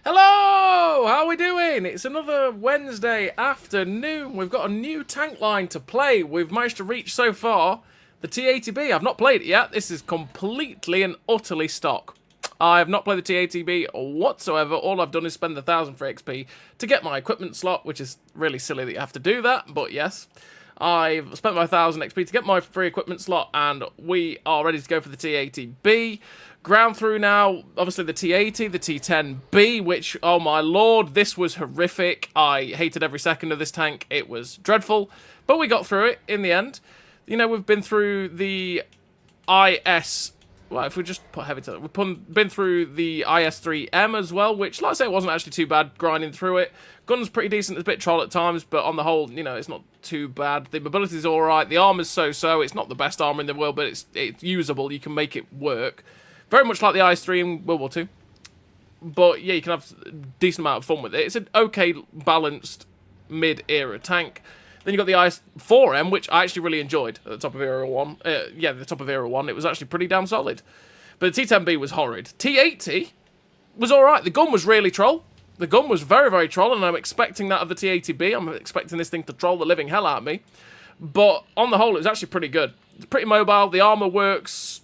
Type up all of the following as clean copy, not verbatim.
Hello! How are we doing? It's another Wednesday afternoon. We've got a new tank line to play. We've managed to reach so far the T80B. I've not played it yet. This is completely and utterly stock. I have not played the T80B whatsoever. All I've done is spend the 1,000 for XP to get my equipment slot, which is really silly that you have to do that, but yes. I've spent my 1,000 XP to get my free equipment slot, and we are ready to go for the T80B. Ground through now, obviously the T80, the T10B, which, oh my lord, this was horrific. I hated every second of this tank. It was dreadful, but we got through it in the end. You know, we've been through the IS... Well, if we just put heavy to it, we've been through the IS-3M as well, which, like I say, it wasn't actually too bad grinding through it. Gun's pretty decent, it's a bit troll at times, but on the whole, you know, it's not too bad. The mobility's alright, the armor's so-so, it's not the best armor in the world, but it's usable, you can make it work. Very much like the IS-3 in World War II. But, yeah, you can have a decent amount of fun with it. It's an okay, balanced, mid-era tank. Then you've got the IS-4M, which I actually really enjoyed at the top of Era 1. The top of Era 1. It was actually pretty damn solid. But the T10B was horrid. T80 was alright. The gun was really troll. The gun was very, very troll, and I'm expecting that of the T80B. I'm expecting this thing to troll the living hell out of me. But on the whole, it was actually pretty good. It's pretty mobile. The armor works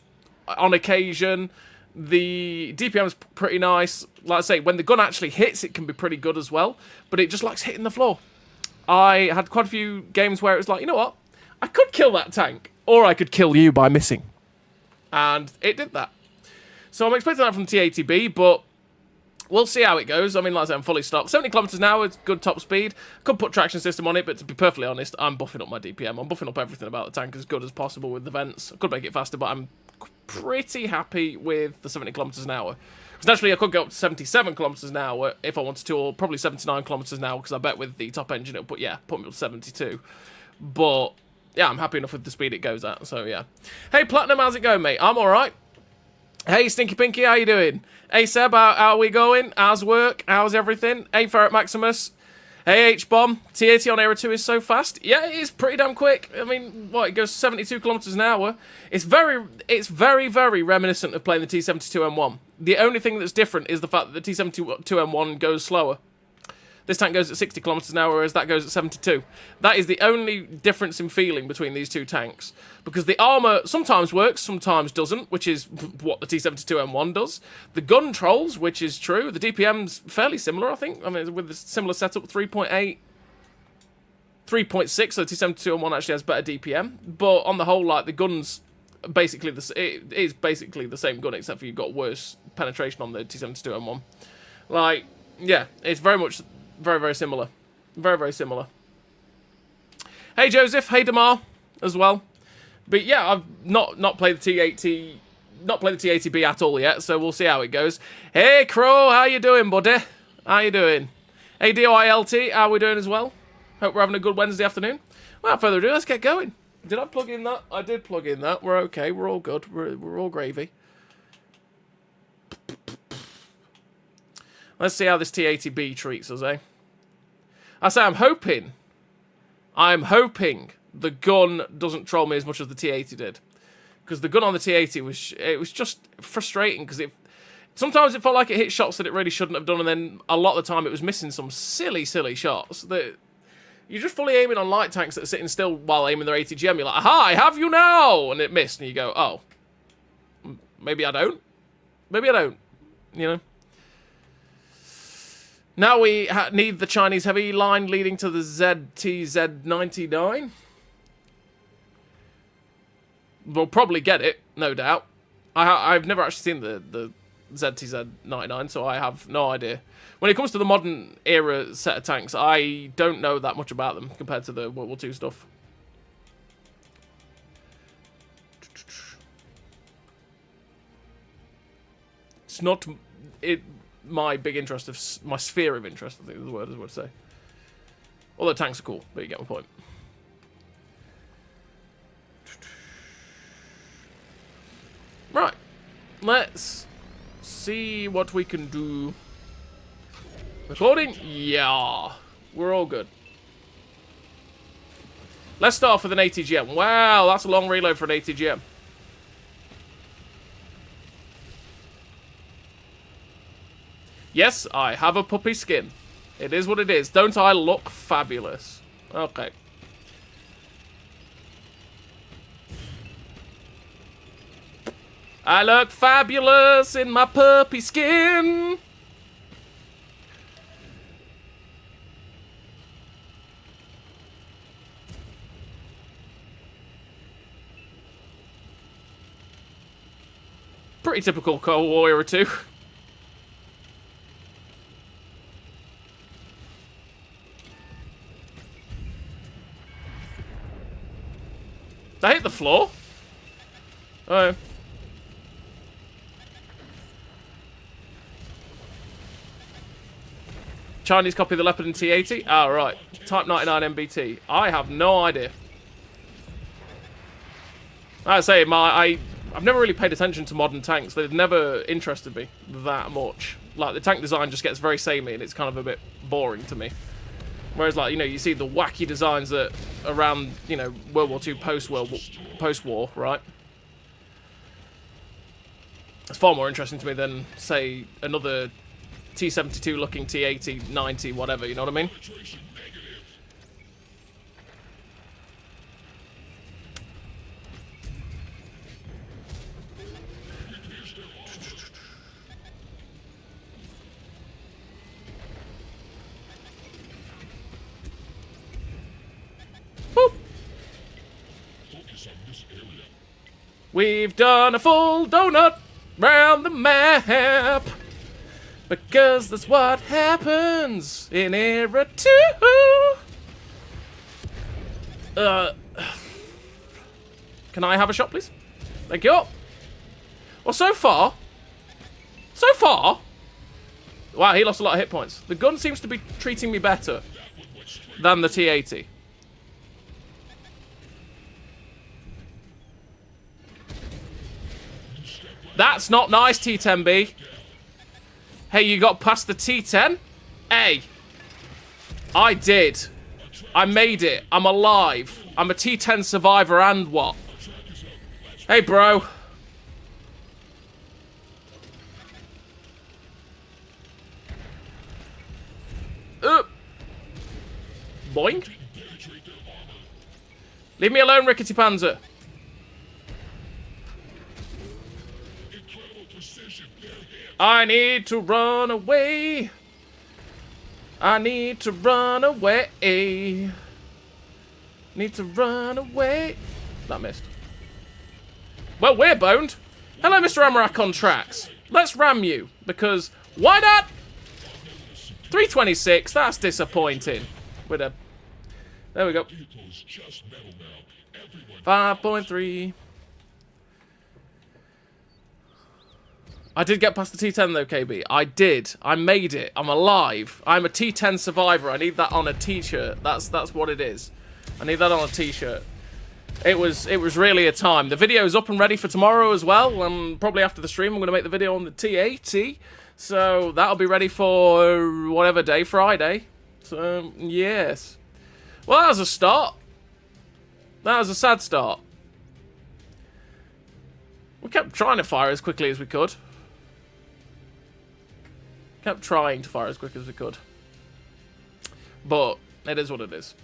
on occasion. The DPM is pretty nice. Like I say, when the gun actually hits, it can be pretty good as well. But it just likes hitting the floor. I had quite a few games where it was like, you know what? I could kill that tank, or I could kill you by missing. And it did that. So I'm expecting that from T80B, but we'll see how it goes. I mean, like I said, I'm fully stocked. 70 kilometers an hour is good top speed. Could put traction system on it, but to be perfectly honest, I'm buffing up my DPM. I'm buffing up everything about the tank as good as possible with the vents. I could make it faster, but I'm pretty happy with the 70 kilometers an hour. Because naturally, I could go up to 77 kilometers an hour if I wanted to, or probably 79 kilometers an hour, because I bet with the top engine it'll put me up to 72. But yeah, I'm happy enough with the speed it goes at, so yeah. Hey Platinum, how's it going, mate? I'm alright. Hey Stinky Pinky, how you doing? Hey Seb, how are we going? How's work? How's everything? Hey Ferret Maximus. Hey H-Bomb, T80 on Era 2 is so fast. Yeah, it is pretty damn quick. I mean, what, it goes 72 kilometers an hour. It's very, very reminiscent of playing the T72M1. The only thing that's different is the fact that the T72M1 goes slower. This tank goes at 60 kilometers an hour, whereas that goes at 72. That is the only difference in feeling between these two tanks. Because the armor sometimes works, sometimes doesn't, which is what the T72M1 does. The gun trolls, which is true. The DPM's fairly similar, I think. I mean, with a similar setup, 3.8, 3.6, so the T72M1 actually has better DPM. But on the whole, like, the gun's basically it is basically the same gun, except for you've got worse penetration on the T72M1. Like, yeah, it's very much... very similar. Very similar. Hey, Joseph. Hey, Damar. As well. But yeah, I've not played the T80... Not played the T80B at all yet, so we'll see how it goes. Hey, Crow. How you doing, buddy? How you doing? Hey, DOILT. How we doing as well? Hope we're having a good Wednesday afternoon. Without further ado, let's get going. Did I plug in that? I did plug in that. We're okay. We're all good. We're all gravy. Let's see how this T80B treats us, eh? I say I'm hoping the gun doesn't troll me as much as the T80 did. Because the gun on the T80 was just frustrating, because sometimes it felt like it hit shots that it really shouldn't have done, and then a lot of the time it was missing some silly shots that you're just fully aiming on light tanks that are sitting still while aiming their ATGM. You're like, aha, I have you now! And it missed, and you go, oh, maybe I don't. Maybe I don't, you know? Now we need the Chinese heavy line leading to the ZTZ99. We'll probably get it, no doubt. I've never actually seen the ZTZ99, so I have no idea. When it comes to the modern era set of tanks, I don't know that much about them compared to the World War II stuff. It's not... my big interest, my sphere of interest, I think is the word I would say. Although tanks are cool, but you get my point. Right, let's see what we can do. Recording? Yeah, we're all good. Let's start off with an ATGM. Wow, that's a long reload for an ATGM. Yes, I have a puppy skin. It is what it is. Don't I look fabulous? Okay. I look fabulous in my puppy skin. Pretty typical Cold War era too. Did I hit the floor? Oh. Chinese copy of the Leopard in T80? Ah, right. Type 99 MBT. I have no idea. I say, I've never really paid attention to modern tanks. They've never interested me that much. Like, the tank design just gets very samey, and it's kind of a bit boring to me. Whereas, like, you know, you see the wacky designs that around, you know, World War II, post-war, right? It's far more interesting to me than, say, another T-72 looking T-80, 90, whatever, you know what I mean? Boop. We've done a full donut round the map. Because that's what happens in Era 2. Can I have a shot, please? Thank you. Well, so far... Wow, he lost a lot of hit points. The gun seems to be treating me better than the T-80. That's not nice, T-10B. Hey, you got past the T-10? Hey. I did. I made it. I'm alive. I'm a T-10 survivor and what? Hey, bro. Boing. Leave me alone, Rickety Panzer. I need to run away. I need to run away. Need to run away. That missed. Well, we're boned. Hello, Mr. Amarak on tracks. Let's ram you, because why not? 326, that's disappointing. With a... There we go. 5.3. I did get past the T10 though, KB. I did. I made it. I'm alive. I'm a T10 survivor. I need that on a t-shirt. That's what it is. I need that on a t-shirt. It was really a time. The video's up and ready for tomorrow as well. Probably after the stream, I'm going to make the video on the T80. So that'll be ready for whatever day, Friday. So, yes. Well, that was a start. That was a sad start. We kept trying to fire as quickly as we could. Kept trying to fire as quick as we could. But it is what it is.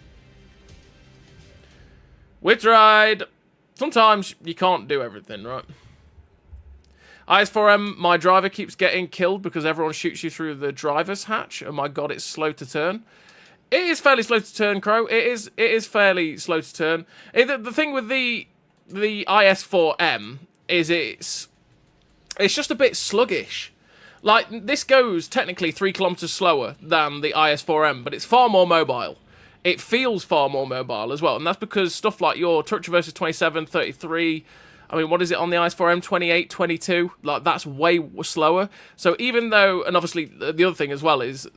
We tried. Sometimes you can't do everything, right? IS-4M, my driver keeps getting killed because everyone shoots you through the driver's hatch. Oh my god, it's slow to turn. It is fairly slow to turn, Crow. It is fairly slow to turn. The thing with the IS-4M is it's just a bit sluggish. Like, this goes technically 3 kilometers slower than the IS-4M, but it's far more mobile. It feels far more mobile as well, and that's because stuff like your Turret Traverse 27, 33, I mean, what is it on the IS-4M, 28, 22? Like, that's way slower. So even though, and obviously the other thing as well is,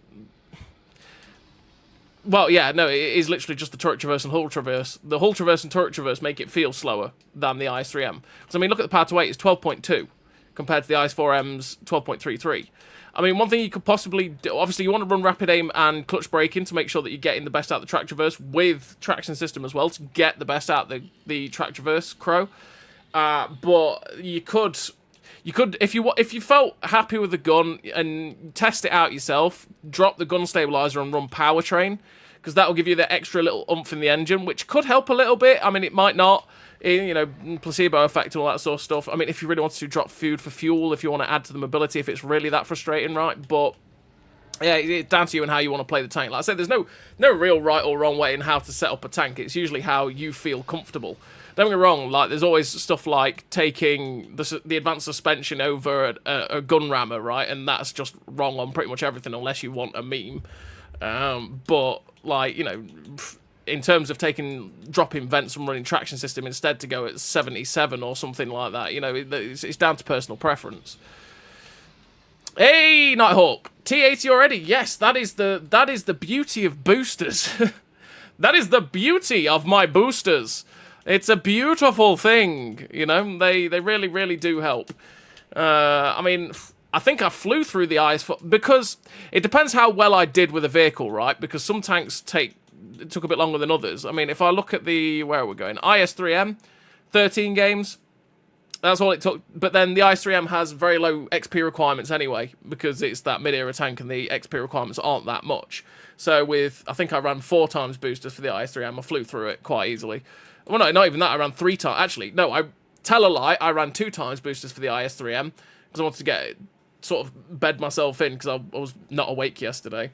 well, yeah, no, it is literally just the Turret Traverse and Hull Traverse. The Hull Traverse and Turret Traverse make it feel slower than the IS-3M. Because, I mean, look at the power to weight, it's 12.2 compared to the IS-4M's 12.33. I mean, one thing you could possibly do, obviously you want to run rapid aim and clutch braking to make sure that you're getting the best out of the track traverse with traction system as well to get the best out of the track traverse, Crow. But you could, You could, if you felt happy with the gun and test it out yourself, drop the gun stabilizer and run powertrain, because that will give you the extra little oomph in the engine, which could help a little bit. I mean, it might not, you know, placebo effect and all that sort of stuff. I mean, if you really want to drop food for fuel, if you want to add to the mobility, if it's really that frustrating, right? But yeah, it's down to you and how you want to play the tank. Like I said, there's no real right or wrong way in how to set up a tank. It's usually how you feel comfortable. Don't get me wrong, like, there's always stuff like taking the advanced suspension over a gun rammer, right? And that's just wrong on pretty much everything unless you want a meme. But, like, you know, in terms of dropping vents and running traction system instead to go at 77 or something like that, you know, it's down to personal preference. Hey, Nighthawk, T80 already? Yes, that is the beauty of boosters. That is the beauty of my boosters. It's a beautiful thing, you know. They really, really do help. I mean, I think I flew through the IS because it depends how well I did with a vehicle, right? Because some tanks took a bit longer than others. I mean, if I look at where are we going? IS-3M, 13 games. That's all it took. But then the IS-3M has very low XP requirements anyway, because it's that mid-era tank and the XP requirements aren't that much. So I think I ran 4 times boosters for the IS-3M. I flew through it quite easily. Well, no, not even that. I ran 3 times. Actually, no, I tell a lie. I ran 2 times boosters for the IS-3M because I wanted to sort of bed myself in because I was not awake yesterday.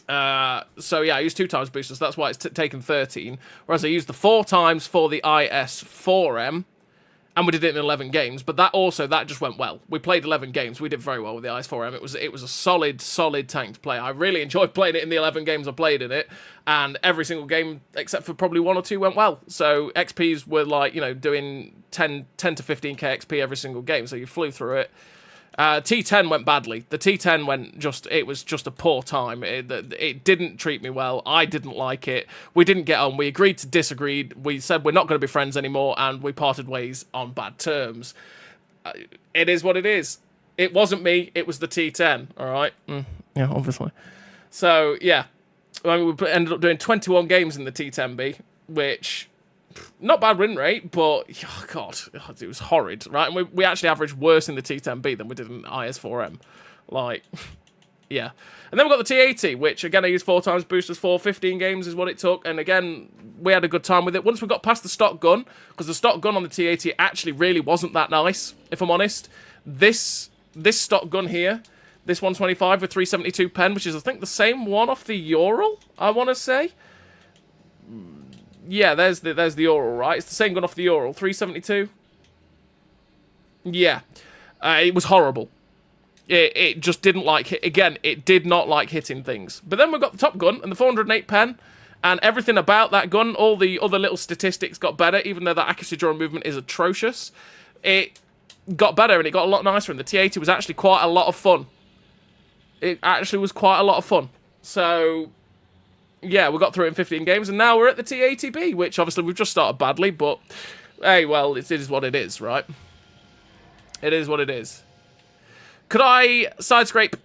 So yeah, I used 2 times boosters. So that's why it's taken 13. Whereas I used the 4 times for the IS-4M, and we did it in 11 games. But that just went well. We played 11 games. We did very well with the IS-4M. It was a solid tank to play. I really enjoyed playing it in the 11 games I played in it, and every single game except for probably 1 or 2 went well. So XPs were like, you know, doing 10 to 15k XP every single game. So you flew through it. T10 went badly. The T10 it was just a poor time. It didn't treat me well. I didn't like it. We didn't get on. We agreed to disagree. We said we're not going to be friends anymore, and we parted ways on bad terms. It is what it is. It wasn't me. It was the T10. All right. Yeah, obviously. So yeah, I mean, we ended up doing 21 games in the T10B, which, not bad win rate, but oh god, it was horrid, right? And we actually averaged worse in the T10B than we did in IS-4M. Like, yeah. And then we've got the T80, which again I used 4 times boosters for. 15 games is what it took, and again we had a good time with it. Once we got past the stock gun, because the stock gun on the T80 actually really wasn't that nice, if I'm honest. This stock gun here, this 125 with 372 pen, which is I think the same one off the Ural, I want to say. Yeah, there's the Ural, right? It's the same gun off the Ural, 372. Yeah, it was horrible. It just didn't like it did not like hitting things. But then we've got the Top Gun and the 408 pen, and everything about that gun, all the other little statistics got better, even though that accuracy during movement is atrocious. It got better and it got a lot nicer, and the T80 was actually quite a lot of fun. It actually was quite a lot of fun. So yeah, we got through it in 15 games, and now we're at the T80B, which obviously we've just started badly, but hey, well, it is what it is, right? It is what it is. Could I side scrape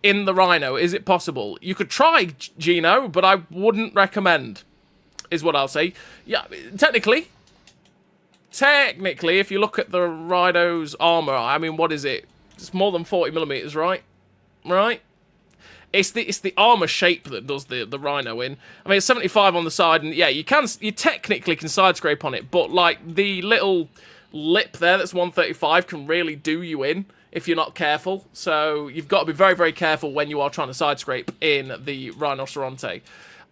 in the Rhino? Is it possible? You could try, Gino, but I wouldn't recommend, is what I'll say. Yeah, technically, if you look at the Rhino's armor, I mean, what is it? It's more than 40mm, right? Right? It's the armor shape that does the Rhino in. I mean, it's 75 on the side, and yeah, you technically can side scrape on it, but like the little lip there that's 135 can really do you in if you're not careful. So you've got to be very, very careful when you are trying to side scrape in the Rhinoceronte.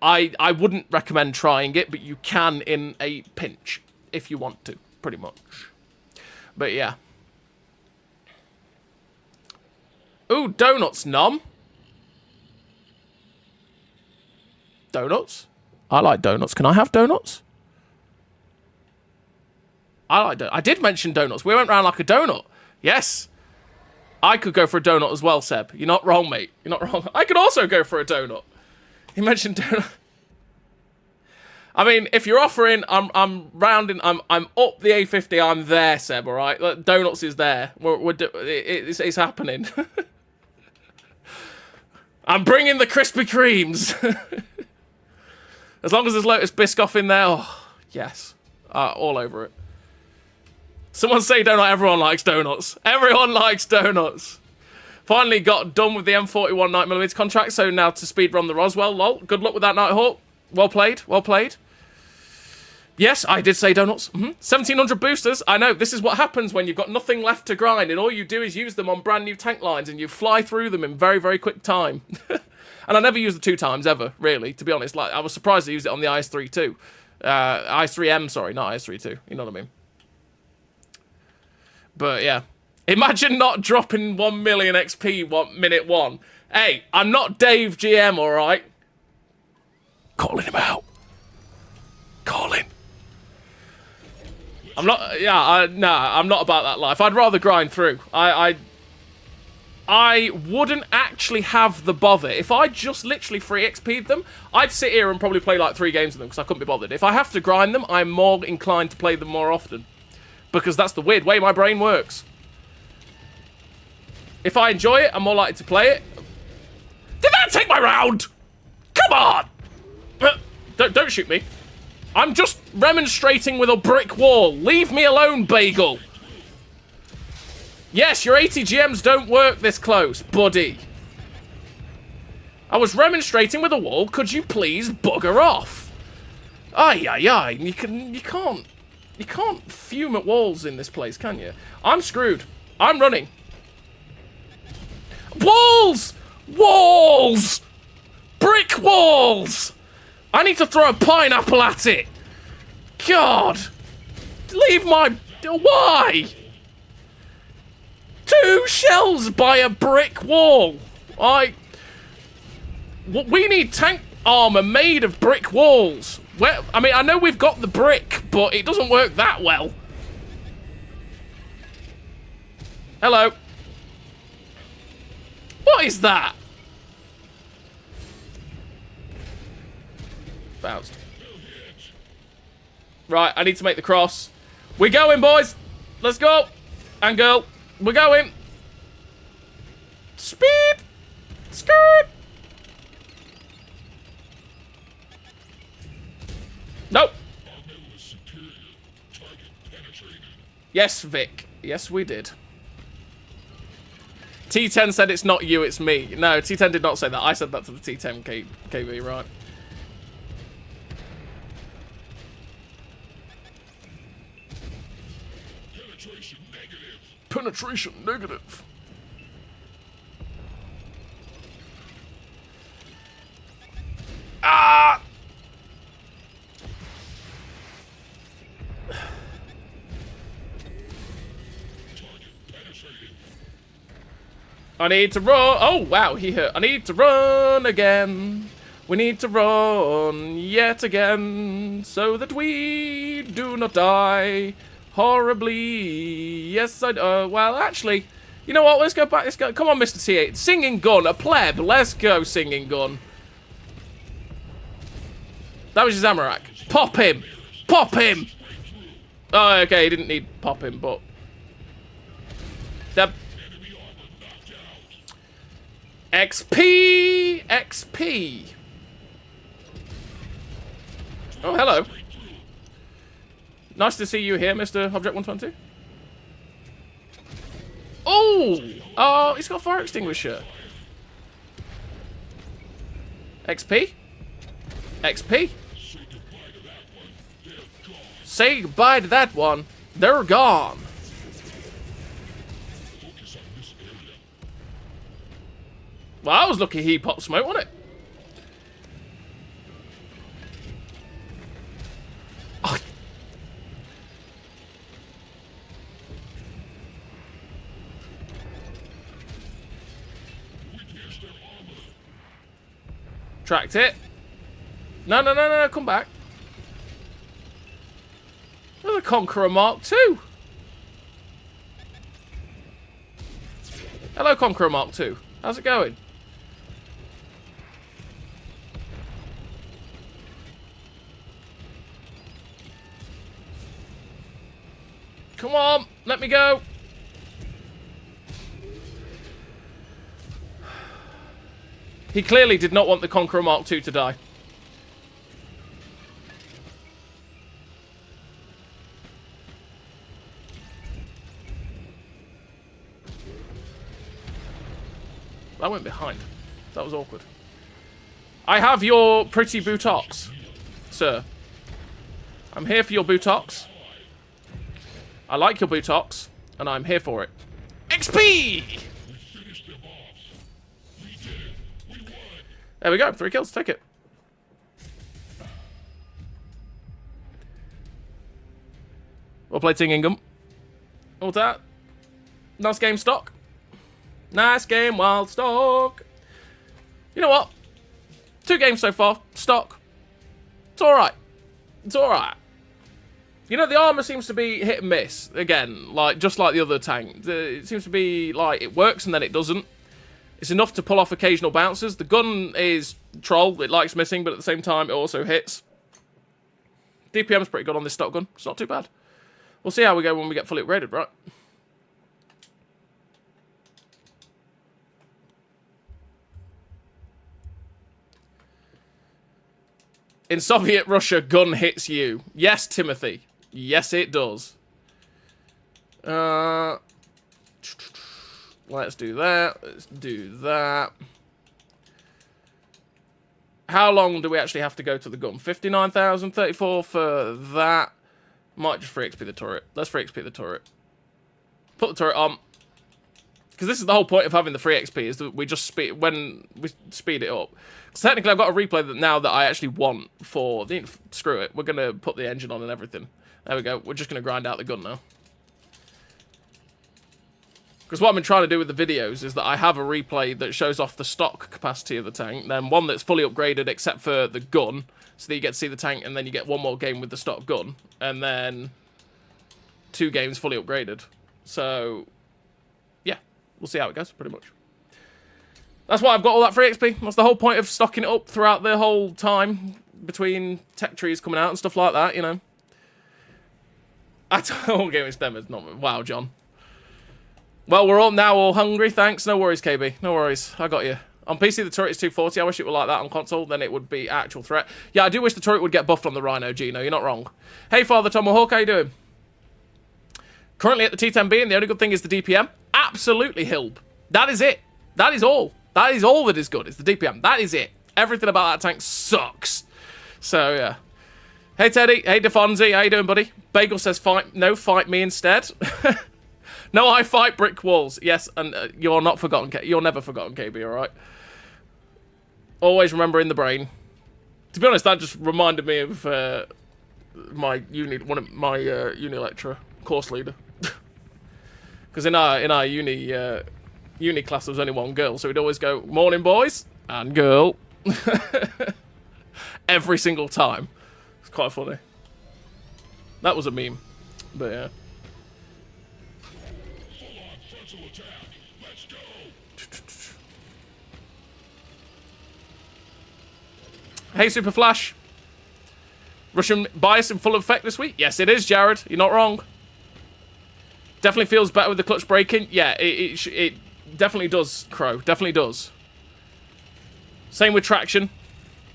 I wouldn't recommend trying it, but you can in a pinch if you want to, pretty much. But yeah. Ooh, donuts, nom. Donuts? I like donuts. Can I have donuts? I like donuts. I did mention donuts. We went round like a donut. Yes. I could go for a donut as well, Seb. You're not wrong, mate. You're not wrong. I could also go for a donut. You mentioned donut. I mean, if you're offering, I'm rounding, I'm up the A50. I'm there, Seb. All right. Like, donuts is there. It's happening. I'm bringing the Krispy Kremes. As long as there's Lotus Biscoff in there, oh, yes. All over it. Someone say donut. Everyone likes donuts. Everyone likes donuts. Finally got done with the M41 9mm contract, so now to speedrun the Roswell. Lol. Good luck with that, Nighthawk. Well played. Well played. Yes, I did say donuts. 1,700 boosters. I know, this is what happens when you've got nothing left to grind, and all you do is use them on brand new tank lines, and you fly through them in very, very quick time. And I never use the 2 times, ever, really, to be honest. Like, I was surprised I used it on the IS-3 too. IS-3M, sorry, not IS-3 you know what I mean. But, yeah. Imagine not dropping 1 million XP minute 1. Hey, I'm not Dave GM, alright? Calling him out. Calling. I'm not, nah, I'm not about that life. I'd rather grind through. I wouldn't actually have the bother. If I just literally free XP'd them, I'd sit here and probably play like 3 games of them because I couldn't be bothered. If I have to grind them, I'm more inclined to play them more often. Because that's the weird way my brain works. If I enjoy it, I'm more likely to play it. Did that take my round? Come on! Don't shoot me. I'm just remonstrating with a brick wall. Leave me alone, Bagel. Yes, your ATGMs don't work this close, buddy. I was remonstrating with a wall. Could you please bugger off? Ay, ay, ay. You can't fume at walls in this place, can you? I'm screwed. I'm running. Walls! Walls! Brick walls! I need to throw a pineapple at it. God. Leave my... Why? 2 shells by a brick wall. We need tank armor made of brick walls. I mean, I know we've got the brick, but it doesn't work that well. Hello. What is that? Bounced. Right, I need to make the cross. We're going, boys. Let's go. And girl. We're going. Speed. Skirt. Nope. Yes, Vic. Yes, we did. T10 said it's not you, it's me. No, T10 did not say that. I said that to the T10 KV, right? Penetration negative. Ah! I need to run. Oh, wow, he hurt. I need to run again. We need to run yet again so that we do not die horribly. Yes, well, actually, you know what? Let's go back. Let's go. Come on, Mr. T8. Singing gun. A pleb. Let's go, singing gun. That was his Amarak. Pop him. Pop him. Oh, okay. He didn't need pop him, but... XP! XP! Oh, hello. Nice to see you here, Mr. Object 120. Oh! Oh, he's got a fire extinguisher. XP? XP? Say goodbye to that one. They're gone. Well, I was lucky he popped smoke, wasn't it? Oh. Tracked it. No, no, no, no, come back. There's a Conqueror Mark II. Hello, Conqueror Mark II. How's it going? Come on, let me go. He clearly did not want the Conqueror Mark II to die. That went behind. That was awkward. I have your pretty buttocks, sir. I'm here for your buttocks. I like your buttocks, and I'm here for it. XP! There we go. 3 kills. Take it. Well played, Tingingham. All that. Nice game, stock. Nice game, wild stock. You know what? 2 games so far. Stock. It's alright. It's alright. You know, the armor seems to be hit and miss. Again, like just like the other tank. It seems to be like it works and then it doesn't. It's enough to pull off occasional bounces. The gun is troll. It likes missing, but at the same time, it also hits. DPM's pretty good on this stock gun. It's not too bad. We'll see how we go when we get fully upgraded, right? In Soviet Russia, gun hits you. Yes, Timothy. Yes, it does. Let's do that. Let's do that. How long do we actually have to go to the gun? 59,000, 34 for that. Might just free XP the turret. Let's free XP the turret. Put the turret on. Because this is the whole point of having the free XP, is that we just speed, when we speed it up. Because technically I've got a replay that now that I actually want for, screw it, we're going to put the engine on and everything. There we go, we're just going to grind out the gun now. Because what I've been trying to do with the videos is that I have a replay that shows off the stock capacity of the tank, then one that's fully upgraded except for the gun, so that you get to see the tank, and then you get one more game with the stock gun, and then 2 games fully upgraded. So, yeah, we'll see how it goes, pretty much. That's why I've got all that free XP. That's the whole point of stocking it up throughout the whole time between tech trees coming out and stuff like that, you know. I don't gaming stem is not. Wow, John. Well, we're all now all hungry. Thanks. No worries, KB. No worries. I got you. On PC, the turret is 240. I wish it were like that on console. Then it would be actual threat. Yeah, I do wish the turret would get buffed on the Rhino, Gino. You're not wrong. Hey, Father Tomahawk. How you doing? Currently at the T10B, and the only good thing is the DPM. Absolutely, Hilb. That is it. That is all. That is all that is good. It's the DPM. That is it. Everything about that tank sucks. So, yeah. Hey, Teddy. Hey, Defonzi. How you doing, buddy? Bagel says, fight. No, fight me instead. No, I fight brick walls. Yes, and you're not forgotten. You're never forgotten, KB, all right? Always remember in the brain. To be honest, that just reminded me of my uni lecturer, course leader. Because in our uni class, there was only one girl, so we'd always go, morning, boys, and girl. Every single time. It's quite funny. That was a meme, but yeah. Hey, Super Flash. Russian bias in full effect this week? Yes, it is, Jared. You're not wrong. Definitely feels better with the clutch braking. Yeah, it definitely does, Crow. Definitely does. Same with traction.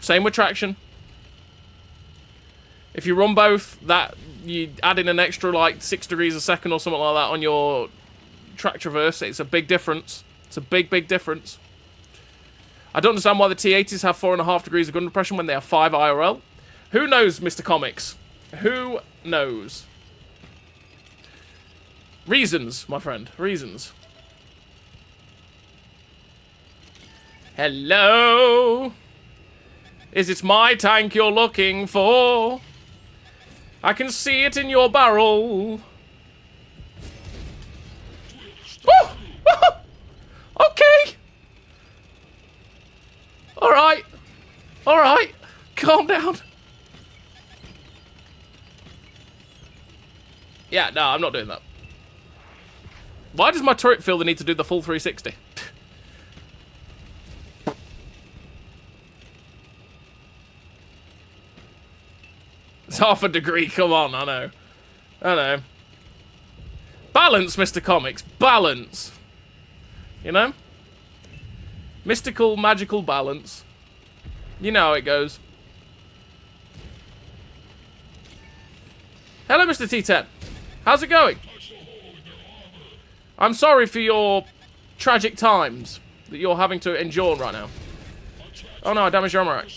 Same with traction. If you run both, that you add in an extra, like, 6 degrees a second or something like that on your track traverse. It's a big difference. It's a big, big difference. I don't understand why the T80s have 4.5 degrees of gun depression when they have 5 IRL. Who knows, Mr. Comics? Who knows? Reasons, my friend. Reasons. Hello? Is it my tank you're looking for? I can see it in your barrel. Oh! Okay! Alright. Alright. Calm down. Yeah, no, I'm not doing that. Why does my turret feel the need to do the full 360? It's half a degree, come on, I know. I know. Balance, Mr. Comics, balance. You know? Mystical, magical balance. You know how it goes. Hello, Mr. T10. How's it going? I'm sorry for your tragic times. that you're having to endure right now. Oh no, I damaged your armor rack.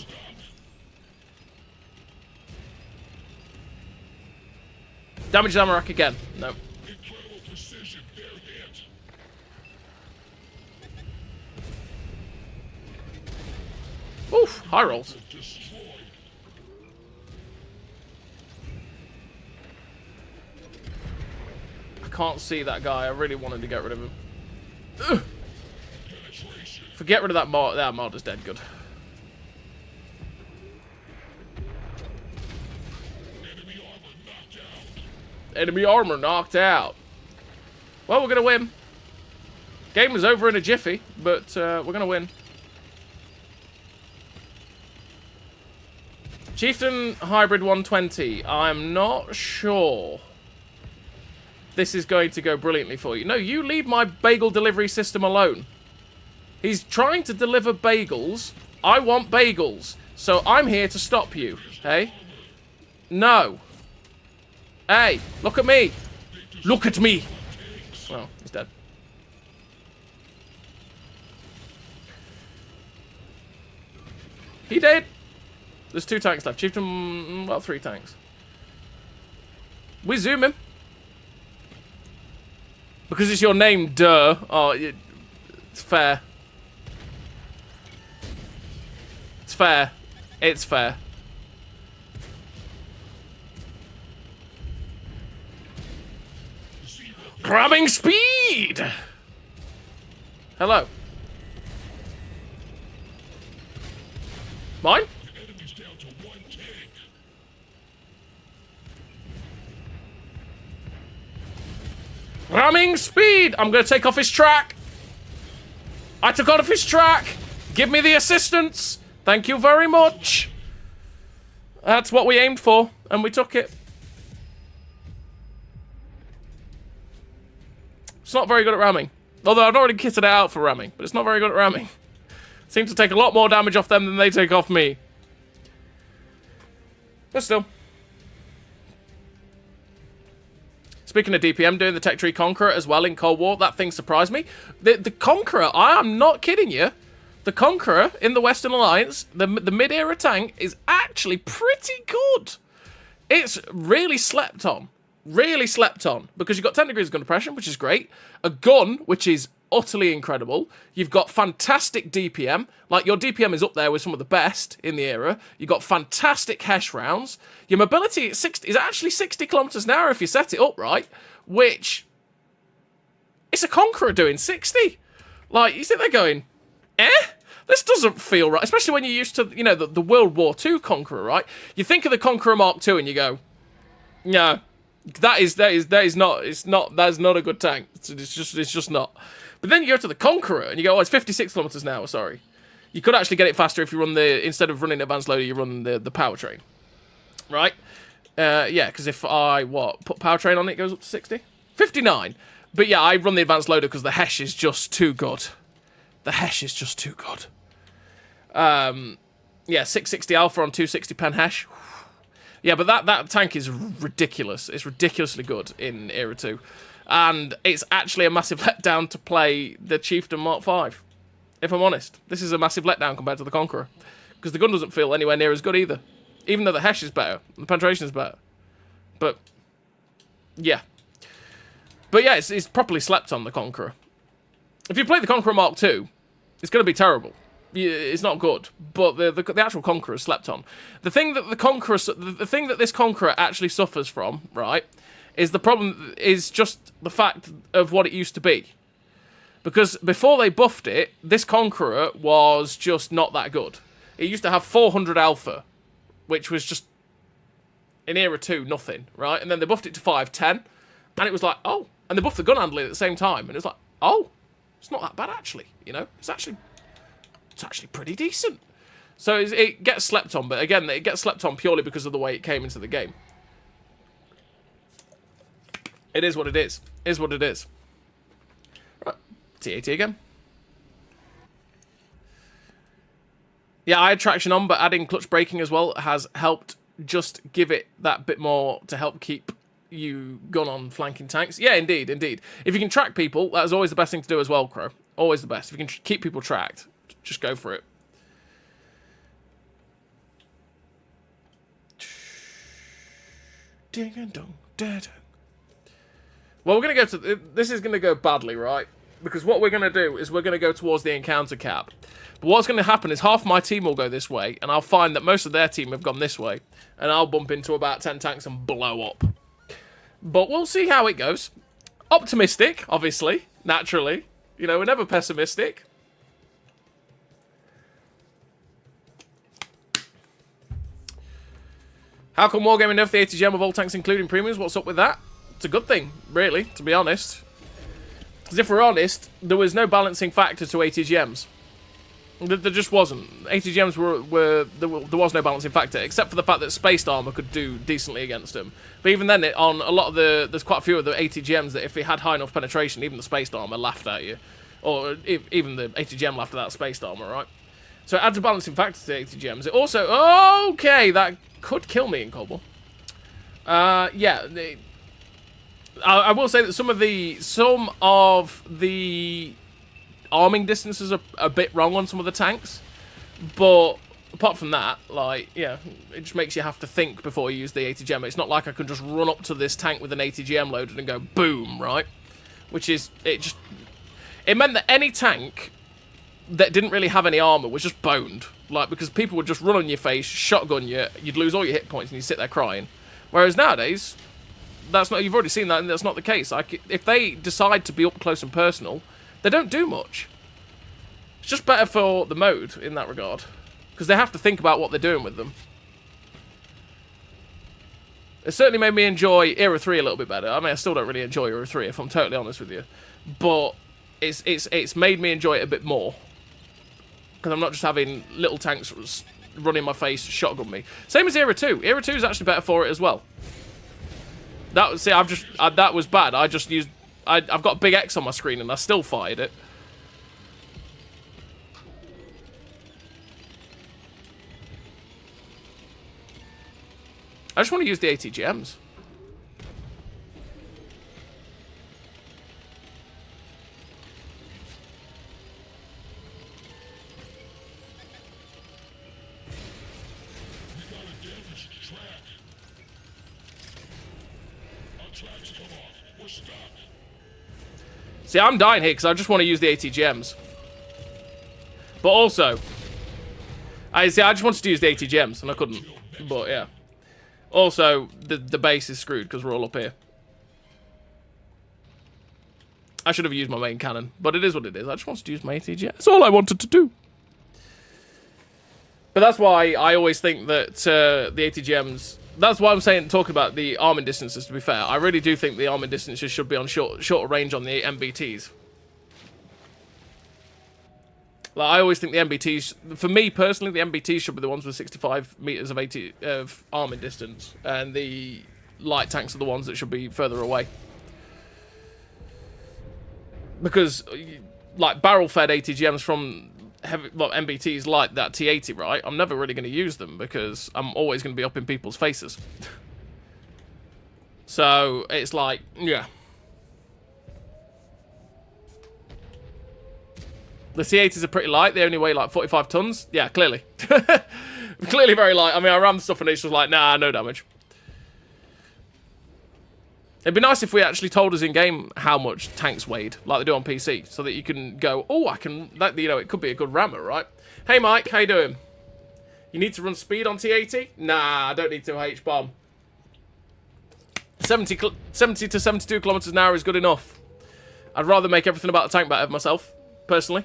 Damage the armor rack again. No. Oof, high rolls. I can't see that guy. I really wanted to get rid of him. Ugh. If we get rid of that mod is dead good. Enemy armor knocked out. Well, we're going to win. Game was over in a jiffy, but we're going to win. Chieftain Hybrid 120. I'm not sure this is going to go brilliantly for you. No, you leave my bagel delivery system alone. He's trying to deliver bagels. I want bagels. So I'm here to stop you. Hey? No. Hey, look at me. Look at me. Oh, he's dead. He did. There's 2 tanks left. Chieftain, well, 3 tanks. We zoom him. Because it's your name, duh. Oh, it's fair. It's fair. It's fair. Grabbing speed! Hello. Mine? Ramming speed! I'm going to take off his track. I took off his track. Give me the assistance. Thank you very much. That's what we aimed for, and we took it. It's not very good at ramming. Although I've already kitted it out for ramming, but it's not very good at ramming. Seems to take a lot more damage off them than they take off me. But still. Speaking of DPM, doing the Tech Tree Conqueror as well in Cold War, that thing surprised me. The Conqueror, I am not kidding you. The Conqueror in the Western Alliance, the mid-era tank, is actually pretty good. It's really slept on. Really slept on. Because you've got 10 degrees of gun depression, which is great. A gun, which is utterly incredible. You've got fantastic DPM. Like, your DPM is up there with some of the best in the era. You've got fantastic HESH rounds. Your mobility is actually 60 kilometers an hour if you set it up right. Which, it's a Conqueror doing 60. Like, you sit there going, this doesn't feel right. Especially when you're used to, you know, the World War II Conqueror, right? You think of the Conqueror Mark II and you go, no, that's not a good tank. It's just not. But then you go to the Conqueror and you go, oh, it's 56 kilometers an hour, sorry. You could actually get it faster if you run instead of running advanced loader, you run the powertrain. Right? Yeah, because if I, put powertrain on it, goes up to 60? 59. But yeah, I run the advanced loader because the HESH is just too good. The HESH is just too good. Yeah, 660 alpha on 260 pen HESH. Yeah, but that tank is ridiculous. It's ridiculously good in Era 2. And it's actually a massive letdown to play the Chieftain Mark 5. If I'm honest. This is a massive letdown compared to the Conqueror. Because the gun doesn't feel anywhere near as good either. Even though the HESH is better. The penetration is better. But, yeah. But yeah, it's properly slept on, the Conqueror. If you play the Conqueror Mark II, it's going to be terrible. It's not good. But the actual Conqueror is slept on. The thing that this Conqueror actually suffers from, right, is the problem is just the fact of what it used to be. Because before they buffed it, this Conqueror was just not that good. It used to have 400 alpha, which was just, in Era 2, nothing, right? And then they buffed it to 510, and it was like, oh. And they buffed the gun handling at the same time, and it was like, oh, it's not that bad, actually, you know? It's actually pretty decent. So it gets slept on, but again, it gets slept on purely because of the way it came into the game. It is what it is. It is what it is. Right, TAT again. Yeah, I had traction on, but adding clutch braking as well has helped just give it that bit more to help keep you gun on flanking tanks. Yeah, indeed, indeed. If you can track people, that's always the best thing to do as well, Crow. Always the best. If you can keep people tracked, just go for it. Ding and dong, da dong. Well, we're going to go to... This is going to go badly, right? Because what we're going to do is we're going to go towards the encounter cap. But what's going to happen is half my team will go this way, and I'll find that most of their team have gone this way. And I'll bump into about 10 tanks and blow up. But we'll see how it goes. Optimistic, obviously, naturally. You know, we're never pessimistic. How come Wargaming nerfed the ATGM of all tanks, including premiums? What's up with that? It's a good thing, really, to be honest. Because if we're honest, there was no balancing factor to ATGMs. There just wasn't. ATGMs there was no balancing factor, except for the fact that Spaced Armour could do decently against them. But even then, on a lot of there's quite a few of the ATGMs that if it had high enough penetration, even the Spaced Armour laughed at you. Or even the ATGM laughed at that Spaced Armour, right? So it adds a balancing factor to the ATGMs. It also... Okay, that could kill me in Cobble. Yeah, I will say that some of the arming distances are a bit wrong on some of the tanks, but apart from that, like, yeah, it just makes you have to think before you use the ATGM. It's not like I can just run up to this tank with an ATGM loaded and go boom, right? Which is, it meant that any tank that didn't really have any armor was just boned, like, because people would just run on your face, shotgun you, you'd lose all your hit points and you'd sit there crying. Whereas nowadays, that's not, you've already seen that, and that's not the case. Like, if they decide to be up close and personal, they don't do much. It's just better for the mode in that regard, because they have to think about what they're doing with them. It certainly made me enjoy Era 3 a little bit better. I mean, I still don't really enjoy Era 3, if I'm totally honest with you. But it's made me enjoy it a bit more. Because I'm not just having little tanks running my face, shotgun me. Same as Era 2. Era 2 is actually better for it as well. That was, see, that was bad. I just used... I've got a big X on my screen and I still fired it. I just want to use the ATGMs. See, I'm dying here because I just want to use the ATGMs. But also, I just wanted to use the ATGMs and I couldn't. But yeah. Also, the base is screwed because we're all up here. I should have used my main cannon, but it is what it is. I just wanted to use my ATGM. That's all I wanted to do. But that's why I always think that the ATGMs... That's why I'm talking about the arming distances, to be fair. I really do think the arming distances should be on shorter range on the MBTs. Like, I always think the MBTs... For me, personally, the MBTs should be the ones with 65 meters of arming distance. And the light tanks are the ones that should be further away. Because, like, barrel-fed ATGMs from... MBTs like that T80, right? I'm never really going to use them because I'm always going to be up in people's faces. So, it's like, yeah. The T80s are pretty light. They only weigh like 45 tons. Yeah, clearly. Clearly very light. I mean, I ran stuff and it's just like, nah, no damage. It'd be nice if we actually told us in-game how much tanks weighed, like they do on PC, so that you can go, oh, I can, that, you know, it could be a good rammer, right? Hey, Mike, how you doing? You need to run speed on T80? Nah, I don't need to, H-bomb. 70 to 72 kilometers an hour is good enough. I'd rather make everything about the tank better myself, personally.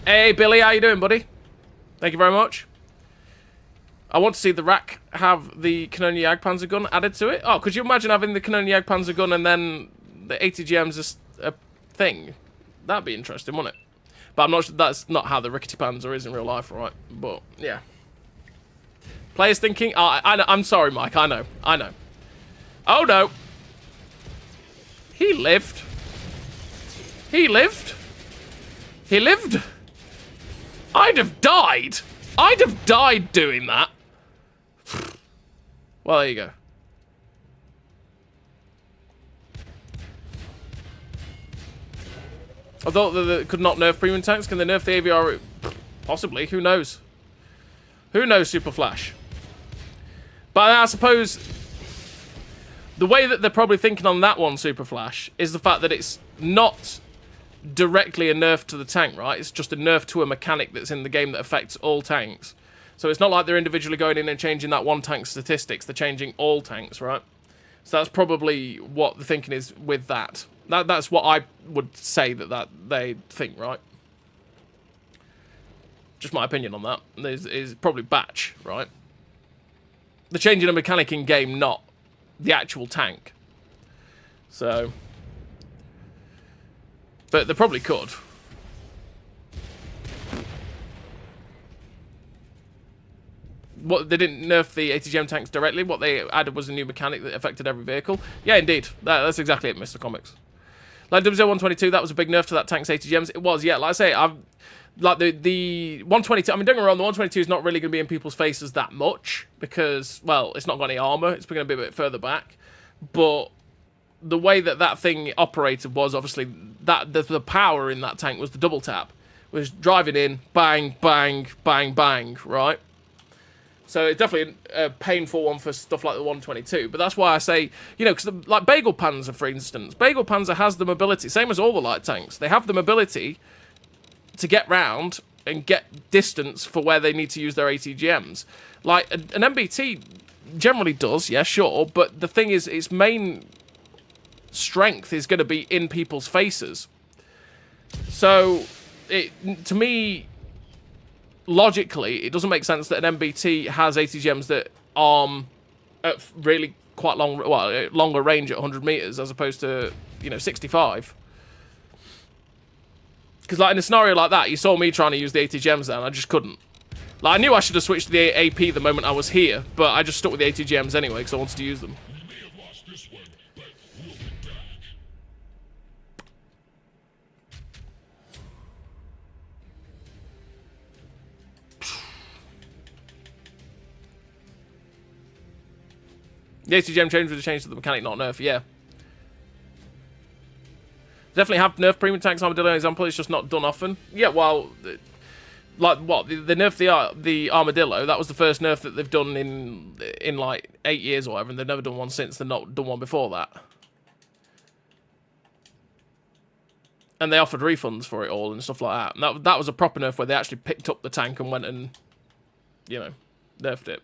Hey, Billy, how you doing, buddy? Thank you very much. I want to see the rack have the Cannonia Jagdpanzer gun added to it. Oh, could you imagine having the Cannonia Jagdpanzer gun and then the ATGM's just a thing? That'd be interesting, wouldn't it? But I'm not sure, that's not how the Rickety Panzer is in real life, right? But, yeah. Players thinking... Oh, I'm sorry, Mike, I know. Oh, no. He lived. He lived. I'd have died. I'd have died doing that. Well, there you go. I thought that they could not nerf premium tanks. Can they nerf the AVR? Possibly. Who knows? Who knows, Super Flash? But I suppose the way that they're probably thinking on that one, Super Flash, is the fact that it's not directly a nerf to the tank, right? It's just a nerf to a mechanic that's in the game that affects all tanks. So it's not like they're individually going in and changing that one tank's statistics. They're changing all tanks, right? So that's probably what the thinking is with that. That's what I would say that they think, right? Just my opinion on that. Is probably batch, right? They're changing a mechanic in game, not the actual tank. So, but they probably could. What, they didn't nerf the ATGM tanks directly. What they added was a new mechanic that affected every vehicle. Yeah, indeed. That's exactly it, Mr. Comics. Like W0122, that was a big nerf to that tank's ATGMs. It was, yeah. Like I say, like the 122. I mean, don't get me wrong. The 122 is not really going to be in people's faces that much because, well, it's not got any armor. It's going to be a bit further back. But the way that thing operated was obviously that the power in that tank was the double tap, was driving in, bang, bang, bang, bang, right? So it's definitely a painful one for stuff like the 122. But that's why I say, you know, because like Bagel Panzer, for instance, Bagel Panzer has the mobility, same as all the light tanks. They have the mobility to get round and get distance for where they need to use their ATGMs. Like an MBT generally does, yeah, sure. But the thing is, its main strength is going to be in people's faces. So, to me, logically, it doesn't make sense that an MBT has ATGMs that arm at really quite long, well, longer range at 100 meters as opposed to, you know, 65. Because, like, in a scenario like that, you saw me trying to use the ATGMs there, and I just couldn't. Like, I knew I should have switched to the AP the moment I was here, but I just stuck with the ATGMs anyway because I wanted to use them. The ATGM change was a change to the mechanic, not nerf, yeah. Definitely have nerf premium tanks armadillo example, it's just not done often. Yeah, well, like what? They nerfed the armadillo. That was the first nerf that they've done in like 8 years or whatever, and they've never done one since. They've not done one before that. And they offered refunds for it all and stuff like that. And that was a proper nerf where they actually picked up the tank and went and, you know, nerfed it.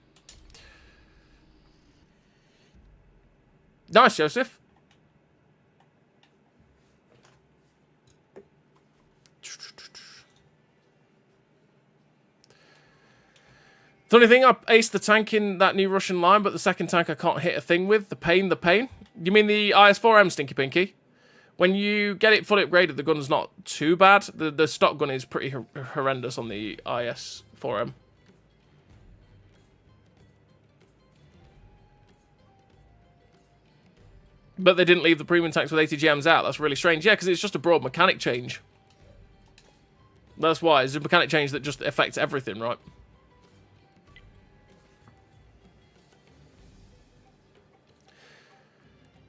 Nice, Joseph. The only thing, I aced the tank in that new Russian line, but the second tank I can't hit a thing with. The pain, the pain. You mean the IS-4M, Stinky Pinky? When you get it fully upgraded, the gun's not too bad. The stock gun is pretty horrendous on the IS-4M. But they didn't leave the premium tanks with ATGMs out. That's really strange. Yeah, because it's just a broad mechanic change. That's why. It's a mechanic change that just affects everything, right?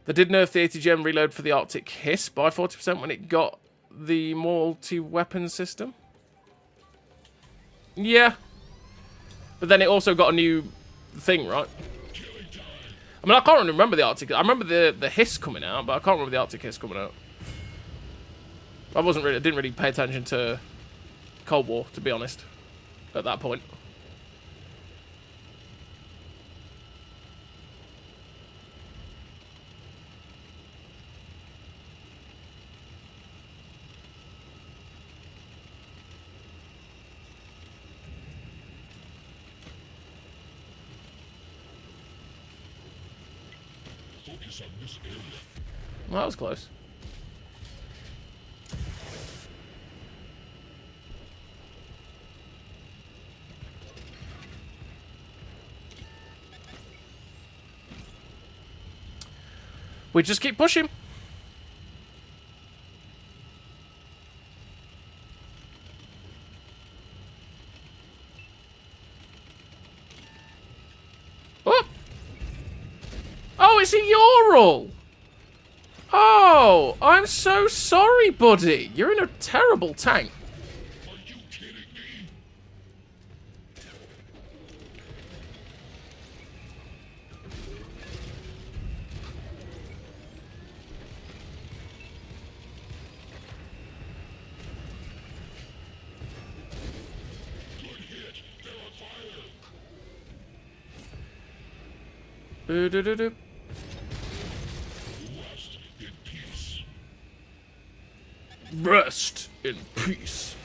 They did nerf the ATGM reload for the Arctic Hiss by 40% when it got the multi-weapon system. Yeah. But then it also got a new thing, right? I mean, I can't really remember the Arctic. I remember the Hiss coming out, but I can't remember the Arctic Hiss coming out. I didn't really pay attention to Cold War, to be honest, at that point. Well, that was close. We just keep pushing. Oh! Oh, it's a Ural! Oh! Oh, I'm so sorry, buddy. You're in a terrible tank. Are you kidding me? Good hit. They're on fire. Boo-doo-doo-doo. Rest in peace. Rest in peace.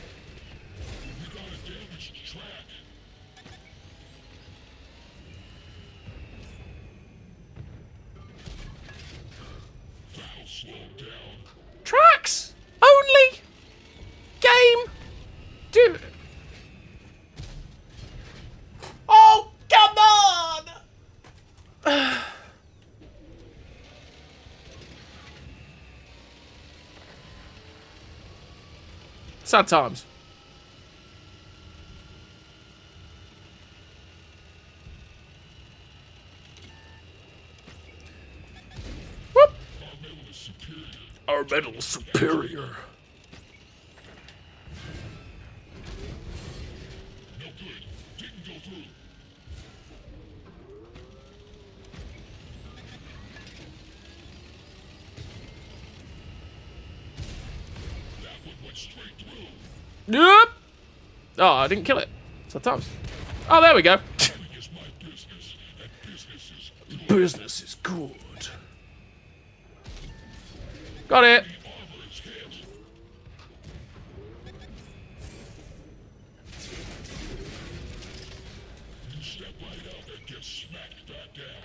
We got a damaged track. That'll slow down. Tracks! Only! Game! Do... Oh, come on! Sad times. Whoop! Our metal is superior. No good. Didn't go through. That one went straight through. Yep. Oh, I didn't kill it. Sad times. Oh, there we go. Killing is my business, and business is good. Business is good. Got it. The armor is hit. You step right up and get smacked back down.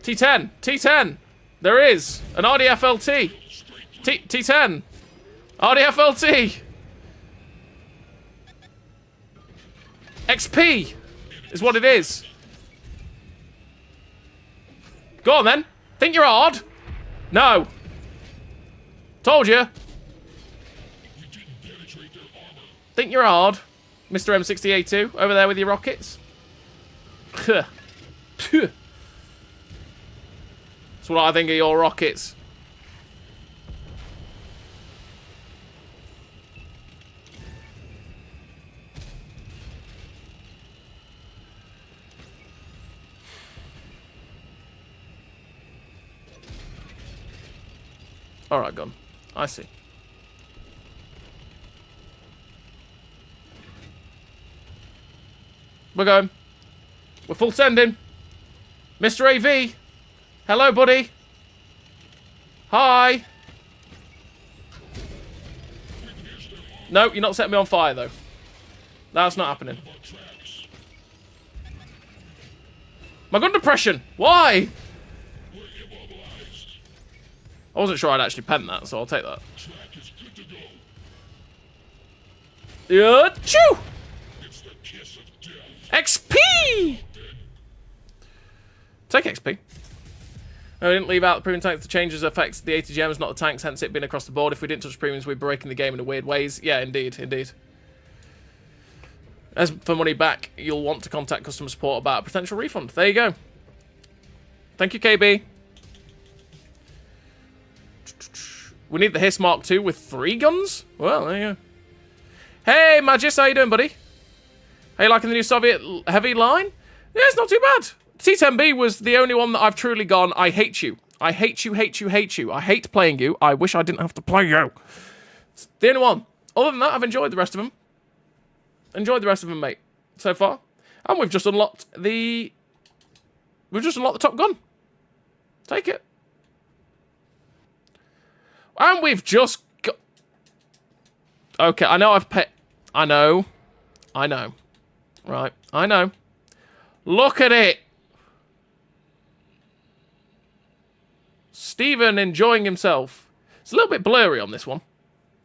T10. T10. There is an RDFLT. Straight through. T10. RDFLT. XP is what it is. Go on then. Think you're hard? No. Told you. We didn't penetrate their armor. Think you're hard, Mr. M60A2, over there with your rockets. That's what I think of your rockets. Alright, gun. I see. We're going. We're full sending. Mr. AV. Hello, buddy. Hi. No, you're not setting me on fire, though. That's not happening. About tracks. My gun depression. Why? We're immobilized. I wasn't sure I'd actually pen that, so I'll take that. Track is good to go. Yeah, choo! It's the kiss of death. XP! Take XP. No, I didn't leave out the premium tanks. The changes affects the ATGMs, not the tanks, hence it being across the board. If we didn't touch premiums, we'd be breaking the game in a weird ways. Yeah, indeed, indeed. As for money back, you'll want to contact customer support about a potential refund. There you go. Thank you, KB. We need the Hiss Mark II with 3 guns? Well, there you go. Hey, Magis, how you doing, buddy? How you liking the new Soviet heavy line? Yeah, it's not too bad. T10B was the only one that I've truly gone, I hate you. I hate you, hate you, hate you. I hate playing you. I wish I didn't have to play you. It's the only one. Other than that, I've enjoyed the rest of them. Enjoyed the rest of them, mate, so far. And we've just unlocked the... We've just unlocked the Top Gun. Take it. And we've just got... Okay, I know I've pet... I know. Right, I know. Look at it. Stephen enjoying himself. It's a little bit blurry on this one.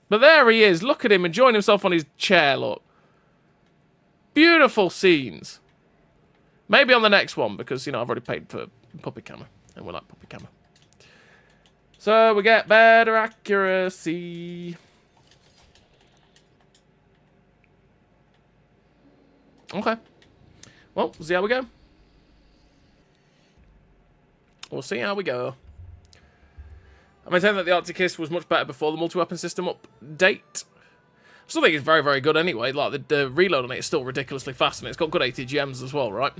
But there he is. Look at him enjoying himself on his chair, look. Beautiful scenes. Maybe on the next one, because, you know, I've already paid for puppy camera. And we like puppy camera. So we get better accuracy. Okay. Well, we'll see how we go. We'll see how we go. I maintain that the Arcticist was much better before the multi-weapon system update. I still think it's very, very good anyway. Like, the reload on it is still ridiculously fast, and it's got good ATGMs as well, right?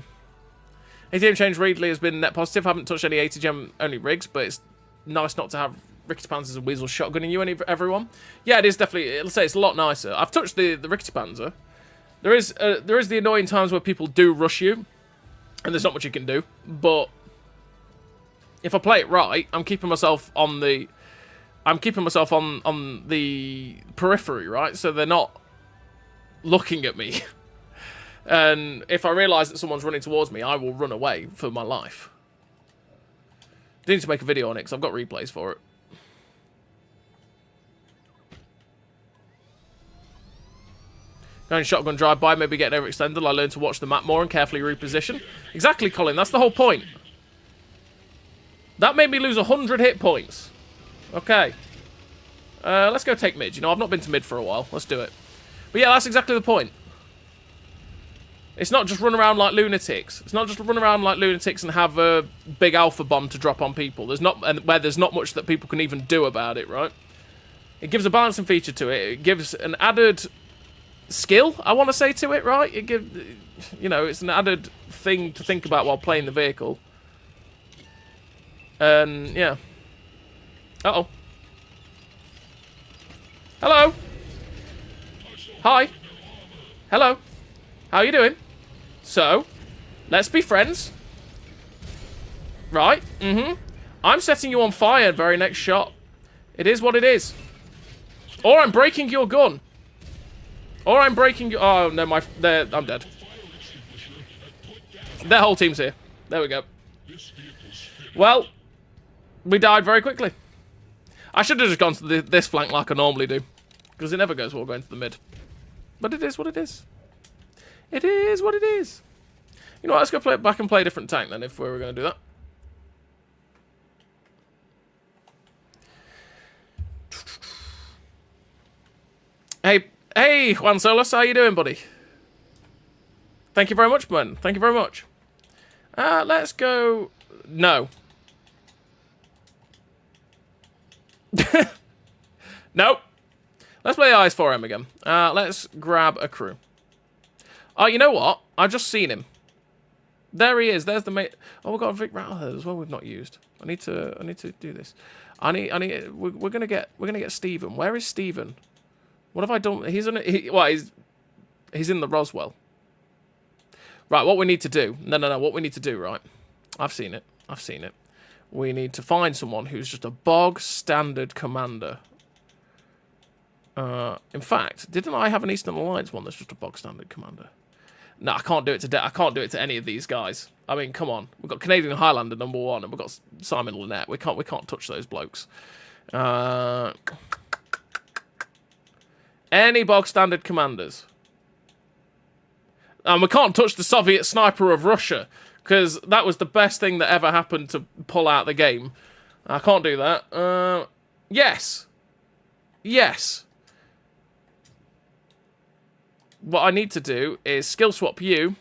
ATGM change recently has been net positive. I haven't touched any ATGM-only rigs, but it's nice not to have rickety panzers and weasel shotgunning you, everyone. Yeah, it is definitely, let's say it's a lot nicer. I've touched the rickety panzer. There is the annoying times where people do rush you, and there's not much you can do, but if I play it right, I'm keeping myself on the periphery, right? So they're not looking at me. And if I realise that someone's running towards me, I will run away for my life. I need to make a video on it because I've got replays for it. Going shotgun drive-by, maybe getting overextended. I learned to watch the map more and carefully reposition. Exactly, Colin. That's the whole point. That made me lose 100 hit points. Okay. Let's go take mid. You know, I've not been to mid for a while. Let's do it. But yeah, that's exactly the point. It's not just run around like lunatics. It's not just run around like lunatics and have a big alpha bomb to drop on people. Where there's not much that people can even do about it, right? It gives a balancing feature to it. It gives an added skill, I want to say, to it, right? It gives, you know, it's an added thing to think about while playing the vehicle. And yeah. Uh-oh. Hello. Hi. Hello. How you doing? So, let's be friends. Right. I'm setting you on fire very next shot. It is what it is. Or I'm breaking your gun. Or I'm breaking your... Oh, no, I'm dead. Their whole team's here. There we go. Well, we died very quickly. I should have just gone to this flank like I normally do. Because it never goes well going to the mid. But it is what it is. It is what it is. You know what, let's go back and play a different tank then, if we were going to do that. Hey, Juan Solas, how you doing, buddy? Thank you very much, man. Thank you very much. Let's go... No. Nope. Let's play Eyes 4M again. Let's grab a crew. Oh, you know what? I've just seen him. There he is. There's the mate. Oh, we've got a Vic Rattlehead as well. We've not used. I need to do this. We're gonna get Stephen. Where is Stephen? What have I done? He's in the Roswell. Right. What we need to do? No. What we need to do? Right. I've seen it. We need to find someone who's just a bog standard commander. In fact, didn't I have an Eastern Alliance one that's just a bog standard commander? No, I can't do it to I can't do it to any of these guys. I mean, come on. We've got Canadian Highlander #1, and we've got Simon Lynette. We can't touch those blokes. Any bog standard commanders. And we can't touch the Soviet sniper of Russia, because that was the best thing that ever happened to pull out the game. I can't do that. Yes. What I need to do is skill swap you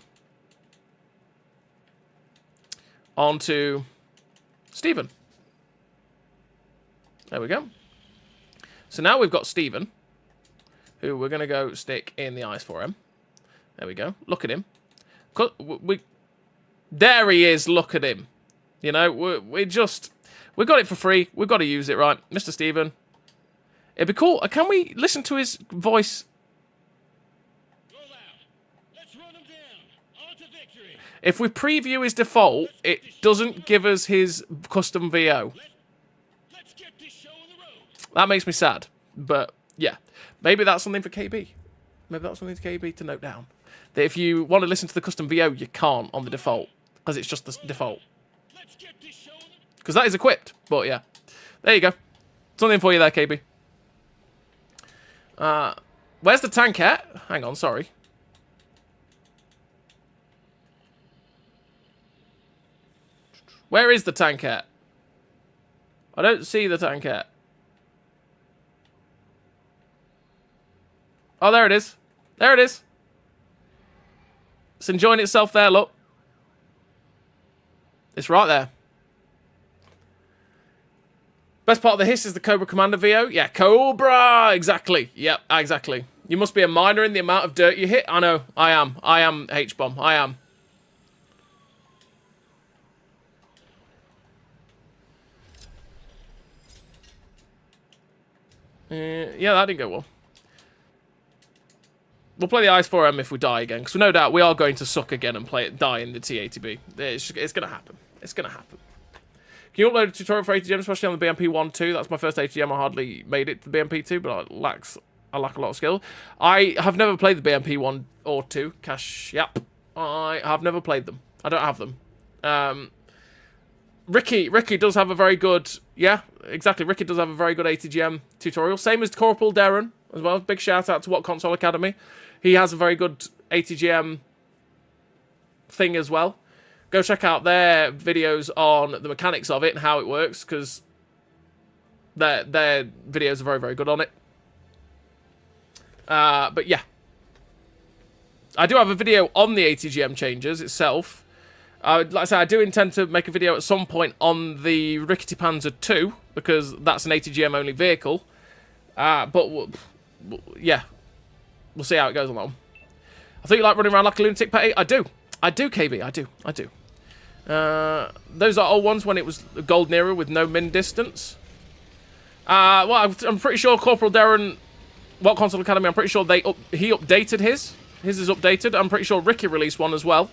onto Stephen. There we go. So now we've got Stephen, who we're going to go stick in the eyes for him. There we go. Look at him. There he is. Look at him. You know, we got it for free. We've got to use it, right? Mr. Stephen. It'd be cool. Can we listen to his voice? If we preview his default, it doesn't give us his custom VO. That makes me sad. But, yeah. Maybe that's something for KB. Maybe that's something for KB to note down. That if you want to listen to the custom VO, you can't on the default. Because it's just the default. Because that is equipped. But, yeah. There you go. Something for you there, KB. Where's the tank at? Hang on, sorry. Where is the tank at? I don't see the tank at. Oh, there it is. There it is. It's enjoying itself there, look. It's right there. Best part of the hiss is the Cobra Commander VO. Yeah, Cobra! Exactly. Yep, exactly. You must be a minor in the amount of dirt you hit. I know. I am. I am H-bomb. I am. Yeah, that didn't go well. We'll play the Ice 4M if we die again, because no doubt we are going to suck again and die in the T80B. It's going to happen. It's going to happen. Can you upload a tutorial for ATGM, especially on the BMP 1-2? That's my first ATGM. I hardly made it to the BMP 2, but I lack a lot of skill. I have never played the BMP 1 or 2. Cash, yep. I have never played them. I don't have them. Ricky does have a very good... Yeah, exactly. Ricky does have a very good ATGM tutorial. Same as Corporal Darren as well. Big shout out to Wotconsole Academy. He has a very good ATGM thing as well. Go check out their videos on the mechanics of it and how it works, because their videos are very, very good on it. But yeah. I do have a video on the ATGM changes itself. Like I said, I do intend to make a video at some point on the Rickety Panzer II, because that's an ATGM only vehicle. But yeah, we'll see how it goes on that one. I think you like running around like a lunatic, Petty. I do, KB, I do. Those are old ones when it was the golden era with no min distance. Well, I'm pretty sure Corporal Darren, Wotconsole Academy, I'm pretty sure he updated his. His is updated. I'm pretty sure Ricky released one as well.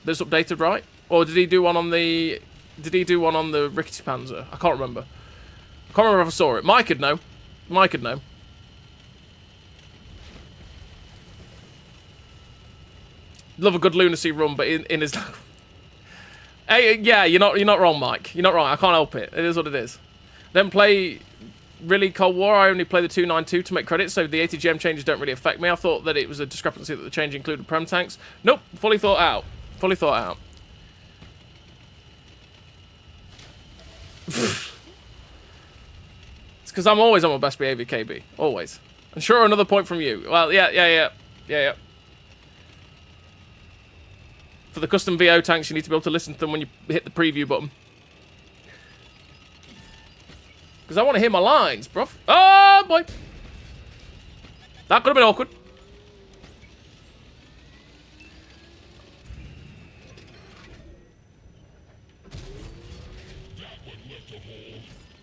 That's updated, right? Or did he do one on the... Did he do one on the Rickety Panzer? I can't remember. I can't remember if I saw it. Mike could know. Mike could know. Love a good lunacy run, but in his... Hey, yeah, you're not wrong, Mike. You're not wrong. I can't help it. It is what it is. Then play really Cold War. I only play the 292 to make credit, so the ATGM changes don't really affect me. I thought that it was a discrepancy that the change included Prem tanks. Nope, fully thought out. Fully thought out. It's because I'm always on my best behavior, KB. Always. And sure, another point from you. Well, yeah. For the custom VO tanks, you need to be able to listen to them when you hit the preview button. Because I want to hear my lines, bruv. Oh, boy. That could have been awkward.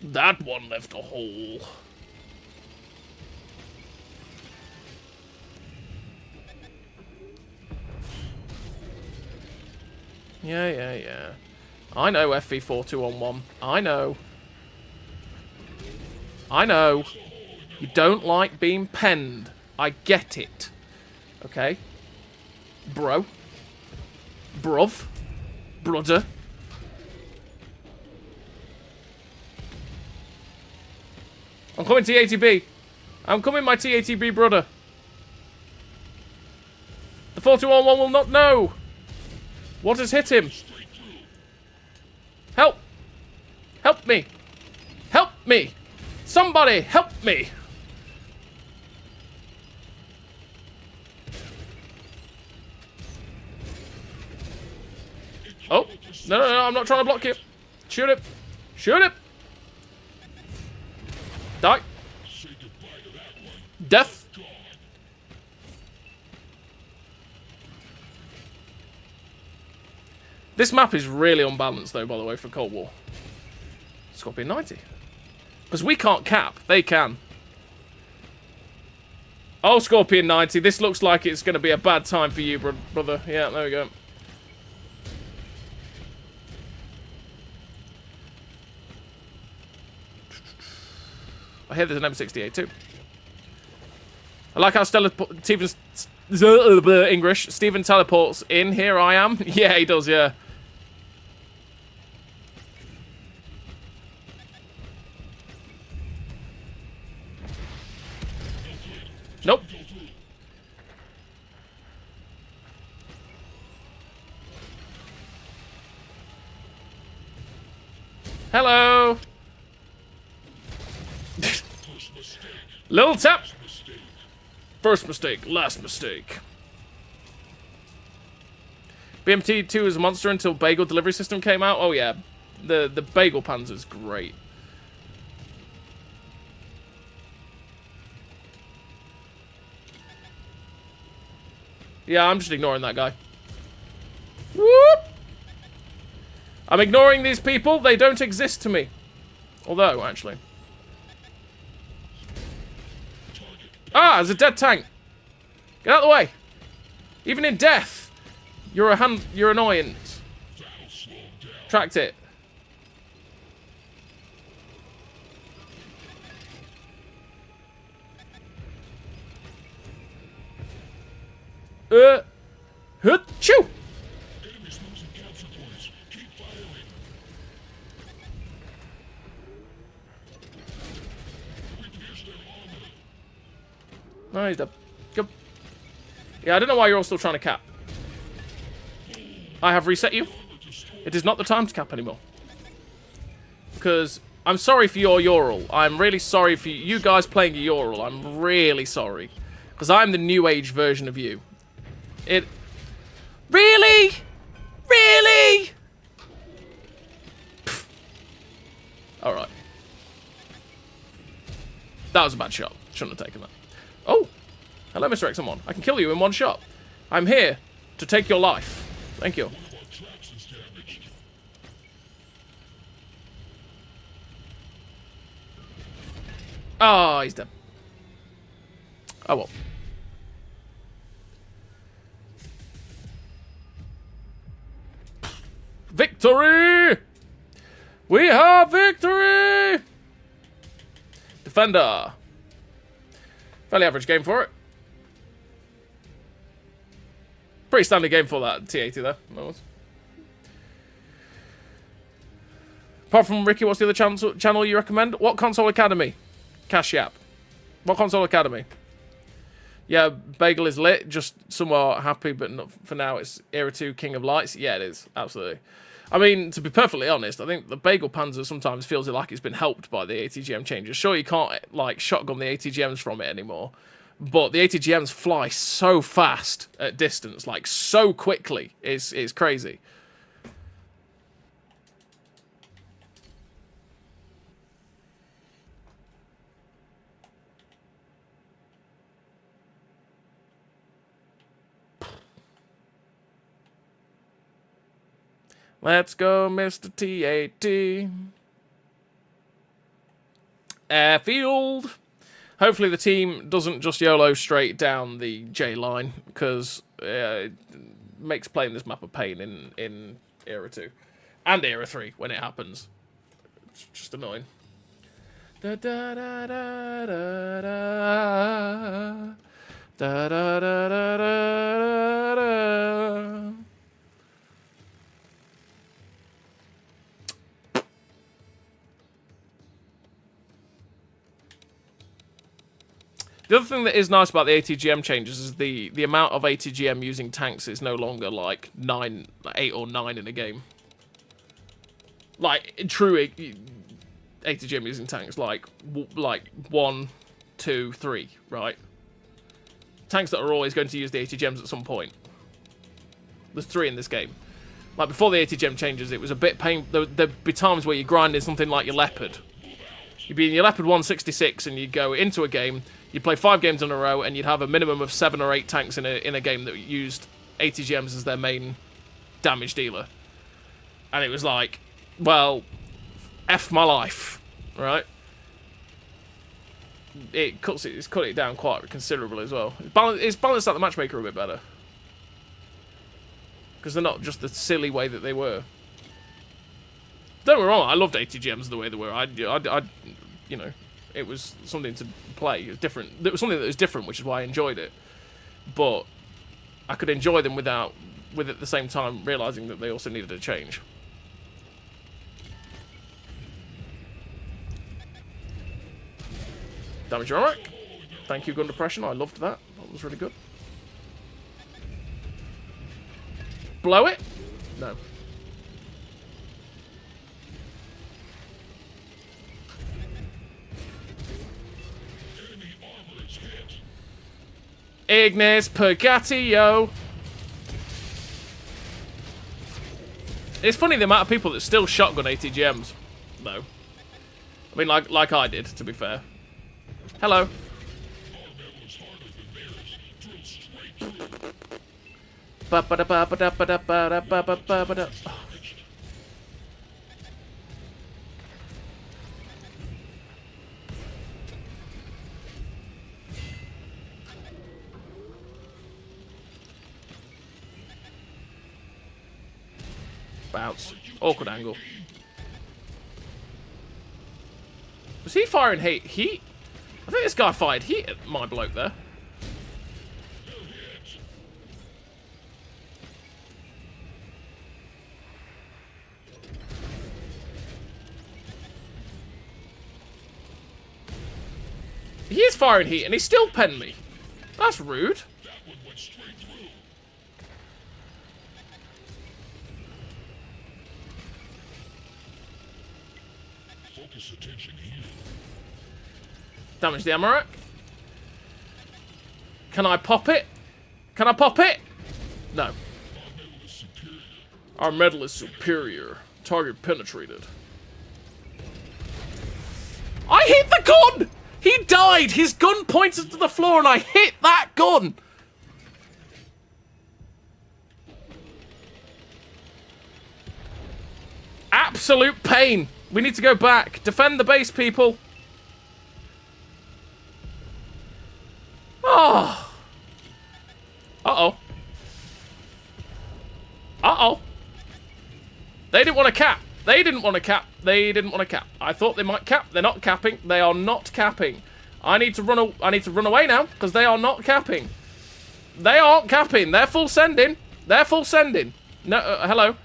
That one left a hole. Yeah. I know FV4211. I know. You don't like being penned. I get it. Okay? Bro. Bruv. Brother. I'm coming T80B. I'm coming, my T80B brother. The 4211 will not know. What has hit him? Help! Help me! Help me! Somebody help me! Oh, no, I'm not trying to block you. Shoot it. Shoot it! Die. Death. This map is really unbalanced, though, by the way, for Cold War. Scorpion 90. Because we can't cap. They can. Oh, Scorpion 90. This looks like it's going to be a bad time for you, brother. Yeah, there we go. I hear there's an M68 too. I like how Stephen English. Stephen teleports in. Here I am. Yeah, he does. Yeah. Nope. Hello. Little tap. First mistake, last mistake. BMT2 is a monster until Bagel delivery system came out. Oh yeah, the Bagel Panzer's great. Yeah, I'm just ignoring that guy. Whoop! I'm ignoring these people. They don't exist to me. Although, actually. Ah, there's a dead tank. Get out of the way. Even in death, you're annoyance. Tracked it. Choo! No, he's dead. Good. Yeah, I don't know why you're all still trying to cap. I have reset you. It is not the time to cap anymore. Because I'm sorry for your Ural. I'm really sorry for you guys playing your Ural. I'm really sorry. Because I'm the new age version of you. It... Really? Really? Alright. That was a bad shot. Shouldn't have taken that. Oh! Hello, Mr. XM1. I can kill you in one shot. I'm here to take your life. Thank you. Oh, he's dead. Oh, well. Victory! We have victory! Defender. Fairly average game for it. Pretty standard game for that T80 there. That was. Apart from Ricky, what's the other channel you recommend? Wotconsole Academy. Cash Yap. Wotconsole Academy. Yeah, Bagel is lit. Just somewhat happy, but not for now. It's Era 2 King of Lights. Yeah, it is. Absolutely. I mean, to be perfectly honest, I think the Bagel Panzer sometimes feels like it's been helped by the ATGM changes. Sure, you can't, like, shotgun the ATGMs from it anymore. But the ATGMs fly so fast at distance. Like, so quickly. It's crazy. Let's go, Mr. T80. Airfield. Hopefully the team doesn't just YOLO straight down the J line, because it makes playing this map a pain in Era 2. And Era 3 when it happens. It's just annoying. Da da da da da da. Da da da da da da. The other thing that is nice about the ATGM changes is the amount of ATGM using tanks is no longer like 8 or 9 in a game. Like true ATGM using tanks, like 1, 2, 3, right? Tanks that are always going to use the ATGMs at some point. There's 3 in this game. Like before the ATGM changes, it was a bit pain. There'd be times where you're grinding something like your Leopard. You'd be in your Leopard 166 and you'd go into a game. You'd play 5 games in a row, and you'd have a minimum of 7 or 8 tanks in a game that used ATGMs as their main damage dealer. And it was like, well, F my life, right? It's cut it down quite considerably as well. It's balanced out the matchmaker a bit better. Because they're not just the silly way that they were. Don't get me wrong, I loved ATGMs the way they were. I you know, it was something to play. It was different. It was something that was different, which is why I enjoyed it. But I could enjoy them with at the same time realizing that they also needed a change. Damage your armor. Thank you, gun depression. I loved that. That was really good. Blow it? No. Ignis Purgatio. It's funny the amount of people that still shotgun ATGMs, though. I mean, like I did, to be fair. Hello. Bounce. Awkward angle. Was he firing heat? Heat? I think this guy fired heat at my bloke there. He is firing heat and he still penned me. That's rude. That one went straight through. Focus attention here. Damage the Armour. Can I pop it? Can I pop it? No. Our metal is superior. Our metal is superior. Target penetrated. I hit the gun! He died! His gun pointed to the floor and I hit that gun! Absolute pain. We need to go back. Defend the base, people. Oh. Uh-oh. Uh-oh. They didn't want to cap. They didn't want to cap. They didn't want to cap. I thought they might cap. They're not capping. They are not capping. I need to run away now because they are not capping. They aren't capping. They're full sending. They're full sending. No, hello.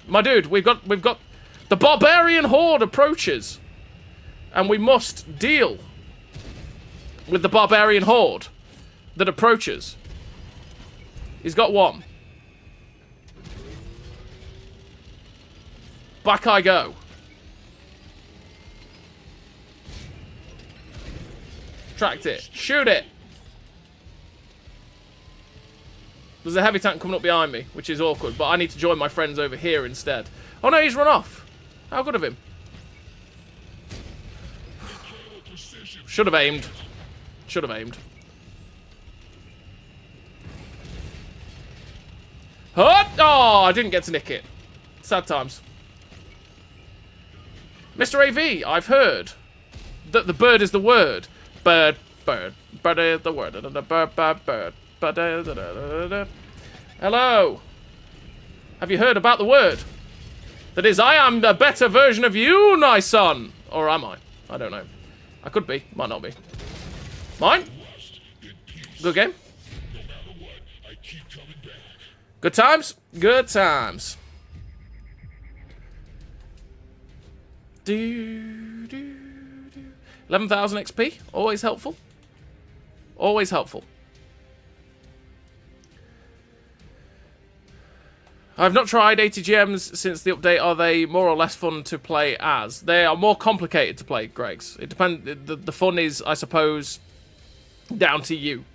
My dude, we've got the barbarian horde approaches. And we must deal with the barbarian horde that approaches. He's got one. Back I go. Tracked it. Shoot it. There's a heavy tank coming up behind me, which is awkward, but I need to join my friends over here instead. Oh no, he's run off. How good of him. Should have aimed. Should have aimed. Hut! Oh, I didn't get to nick it. Sad times. Mr. AV, I've heard that the bird is the word. Bird, bird, bird is the word. Bird, bird, bird. Hello. Have you heard about the word? That is, I am a better version of you, my son. Or am I? I don't know. I could be. Might not be. Mine? Good game. Good times? Good times. 11,000 XP. Always helpful. Always helpful. I've not tried ATGMs since the update. Are they more or less fun to play as? They are more complicated to play, Gregs. It depends. The fun is, I suppose, down to you.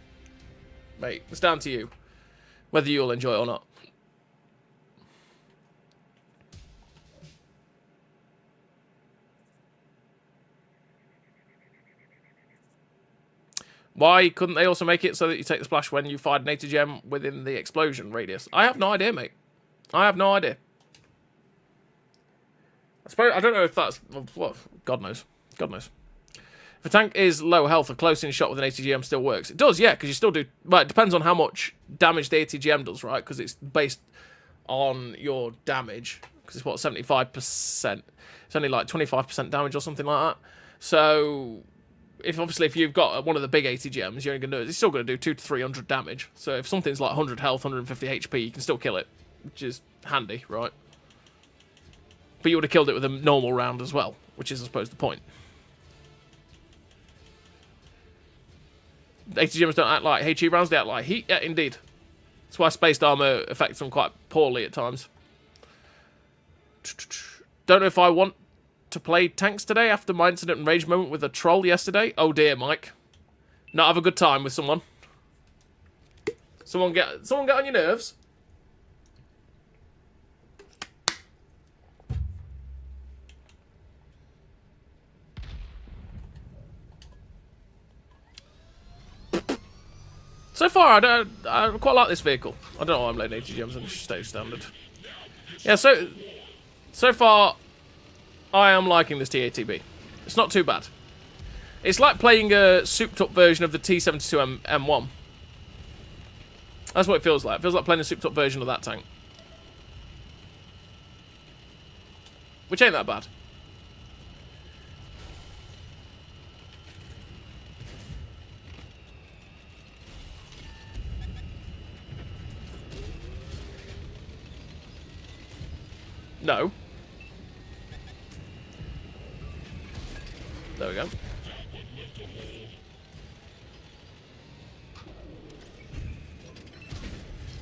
Mate, it's down to you. Whether you'll enjoy it or not. Why couldn't they also make it so that you take the splash when you fired an ATGM within the explosion radius? I have no idea, mate. I have no idea. I don't know if that's... Well, God knows. God knows. If a tank is low health, a close-in shot with an ATGM still works. It does, yeah, because you still do... Well, it depends on how much damage the ATGM does, right? Because it's based on your damage. Because it's, what, 75%? It's only like 25% damage or something like that. So... Obviously if you've got one of the big ATGMs, it's still going to do 200 to 300 damage. So if something's like 100 health, 150 HP, you can still kill it, which is handy, right? But you would have killed it with a normal round as well, which is, I suppose, the point. ATGMs don't act like HE rounds, they act like heat. Yeah, indeed. That's why spaced armor affects them quite poorly at times. Don't know if I want to play tanks today after my incident and rage moment with a troll yesterday. Oh dear, Mike. Not have a good time with someone. Someone get on your nerves. So far, I quite like this vehicle. I don't know why I'm letting 80 gems and just stay standard. Yeah, so far, I am liking this TATB. It's not too bad. It's like playing a souped-up version of the T72 M1. That's what it feels like. It feels like playing a souped-up version of that tank. Which ain't that bad. No. There we go.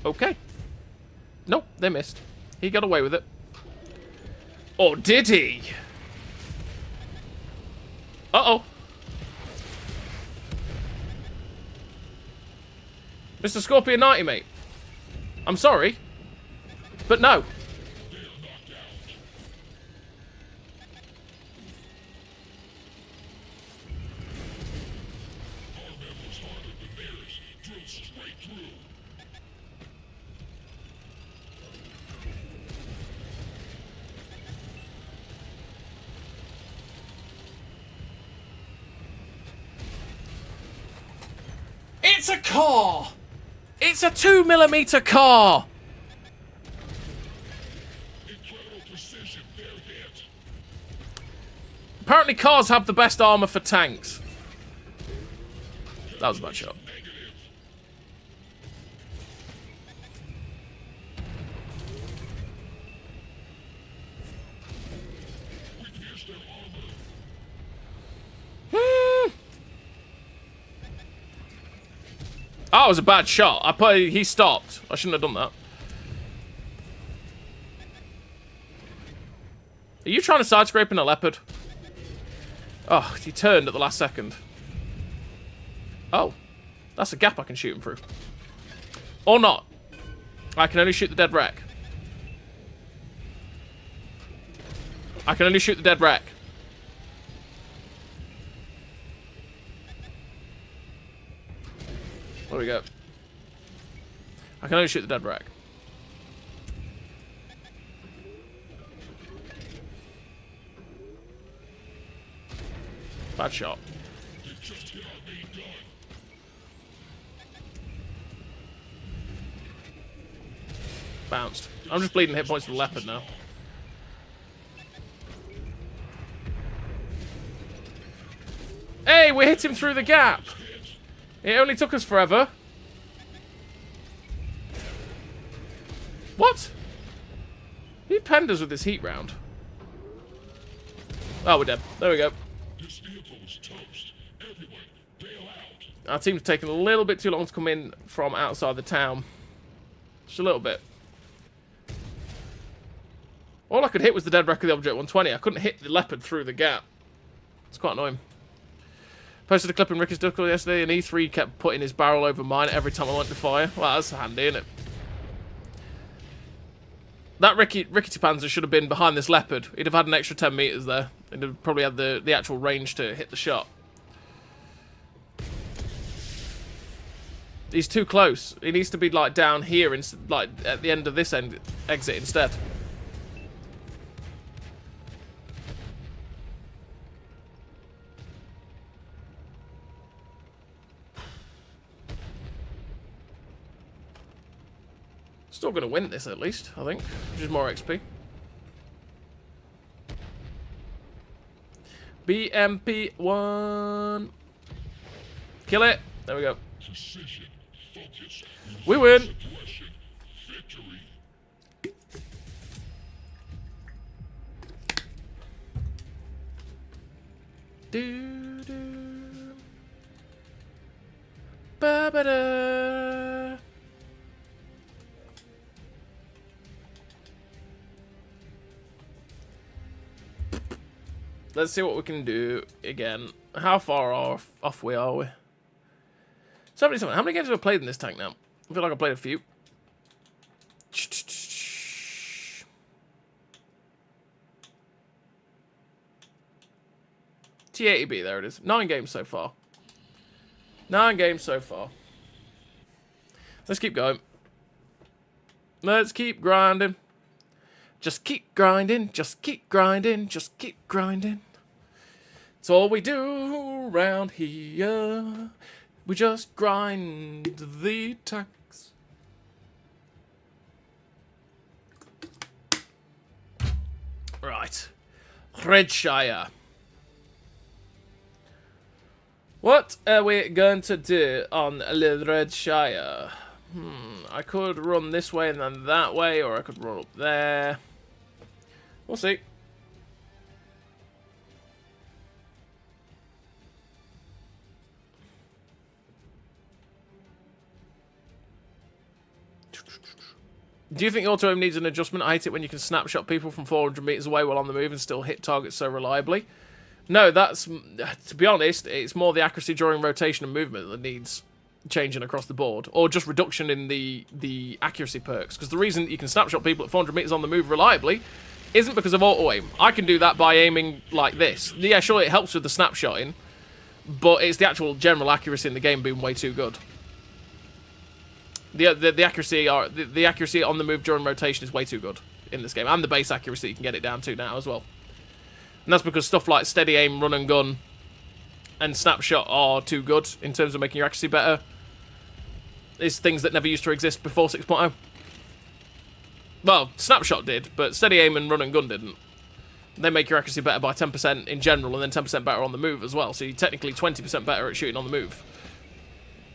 Okay. Nope, they missed. He got away with it. Or did he? Uh-oh. Mr. Scorpion 90, mate. I'm sorry. But no. It's a car! It's a 2mm car! Apparently cars have the best armor for tanks. That was a bad shot. Oh, it was a bad shot. He stopped. I shouldn't have done that. Are you trying to side scraping a leopard? Oh, he turned at the last second. Oh, that's a gap I can shoot him through. Or not. I can only shoot the dead wreck. I can only shoot the dead wreck. There we go. I can only shoot the dead wreck. Bad shot. Bounced. I'm just bleeding hit points to the leopard now. Hey, we hit him through the gap. It only took us forever. What? He penned us with this heat round. Oh, we're dead. There we go. This vehicle is toast. Everyone, bail out. Our team's taken a little bit too long to come in from outside the town. Just a little bit. All I could hit was the dead wreck of the Object 120. I couldn't hit the leopard through the gap. It's quite annoying. Posted a clip in Ricky's Discord yesterday, and E3 kept putting his barrel over mine every time I went to fire. Well, that's handy, isn't it? That Ricky Panzer should have been behind this leopard. He'd have had an extra 10 meters there. He'd have probably had the actual range to hit the shot. He's too close. He needs to be like down here, like at the end of this exit instead. Still going to win this at least, I think, which is more XP. BMP1. Kill it. There we go. Precision, focus, We win. suppression, victory. Do. Ba ba da. Let's see what we can do again. How far off we are we? 77. How many games have I played in this tank now? I feel like I played a few. T80B, there it is. 9 games so far. 9 games so far. Let's keep going. Let's keep grinding. Just keep grinding, just keep grinding, just keep grinding. It's all we do around here. We just grind the tanks. Right. Redshire. What are we going to do on Redshire? I could run this way and then that way, or I could run up there. We'll see. Do you think auto aim needs an adjustment? I hate it when you can snapshot people from 400 meters away while on the move and still hit targets so reliably. No, that's, to be honest, it's more the accuracy during rotation and movement that needs changing across the board, or just reduction in the accuracy perks. Because the reason that you can snapshot people at 400 meters on the move reliably isn't because of auto aim. I can do that by aiming like this. Yeah, sure, it helps with the snapshotting, but it's the actual general accuracy in the game being way too good. The accuracy on the move during rotation is way too good in this game, and the base accuracy you can get it down to now as well. And that's because stuff like steady aim, run and gun, and snapshot are too good in terms of making your accuracy better. It's things that never used to exist before 6.0. Well, snapshot did, but steady aim and run and gun didn't. They make your accuracy better by 10% in general, and then 10% better on the move as well. So you're technically 20% better at shooting on the move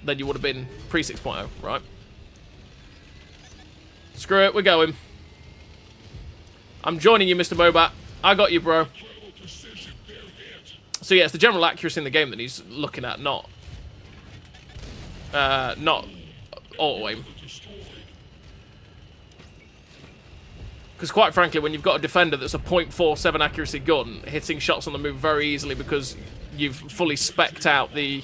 than you would have been pre 6.0, right? Screw it, we're going. I'm joining you, Mr. Mobat. I got you, bro. So yeah, it's the general accuracy in the game that he's looking at, not auto aim. Because quite frankly, when you've got a defender that's a .47 accuracy gun, hitting shots on the move very easily because you've fully specced out the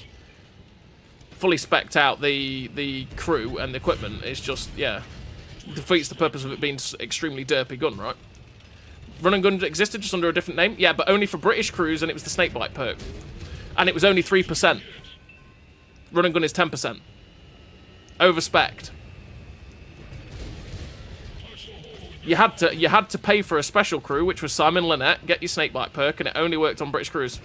crew and the equipment, it's just, yeah, defeats the purpose of it being extremely derpy gun, right? Run and gun existed just under a different name, yeah, but only for British crews, and it was the snakebite perk, and it was only 3%. Run and gun is 10%. Overspecced. You had to pay for a special crew, which was Simon Lynette, get your snakebite perk, and it only worked on British crews.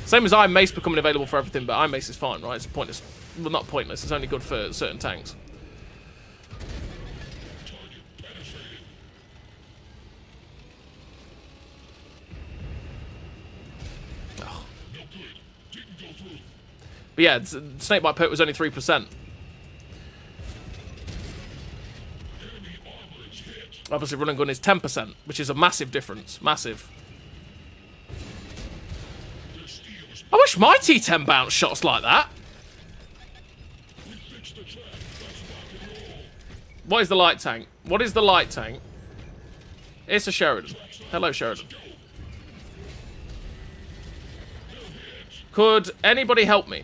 Same as iMace becoming available for everything, but iMace is fine, right? It's pointless. Well, not pointless. It's only good for certain tanks. Oh. But yeah, snakebite perk was only 3%. Obviously, run and gun is 10%, which is a massive difference. Massive. I wish my T10 bounced shots like that. What is the light tank? What is the light tank? It's a Sheridan. Hello, Sheridan. Could anybody help me?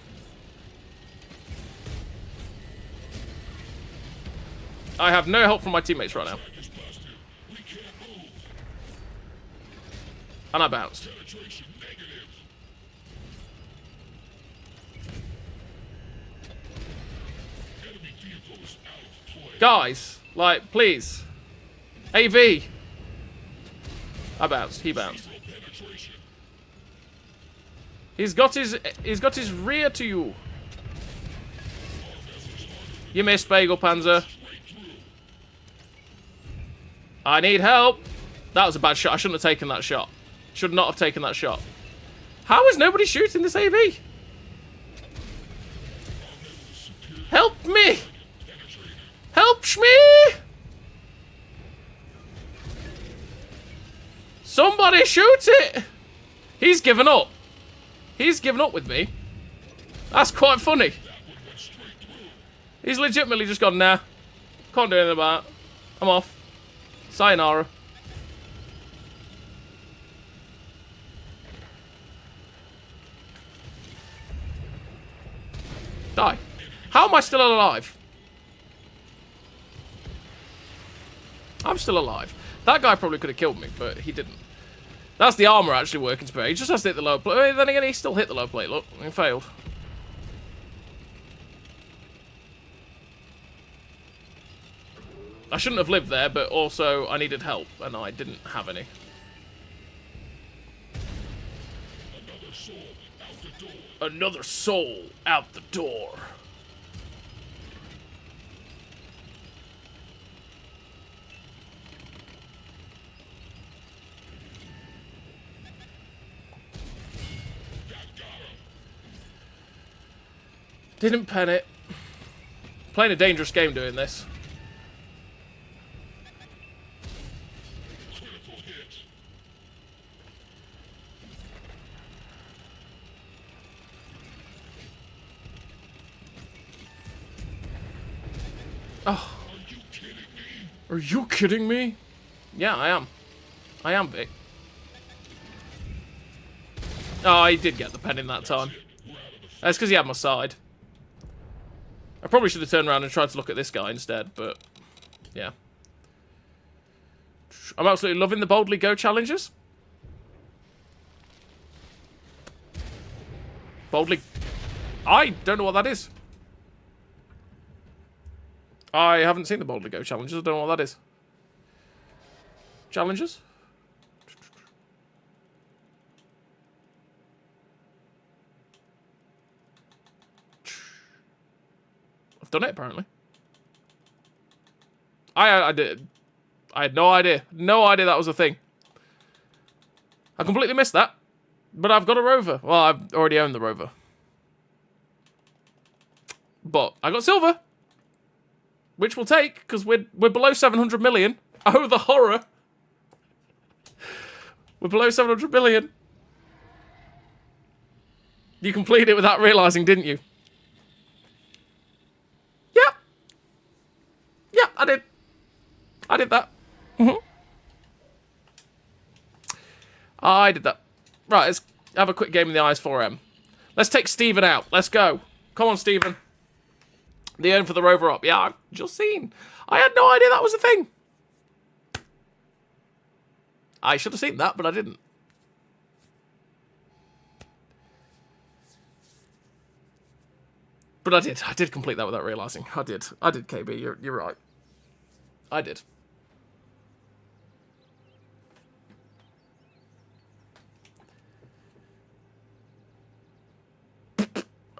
I have no help from my teammates right now. And I bounced. Guys, like, please. AV. I bounced. He bounced. He's got his rear to you. You missed, Bagel Panzer. I need help. That was a bad shot. I shouldn't have taken that shot. Should not have taken that shot. How is nobody shooting this AV? Help me! Help me! Somebody shoot it! He's given up. He's given up with me. That's quite funny. He's legitimately just gone, nah. Can't do anything about it. I'm off. Sayonara. Die. How am I still alive? I'm still alive. That guy probably could have killed me, but he didn't. That's the armor actually working spare. He just has to hit the lower plate. Then again, he still hit the lower plate. Look, he failed. I shouldn't have lived there, but also I needed help, and I didn't have any. Another soul out the door. Another soul out the door. Didn't pen it. Playing a dangerous game doing this. Critical hit. Oh, Are you kidding me? are you kidding me? Yeah, I am. I am, Vic. Oh, he did get the pen in that time. That's because he had my side. I probably should have turned around and tried to look at this guy instead, but yeah. I'm absolutely loving the Boldly Go challenges. Boldly... I don't know what that is. I haven't seen the Boldly Go challenges. I don't know what that is. Challenges? I've done it, apparently. I did. I had no idea. No idea that was a thing. I completely missed that. But I've got a rover. Well, I've already owned the rover. But I got silver. Which we'll take, because we're below 700 million. Oh, the horror. We're below 700 million. You completed it without realising, didn't you? Yep. Yep, I did. I did that. I did that. Right, let's have a quick game in the IS4M. Let's take Steven out. Let's go. Come on, Steven. The earn for the rover up. Yeah, I've just seen. I had no idea that was a thing. I should have seen that, but I didn't. But I did. I did complete that without realising. I did. I did, KB. You're right. I did.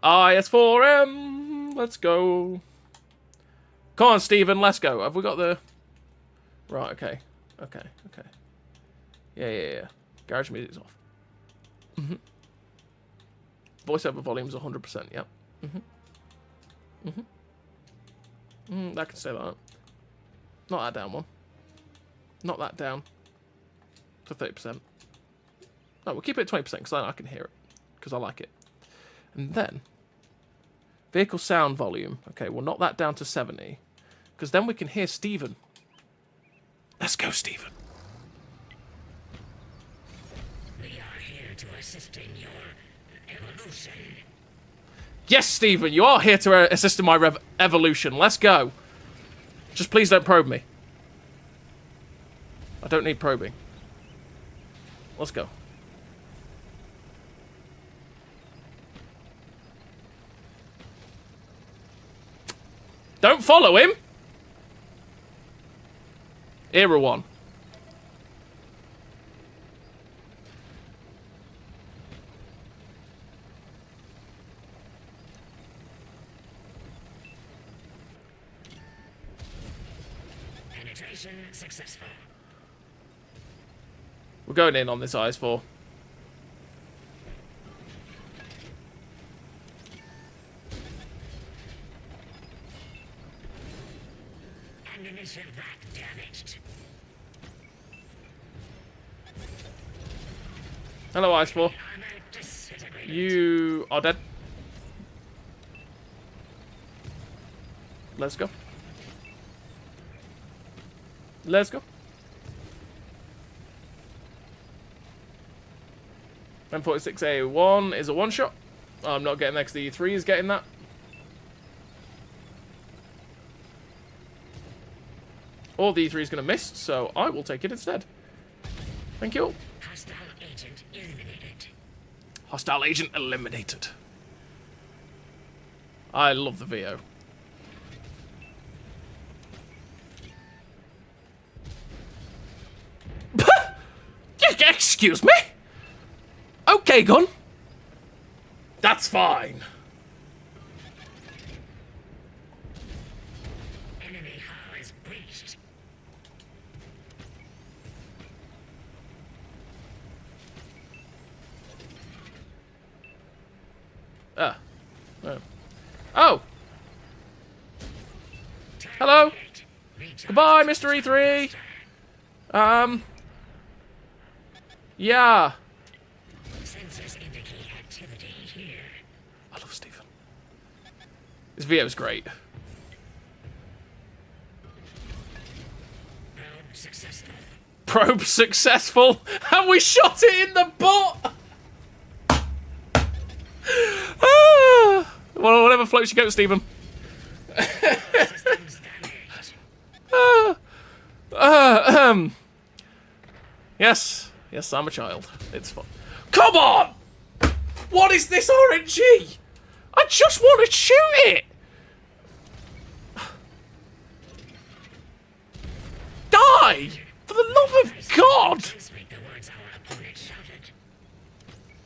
IS4M. Let's go. Come on, Steven. Let's go. Have we got the... Right, okay. Okay, okay. Yeah. Garage music's off. Voiceover volume's 100%, yep. That can stay like that. Not that down one. Not that down. To 30%. No, we'll keep it at 20% because I can hear it. Because I like it. And then... Vehicle sound volume. Okay, we'll knock that down to 70. Because then we can hear Steven. Let's go, Steven. We are here to assist in your evolution. Yes, Steven, you are here to assist in my evolution. Let's go. Just please don't probe me. I don't need probing. Let's go. Don't follow him! Era 1. Penetration successful. We're going in on this IS4. Ammunition rack damaged. Hello, IS4. Armor disintegrated. You are dead. Let's go. Let's go. M46A1 is a one-shot. I'm not getting that because the E3 is getting that. Or the E3 is going to miss, so I will take it instead. Thank you. Hostile agent eliminated. Hostile agent eliminated. I love the VO. Excuse me? Okay, gun. That's fine. Enemy hull is breached. Oh. Hello. Goodbye, Mr. E3. Yeah. Sensors indicate activity here. I love Stephen. His VO's great. Probe successful. Probe successful, and we shot it in the butt. Ah. Well, whatever floats your boat, Stephen. Systems damaged. Yes, yes, I'm a child. It's fun. Come on! What is this RNG? I just want to shoot it. Die! For the love of God! Translate the words our opponent shouted.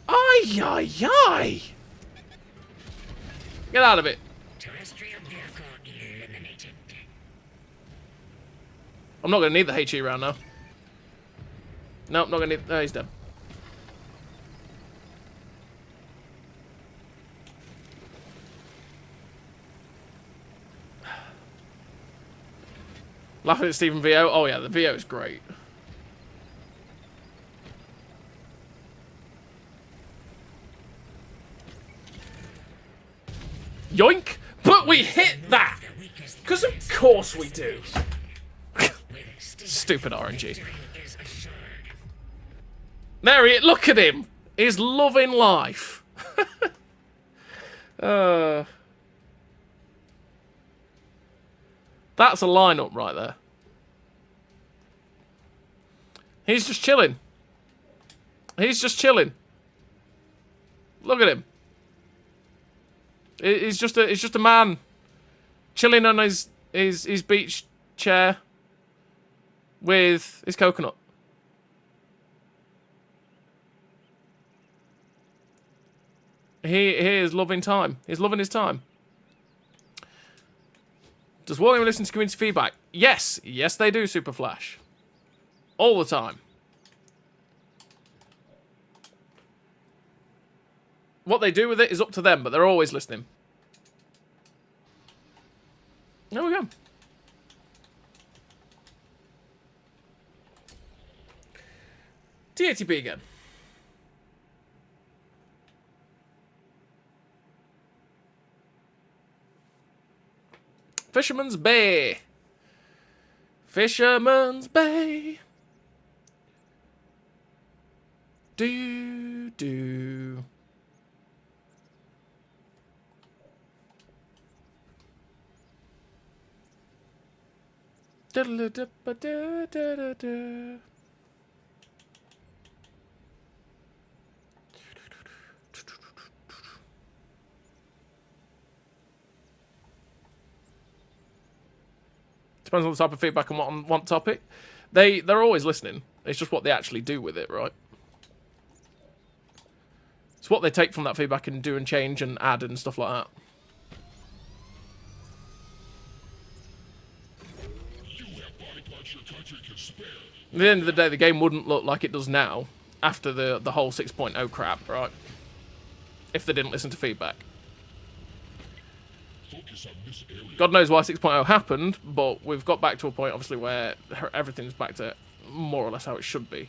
Ay, ay, ay! Get out of it. Terrestrial vehicle eliminated. I'm not going to need the HE round now. Nope, not going to need... No, he's dead. Laughing at Stephen VO. Oh yeah, the VO is great. Yoink! But we hit that! Because of course we do. Stupid RNG. Is assured. There he is. Look at him. He's loving life. That's a lineup right there. He's just chilling. He's just chilling. Look at him. He's just a man chilling on his beach chair with his coconut. He is loving time. He's loving his time. Does Wargaming listen to community feedback? Yes. Yes, they do, Super Flash. All the time. What they do with it is up to them, but they're always listening. There we go. TATP again. Fisherman's Bay. Fisherman's Bay. Do. Da-da-da-da-da-da-da. Depends on the type of feedback and what on one topic. They're always listening. It's just what they actually do with it, right? It's what they take from that feedback and do and change and add and stuff like that. You have body parts your country can spare. At the end of the day, the game wouldn't look like it does now after the whole 6.0 crap, right? If they didn't listen to feedback. Focus on this area. God knows why 6.0 happened, but we've got back to a point, obviously, where everything's back to more or less how it should be.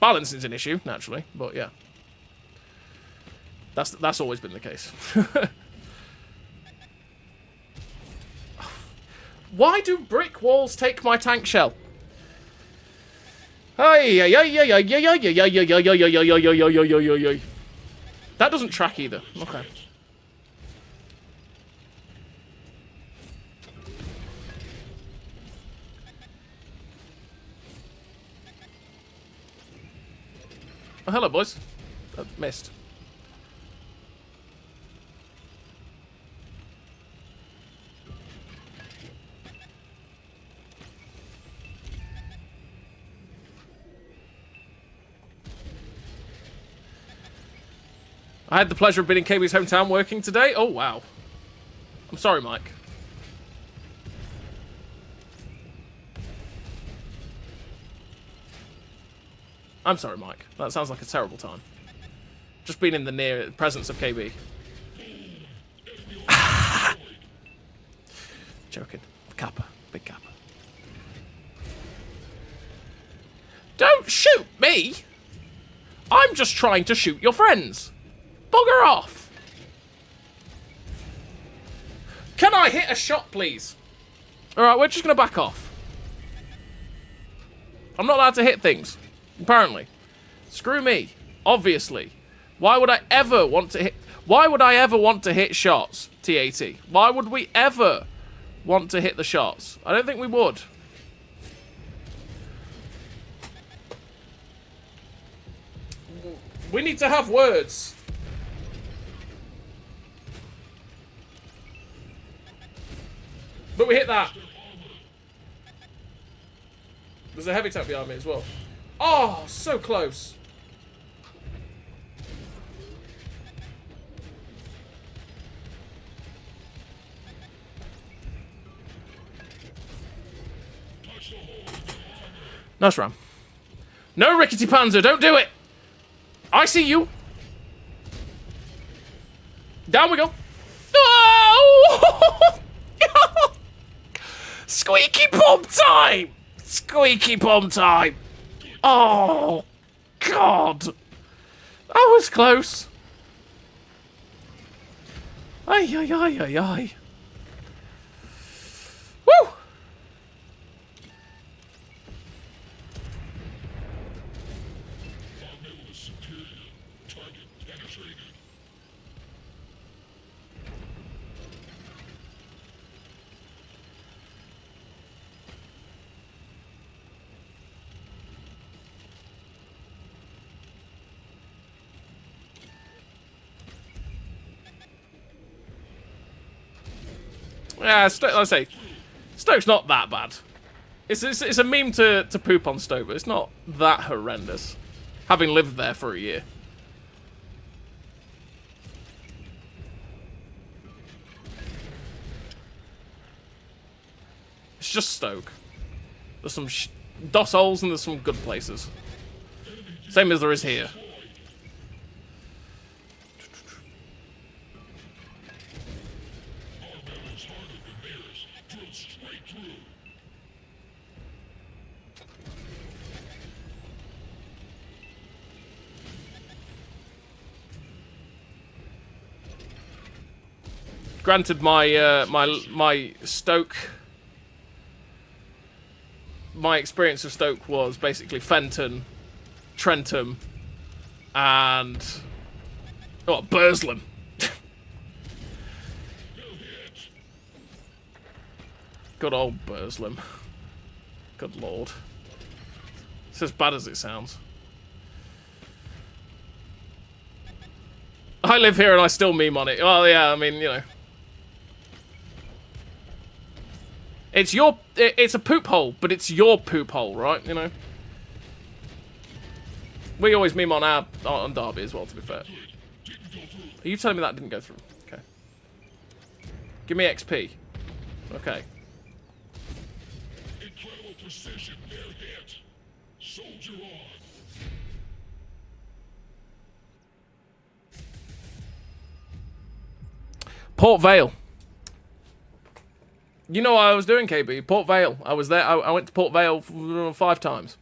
Balancing's an issue, naturally, but yeah. That's always been the case. Why do brick walls take my tank shell? That doesn't track either. Okay. Oh, hello, boys. Missed. I had the pleasure of being in KB's hometown working today. Oh, wow. I'm sorry, Mike. I'm sorry, Mike. That sounds like a terrible time. Just being in the near presence of KB. Joking. Kappa. Big Kappa. Don't shoot me! I'm just trying to shoot your friends. Bugger off. Can I hit a shot, please? Alright, we're just going to back off. I'm not allowed to hit things. Apparently. Screw me. Obviously. Why would I ever want to hit... Why would I ever want to hit shots, TAT? Why would we ever want to hit the shots? I don't think we would. We need to have words. But we hit that. There's a heavy tank behind me as well. Oh, so close. Nice ram. No, Rickety Panzer, don't do it. I see you. Down we go. Oh! Squeaky bomb time. Squeaky bomb time. Oh, God. That was close. Ay, ay, ay, ay, ay. Woo! Yeah, let's say, Stoke's not that bad. It's a meme to poop on Stoke, but it's not that horrendous. Having lived there for a year. It's just Stoke. There's some DOS holes and there's some good places. Same as there is here. Granted, my Stoke, my experience of Stoke was basically Fenton, Trentham, and Burslem. Good old Burslem. Good lord. It's as bad as it sounds. I live here and I still meme on it. Well, yeah, I mean, you know. It's a poop hole, but it's your poop hole, right? You know. We always meme on Derby as well, to be fair. Are you telling me that didn't go through? Okay. Give me XP. Okay. Incredible precision, they're hit. Soldier on. Port Vale. You know what I was doing, KB? Port Vale. I was there. I went to Port Vale 5 times.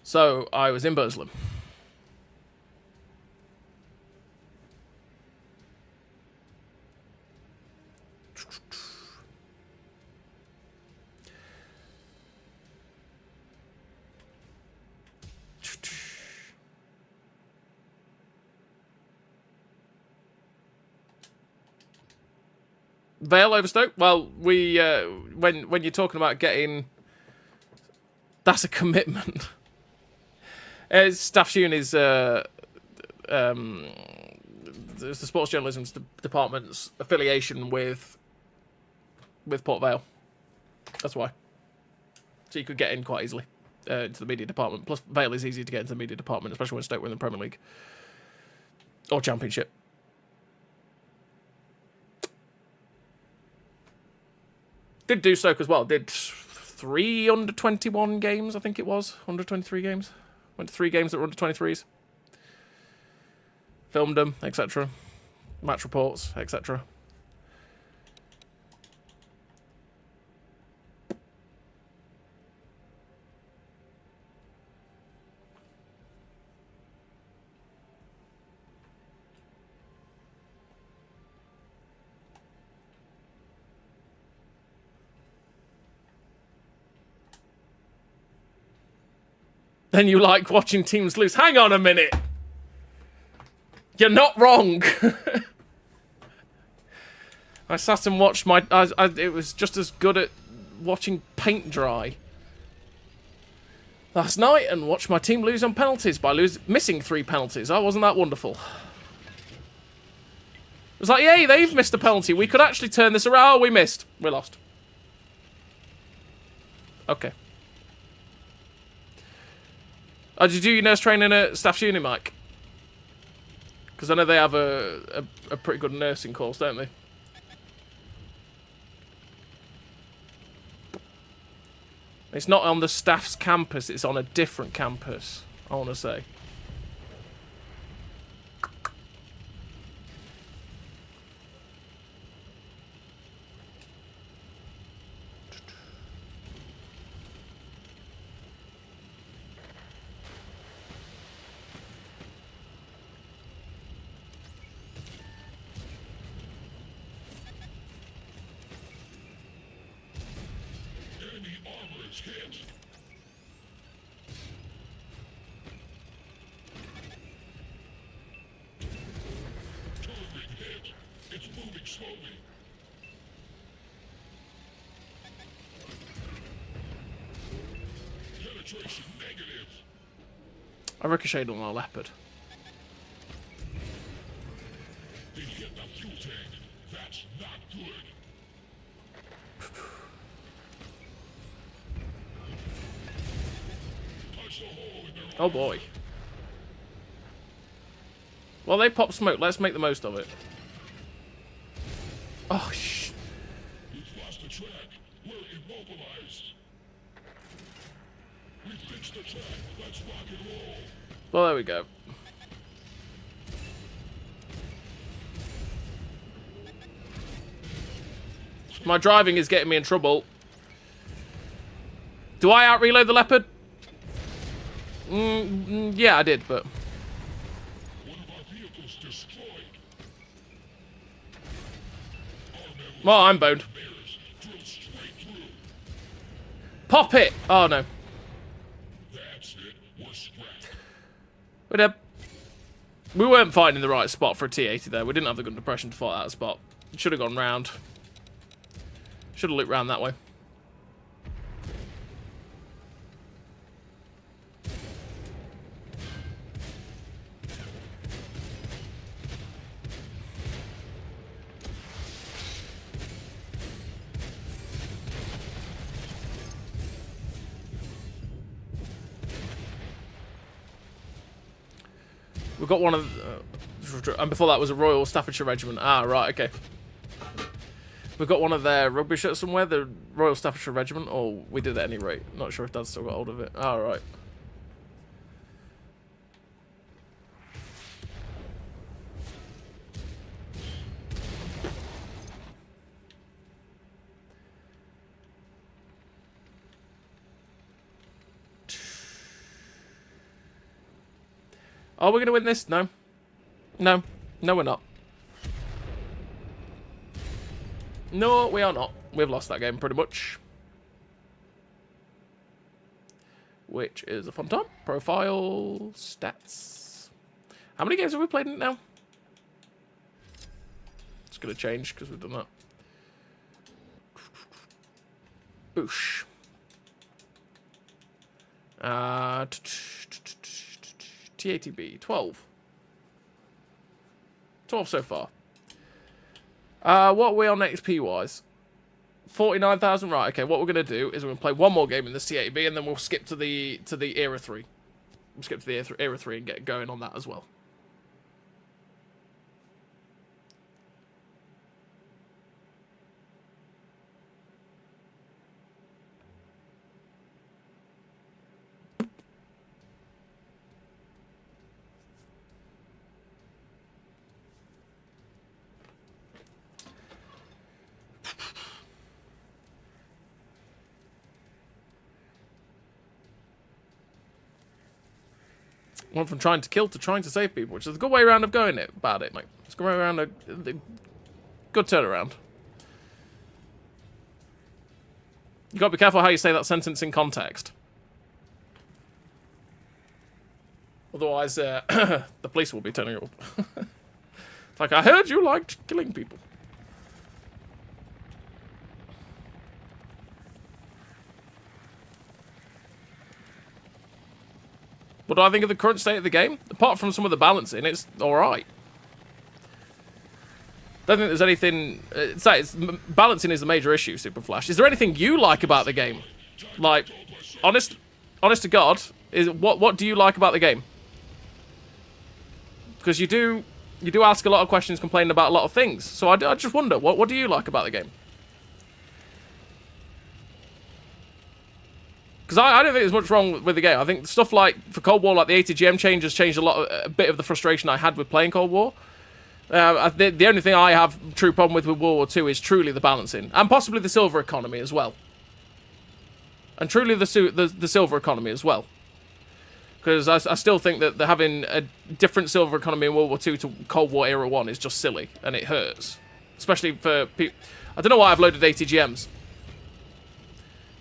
So, I was in Burslem. Vale over Stoke? Well, we when you're talking about getting, that's a commitment. Staff Tune is the sports journalism department's affiliation with Port Vale. That's why. So you could get in quite easily into the media department. Plus, Vale is easy to get into the media department, especially when Stoke were in the Premier League. Or championship. Did do Stoke as well. Did 3 under 21 games, I think it was. Under 23 games. Went to 3 games that were under 23s. Filmed them, etc. Match reports, etc. Then you like watching teams lose. Hang on a minute. You're not wrong. I sat and watched my... it was just as good at watching paint dry last night and watched my team lose on penalties by missing 3 penalties. Oh, wasn't that wonderful? It was like, yay, they've missed a penalty. We could actually turn this around. Oh, we missed. We lost. Okay. Oh, did you do your nurse training at Staff's Uni, Mike? Because I know they have a pretty good nursing course, don't they? It's not on the staff's campus, it's on a different campus, I want to say. Enemy armor is hit. Turret hit. It's moving slowly. Penetration negative. I ricocheted on our leopard. They hit the fuel tank. That's not good. Punch the hole in their Oh boy. Well, they pop smoke. Let's make the most of it. Oh, shh. We've lost the track. We're immobilized. We fixed the track. Let's rock and roll. Well, there we go. My driving is getting me in trouble. Do I out-reload the leopard? Yeah, I did, but... One of our vehicles destroyed. Well, I'm boned. Bears drilled straight through. Pop it! Oh, no. That's it. We're scrapped. We're dead. We weren't fighting in the right spot for a T-80 there. We didn't have the good depression to fight that spot. Should have gone round. Should have looped round that way. We've got one of... and before that was a Royal Staffordshire Regiment. Ah, right, okay. We've got one of their rugby shirts somewhere, the Royal Staffordshire Regiment. Oh, we did at any rate. Not sure if Dad's still got hold of it. Ah, right. Are we going to win this? No. No. No, we're not. No, we are not. We've lost that game pretty much. Which is a fun time. Profile, stats. How many games have we played in it now? It's going to change because we've done that. Boosh. TATB, 12. 12 so far. What are we on XP-wise? 49,000, right, okay, what we're going to do is we're going to play one more game in this TATB and then we'll skip to the Era 3. We'll skip to the Era 3 and get going on that as well. Went from trying to kill to trying to save people, which is a good way around of going about it, mate. It's a good way around a good turnaround. You gotta be careful how you say that sentence in context. Otherwise, the police will be turning up. It's like, I heard you liked killing people. What do I think of the current state of the game? Apart from some of the balancing, it's alright. Don't think there's anything... balancing is the major issue, Super Flash. Is there anything you like about the game? Like, honest to God, what do you like about the game? Because you do ask a lot of questions, complaining about a lot of things. So I just wonder, what do you like about the game? Because I don't think there's much wrong with the game. I think stuff like, for Cold War, like the ATGM change has changed a bit of the frustration I had with playing Cold War. The only thing I have true problem with World War II is truly the balancing. And possibly the silver economy as well. And truly the silver economy as well. Because I still think that having a different silver economy in World War II to Cold War Era 1 is just silly. And it hurts. Especially for people... I don't know why I've loaded ATGMs.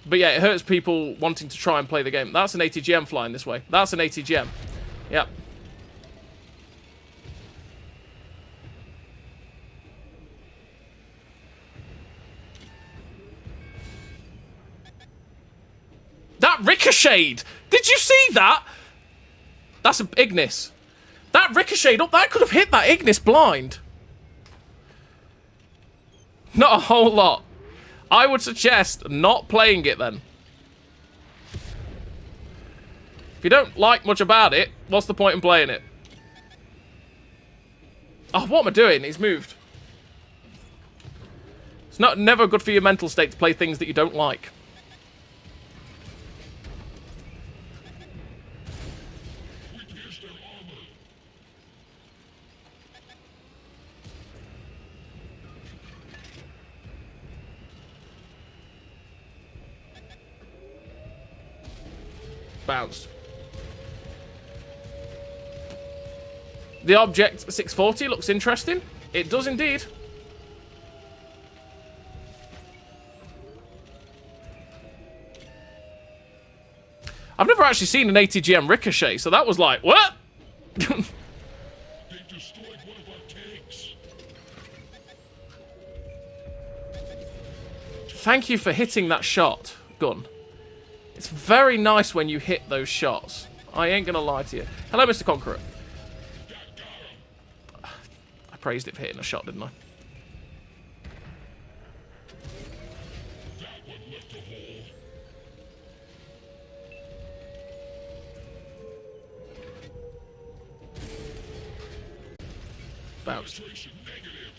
But yeah, it hurts people wanting to try and play the game. That's an ATGM flying this way. That's an ATGM. Yep. That ricocheted! Did you see that? That's an Ignis. That ricocheted up. That could have hit that Ignis blind. Not a whole lot. I would suggest not playing it then. If you don't like much about it, what's the point in playing it? Oh, what am I doing? He's moved. It's never good for your mental state to play things that you don't like. Bounced. The Object 640 looks interesting. It does indeed. I've never actually seen an ATGM ricochet, so that was like, what? They destroyed one of our tanks. Thank you for hitting that shot, gun. It's very nice when you hit those shots. I ain't gonna lie to you. Hello, Mr. Conqueror. I praised it for hitting a shot, didn't I? That one left a hole. Bounced. Penetration negative.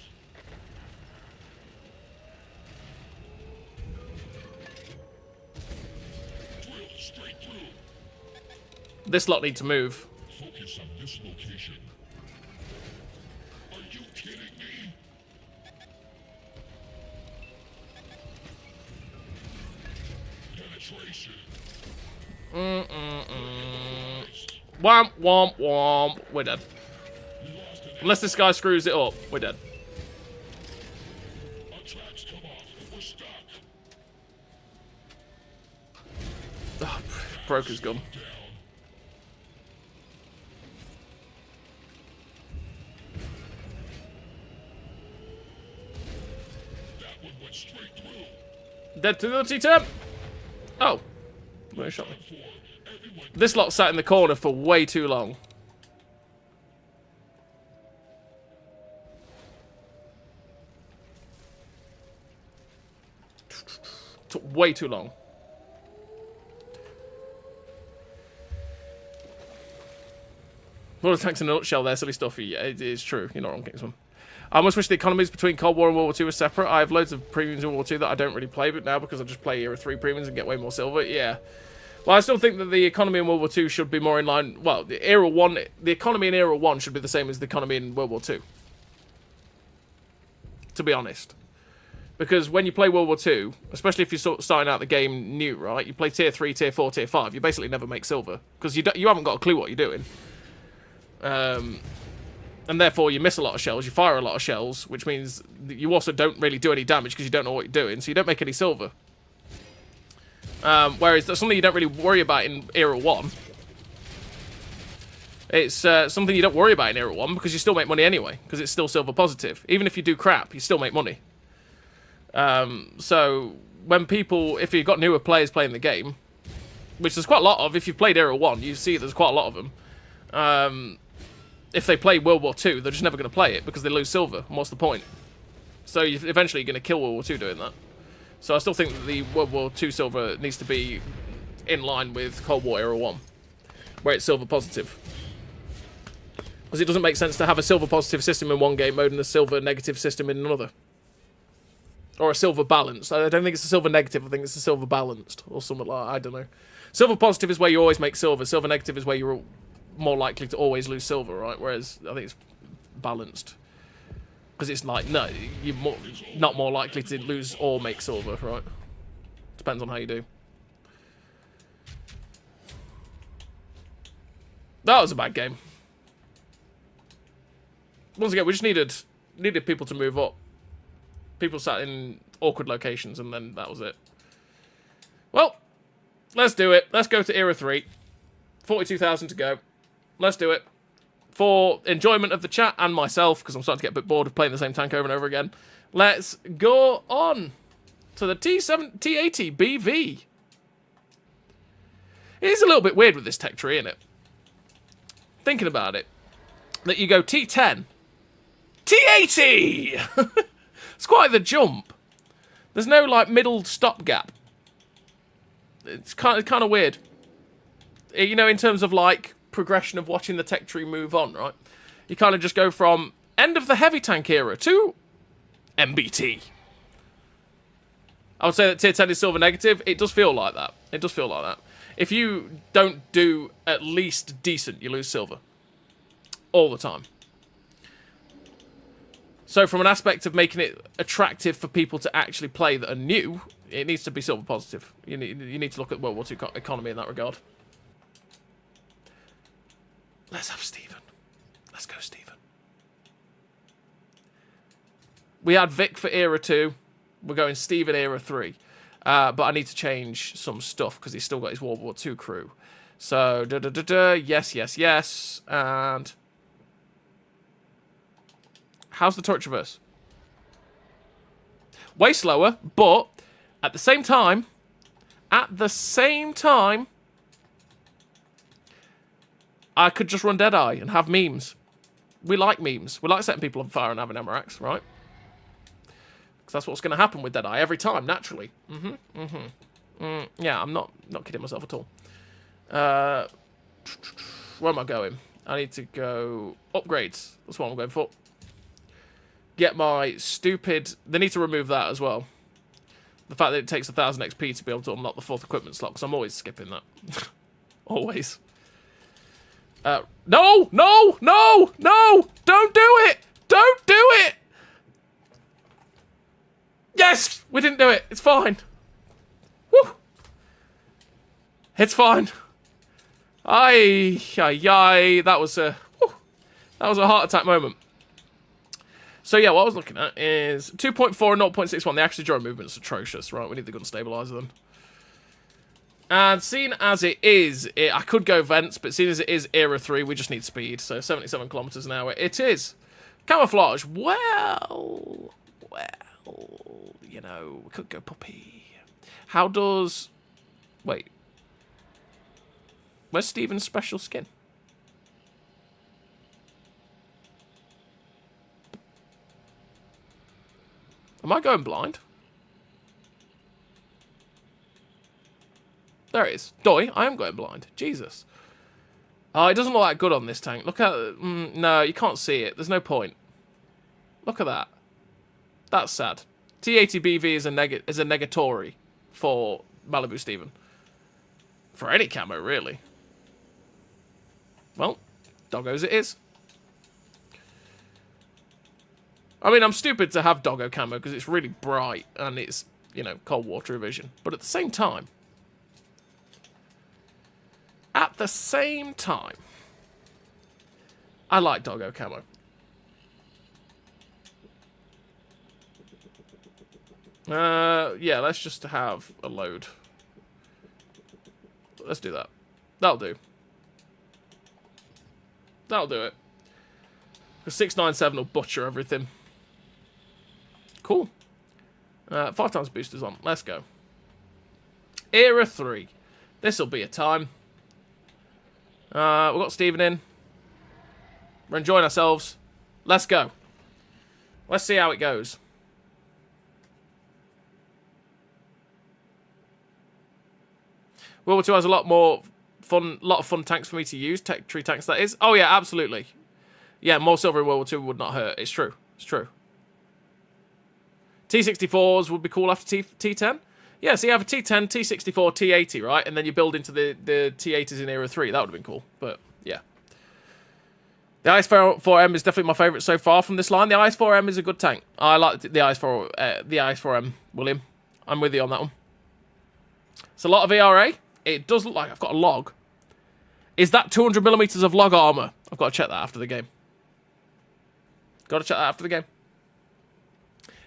Drill straight through. This lot need to move. Focus on this location. Are you kidding me? Penetration. Womp, womp, womp. We're dead. We lost an Unless this guy screws it up, we're dead. Our tracks come off. We're stuck. Oh, broke his gun. Down. That one went straight through. Dead to the T-turn. Oh. Where he shot me. For everyone. This lot sat in the corner for way too long. Took way too long. World of Tanks in a nutshell there, silly stuff. Yeah, it is true. You're not wrong, Kingsman. I almost wish the economies between Cold War and World War II were separate. I have loads of premiums in World War II that I don't really play, but now because I just play Era 3 premiums and get way more silver, yeah. Well, I still think that the economy in World War II should be more in line... Well, the economy in Era 1 should be the same as the economy in World War II. To be honest. Because when you play World War II, especially if you're sort of starting out the game new, right? You play Tier 3, Tier 4, Tier 5, you basically never make silver. Because you haven't got a clue what you're doing. And therefore, you miss a lot of shells, you fire a lot of shells, which means that you also don't really do any damage because you don't know what you're doing, so you don't make any silver. Whereas that's something you don't really worry about in Era 1. It's something you don't worry about in Era 1 because you still make money anyway, because it's still silver positive. Even if you do crap, you still make money. So, when people, if you've got newer players playing the game, which there's quite a lot of, if you've played Era 1, you see there's quite a lot of them. If they play World War II, they're just never going to play it because they lose silver. And what's the point? So eventually you're going to kill World War II doing that. So I still think that the World War II silver needs to be in line with Cold War Era 1, where it's silver positive. Because it doesn't make sense to have a silver positive system in one game mode and a silver negative system in another. Or a silver balanced. I don't think it's a silver negative, I think it's a silver balanced. Or something like that, I don't know. Silver positive is where you always make silver. Silver negative is where you're more likely to always lose silver, right? Whereas I think it's balanced. Because it's like, no, you're not more likely to lose or make silver, right? Depends on how you do. That was a bad game. Once again, we just needed people to move up. People sat in awkward locations, and then that was it. Well, let's do it. Let's go to Era 3. 42,000 to go. Let's do it. For enjoyment of the chat and myself, because I'm starting to get a bit bored of playing the same tank over and over again. Let's go on to the T80 BV. It is a little bit weird with this tech tree, isn't it? Thinking about it. That you go T10. T80! It's quite the jump. There's no, like, middle stopgap. It's kind of weird. You know, in terms of, like, progression of watching the tech tree move on, right? You kind of just go from end of the heavy tank era to MBT. I would say that tier 10 is silver negative. It does feel like that. It does feel like that. If you don't do at least decent, you lose silver. All the time. So from an aspect of making it attractive for people to actually play that are new, it needs to be silver positive. You need to look at World War II economy in that regard. Let's have Stephen. Let's go, Stephen. We had Vic for Era 2. We're going Stephen Era 3. But I need to change some stuff because he's still got his World War II crew. So, yes, yes, yes. And how's the turret traverse? Way slower, but at the same time, I could just run Deadeye and have memes. We like memes. We like setting people on fire and having MRX, right? Because that's what's going to happen with Deadeye every time, naturally. Yeah, I'm not kidding myself at all. Where am I going? I need to go upgrades. That's what I'm going for. Get my stupid... They need to remove that as well. The fact that it takes 1,000 XP to be able to unlock the 4th equipment slot, because I'm always skipping that. Always. No! No! No! No! Don't do it! Don't do it! Yes! We didn't do it. It's fine. Woo! It's fine. Aye. That was a heart attack moment. So yeah, what I was looking at is 2.4 and 0.61. The actual gyro movement is atrocious, right? We need the gun stabilizer then. And seeing as it is, I could go vents, but seeing as it is Era 3, we just need speed. So 77 kilometers an hour. It is. Camouflage. Well, you know, we could go puppy. How does... Wait. Where's Steven's special skin? Am I going blind? There it is. Doi, I am going blind. Jesus. Oh, it doesn't look that good on this tank. Look at... no, you can't see it. There's no point. Look at that. That's sad. T80BV is a negatory for Malibu Steven. For any camo, really. Well, doggos it is. I mean, I'm stupid to have doggo camo because it's really bright and it's, you know, cold water vision. But at the same time... I like doggo camo. Yeah, let's just have a load. Let's do that. That'll do. That'll do it. The 697 will butcher everything. Cool. 5 times boosters on. Let's go. Era 3. This'll be a time. We've got Steven in. We're enjoying ourselves. Let's go. Let's see how it goes. World War 2 has a lot of fun tanks for me to use. Tech tree tanks, that is. Oh yeah, absolutely. Yeah, more silver in World War 2 would not hurt. It's true. It's true. T64s would be cool after T10. Yeah, so you have a T10, T64, T80, right? And then you build into the T80s in Era 3. That would have been cool. But, yeah. The IS-4M is definitely my favourite so far from this line. The IS-4M is a good tank. I like the IS-4M, William. I'm with you on that one. It's a lot of ERA. It does look like I've got a log. Is that 200mm of log armour? I've got to check that after the game. Got to check that after the game.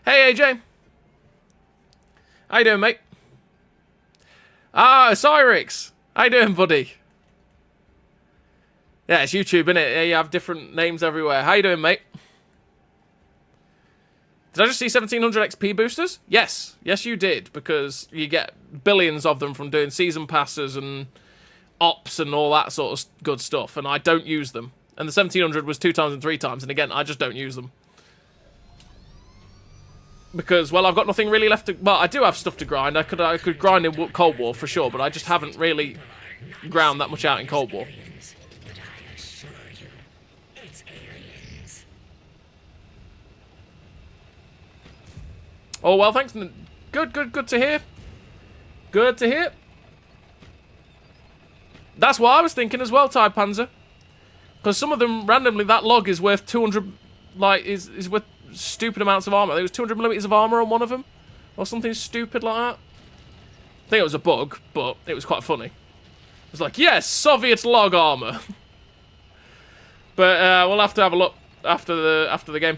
Hey, AJ. How you doing, mate? Ah, Cyrix. How you doing, buddy? Yeah, it's YouTube, innit? Yeah, you have different names everywhere. How you doing, mate? Did I just see 1700 XP boosters? Yes. Yes, you did, because you get billions of them from doing season passes and ops and all that sort of good stuff, and I don't use them. And the 1700 was 2 times and 3 times, and again, I just don't use them. Because, well, I've got nothing really left to... Well, I do have stuff to grind. I could grind in Cold War, for sure, but I just haven't really ground that much out in Cold War. But I assure you, it's aliens. Oh, well, thanks. Good to hear. Good to hear. That's what I was thinking as well, TIE Panzer. Because some of them, randomly, that log is worth 200... Like, is worth stupid amounts of armor. There was 200mm of armor on one of them, or something stupid like that. I think it was a bug, but it was quite funny. It was like, yes, Soviet log armor. But we'll have to have a look after the game.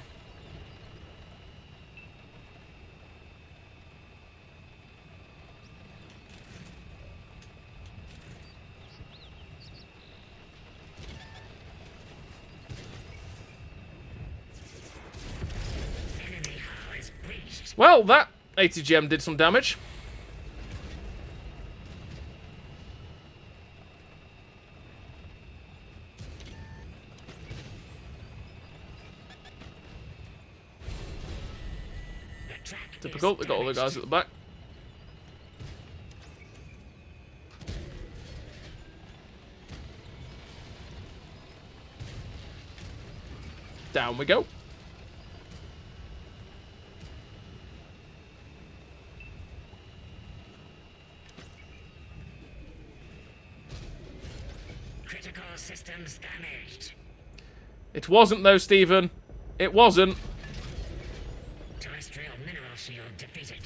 Well, that ATGM did some damage. Typical, they got all the guys at the back. Down we go. Critical systems damaged. It wasn't though, Stephen. It wasn't. Terrestrial mineral shield defeated.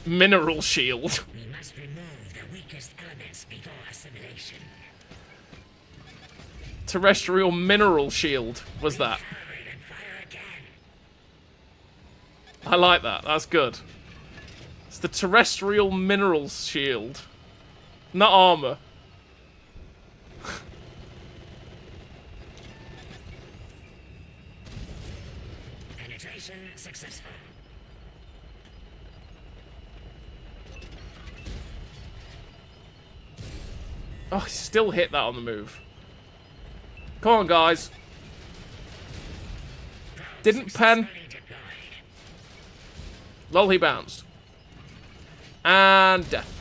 Mineral shield. We must remove the weakest elements before assimilation. Terrestrial mineral shield was that. Recovered and fire again. I like that. That's good. It's the terrestrial mineral shield. Not armor. Penetration successful. Oh, he still hit that on the move. Come on, guys. Didn't pen. Successfully deployed. Lol, he bounced. And death.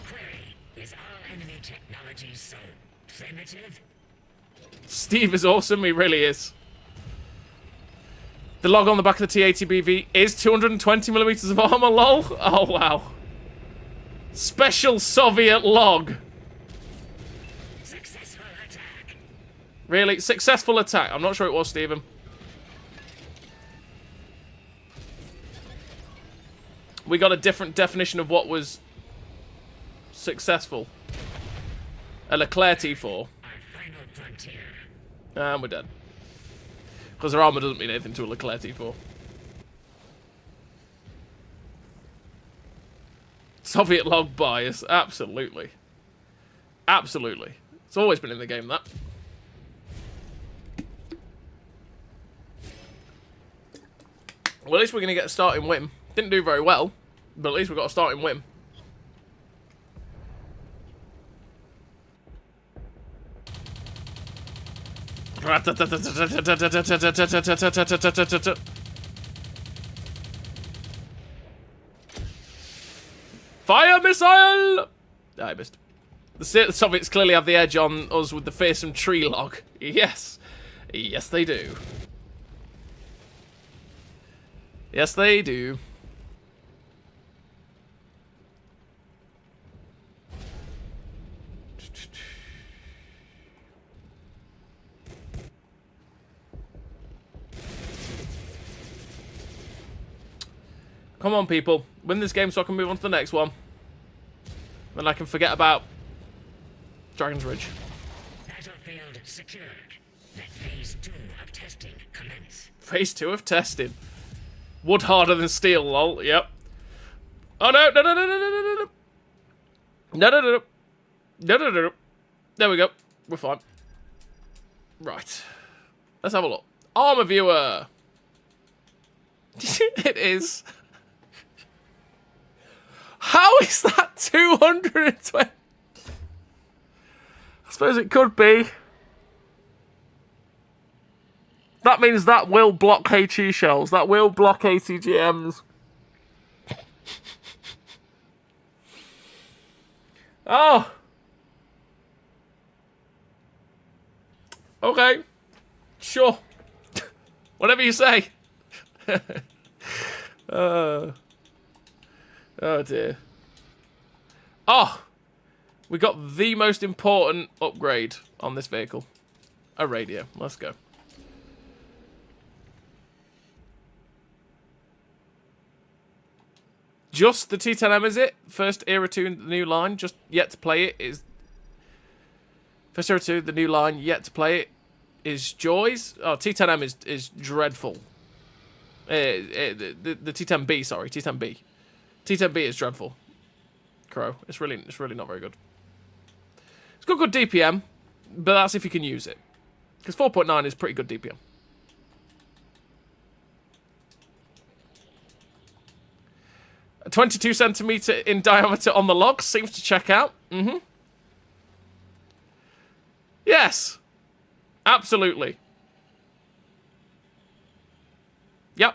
Query: is all enemy technology so primitive? Steve is awesome. He really is. The log on the back of the T-80BV is 220mm of armor, lol. Oh, wow. Special Soviet log. Successful attack. Really? Successful attack. I'm not sure it was, Stephen. We got a different definition of what was successful. A Leclerc T4. Our final frontier. And we're dead. Because their armor doesn't mean anything to a Leclerc T4. Soviet log bias, absolutely. Absolutely. It's always been in the game, that. Well, at least we're going to get a starting win. Didn't do very well, but at least we got a starting win. Fire missile! I missed. The Soviets clearly have the edge on us with the fearsome tree log. Yes. Yes, they do. Yes, they do. Come on, people. Win this game so I can move on to the next one. Then I can forget about Dragon's Ridge. Battlefield secured. Let phase 2 of testing commence. Phase 2 of testing. Wood harder than steel, lol. Yep. Oh, no. No, no, no, no, no, no, no. No, no, no, no. No, no, no, no. There we go. We're fine. Right. Let's have a look. Armour viewer. It is. How is that 220? I suppose it could be. That means that will block HE shells. That will block ATGMs. Oh. Okay. Sure. Whatever you say. Oh dear. Oh! We got the most important upgrade on this vehicle. A radio. Let's go. Just the T10M, is it? First era 2 in the new line. Just yet to play it is... First era 2, the new line, yet to play it is Joy's. Oh, T10M is dreadful. The T10B, sorry. T10B. T10B is dreadful. Crow. It's really not very good. It's got good DPM, but that's if you can use it. Because 4.9 is pretty good DPM. A 22 centimeter in diameter on the log seems to check out. Mm-hmm. Yes. Absolutely. Yep.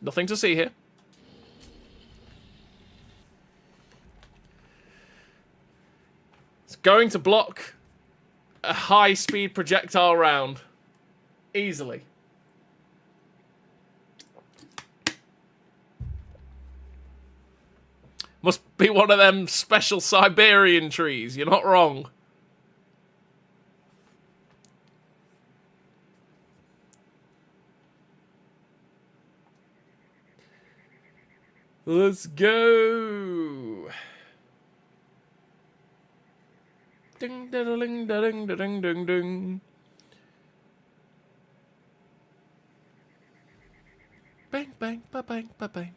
Nothing to see here. It's going to block a high-speed projectile round. Easily. Must be one of them special Siberian trees. You're not wrong. Let's go. Ding da ding da ding da ding ding ding. Bang bang ba bang ba bang.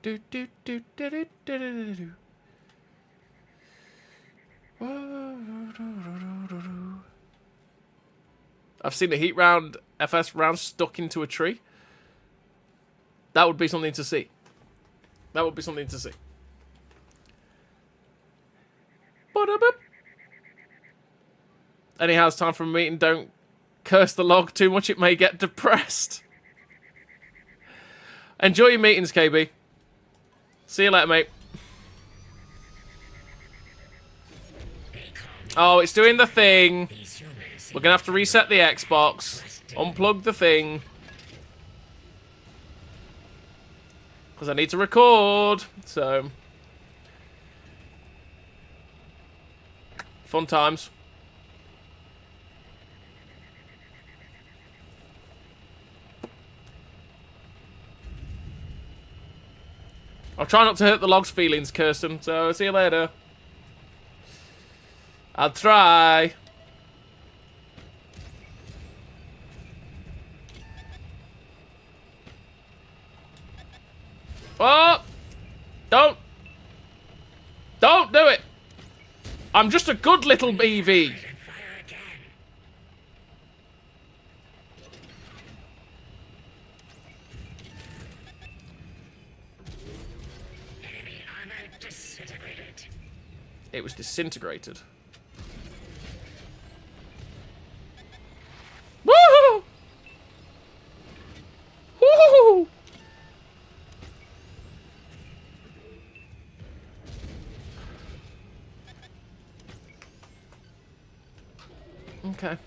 Do do do do do do do do. I've seen a heat round FS round stuck into a tree. That would be something to see. That would be something to see. Anyhow, it's time for a meeting. Don't curse the log too much. It may get depressed. Enjoy your meetings, KB. See you later, mate. Oh, it's doing the thing. We're going to have to reset the Xbox. Unplug the thing. Because I need to record. So. Fun times. I'll try not to hurt the log's feelings, Kirsten. So, see you later. I'll try. Oh! Don't do it! I'm just a good little BV. And fire again. Enemy armor disintegrated. It was disintegrated. Woohoo! Woohoo! Okay.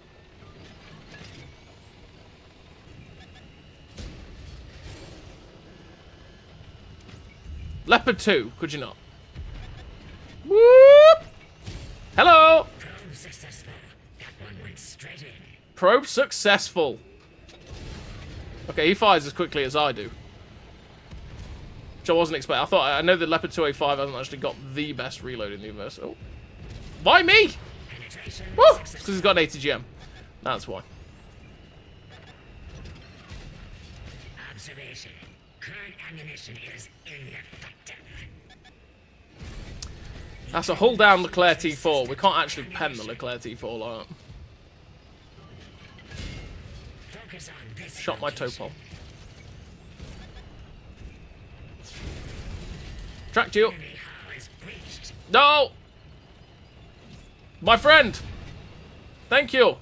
Leopard 2, could you not? Whoop! Hello! Probe successful. That one went straight in. Probe successful. Okay, he fires as quickly as I do. Which I wasn't expecting. I know the Leopard 2A5 hasn't actually got the best reload in the universe. Oh. Why me? Penetration Woo! Because successful. he's got an ATGM. That's why. Observation. Current ammunition is ineffective. That's a hull down Leclerc T4. We can't actually pen the Leclerc T4 like that. Focus on this Shot my location. Topol. Tracked you. Enemy hull is breached. No! My friend! Thank you.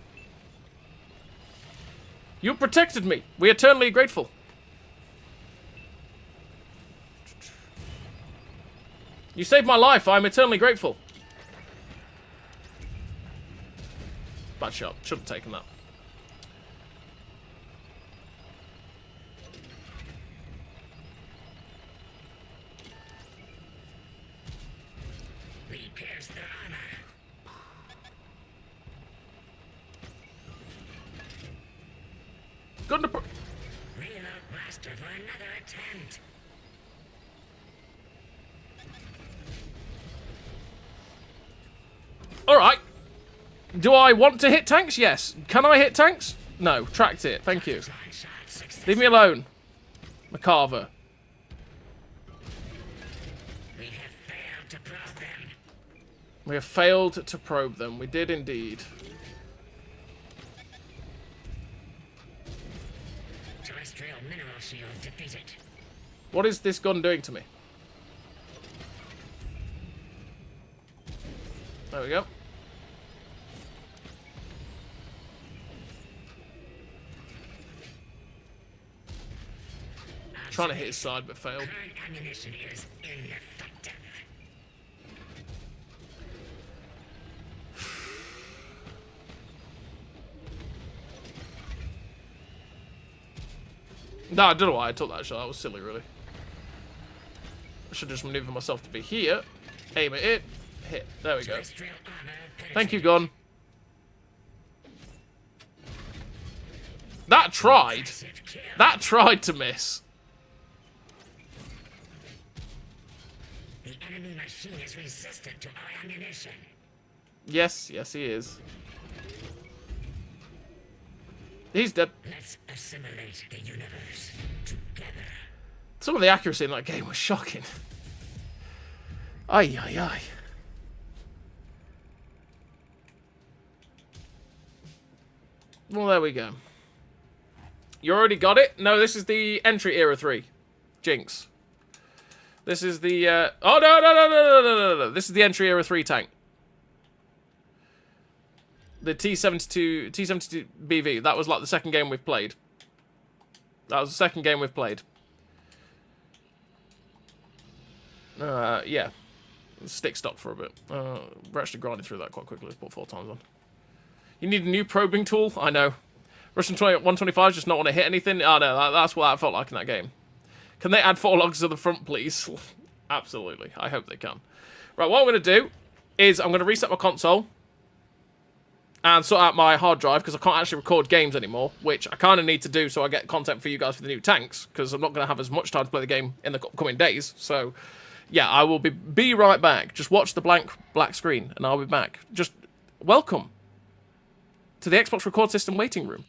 You protected me. We eternally grateful. You saved my life. I'm eternally grateful. Bad shot. Should have taken that. We pierce their armor. Good to Reload blaster for another attempt. Alright. Do I want to hit tanks? Yes. Can I hit tanks? No. Tracked it. Thank you. Line shot success. Leave me alone. McCarver. We have failed to probe them. We have failed to probe them. We did indeed. Terrestrial mineral shield defeated. What is this gun doing to me? There we go. Trying to hit his side, but failed. Current ammunition is ineffective. No, I don't know why I took that shot. That was silly, really. I should just maneuver myself to be here. Aim at it. Hit. There we go. Terrestrial armor Thank you, penetrated. gun. That tried. Massive kill. That tried to miss. The enemy machine is resistant to our ammunition. Yes, yes, he is. He's dead. Let's assimilate the universe together. Some of the accuracy in that game was shocking. Ay, ay, ay. Well, there we go. You already got it? No, this is the entry era 3. Jinx. This is the, oh, no. This is the entry era 3 tank. The T72 BV. That was like the second game we've played. That was the second game we've played. Yeah. Stick stop for a bit. We're actually grinding through that quite quickly. Let's put 4 times on. You need a new probing tool? I know. Russian 125 just not want to hit anything? Oh no, that's what that felt like in that game. Can they add 4 logs to the front, please? Absolutely. I hope they can. Right, what I'm going to do is I'm going to reset my console and sort out my hard drive because I can't actually record games anymore, which I kind of need to do so I get content for you guys for the new tanks because I'm not going to have as much time to play the game in the coming days. So, yeah, I will be right back. Just watch the black screen and I'll be back. Just welcome to the Xbox Record System waiting room.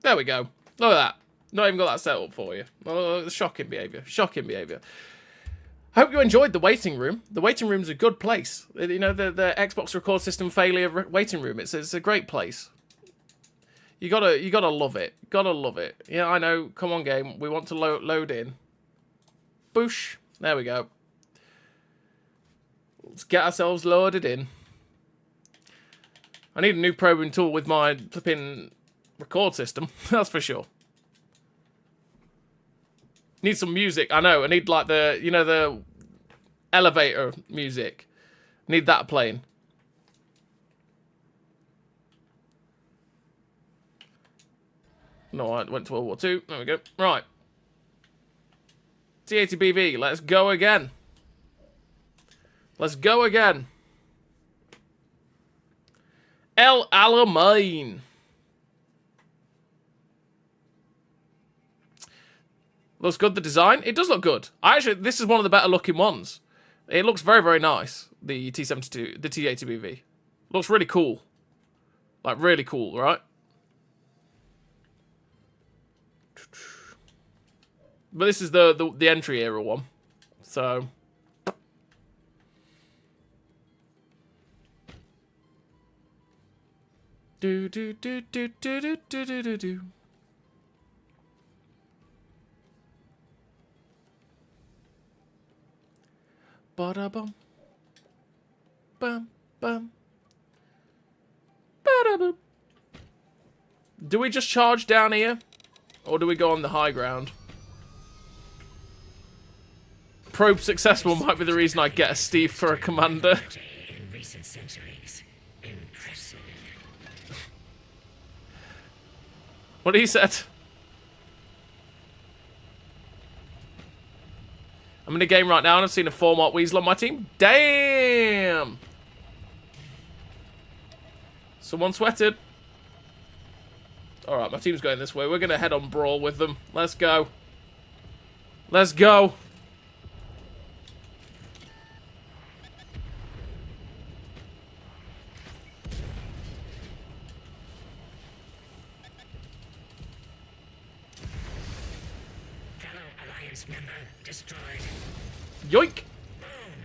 There we go. Look at that. Not even got that set up for you. Oh, shocking behaviour. Shocking behaviour. Hope you enjoyed the waiting room. The waiting room's a good place. You know, the Xbox record system failure waiting room. It's a great place. You gotta love it. Gotta love it. Yeah, I know. Come on, game. We want to load in. Boosh. There we go. Let's get ourselves loaded in. I need a new probing tool with my flipping record system. That's for sure. Need some music. I know. I need like the, you know, the elevator music. Need that playing. No, I went to World War II. There we go. Right. T80BV. Let's go again. Let's go again. El Alamein. Looks good, the design. It does look good. This is one of the better looking ones. It looks very, very nice. The T72, the T80BV. Looks really cool. Like, really cool, right? But this is the entry era one. So... Do do do do do do do do do do. Bada bum. Bum bum. Bada boom. Do we just charge down here? Or do we go on the high ground? Probe successful might be the reason I get a Steve for a commander. In recent centuries. Impressive. What he said. I'm in a game right now and I've seen a 4-mark weasel on my team. Damn! Someone sweated. Alright, my team's going this way. We're going to head on brawl with them. Let's go. Let's go. Member destroyed. Yoink! Boom!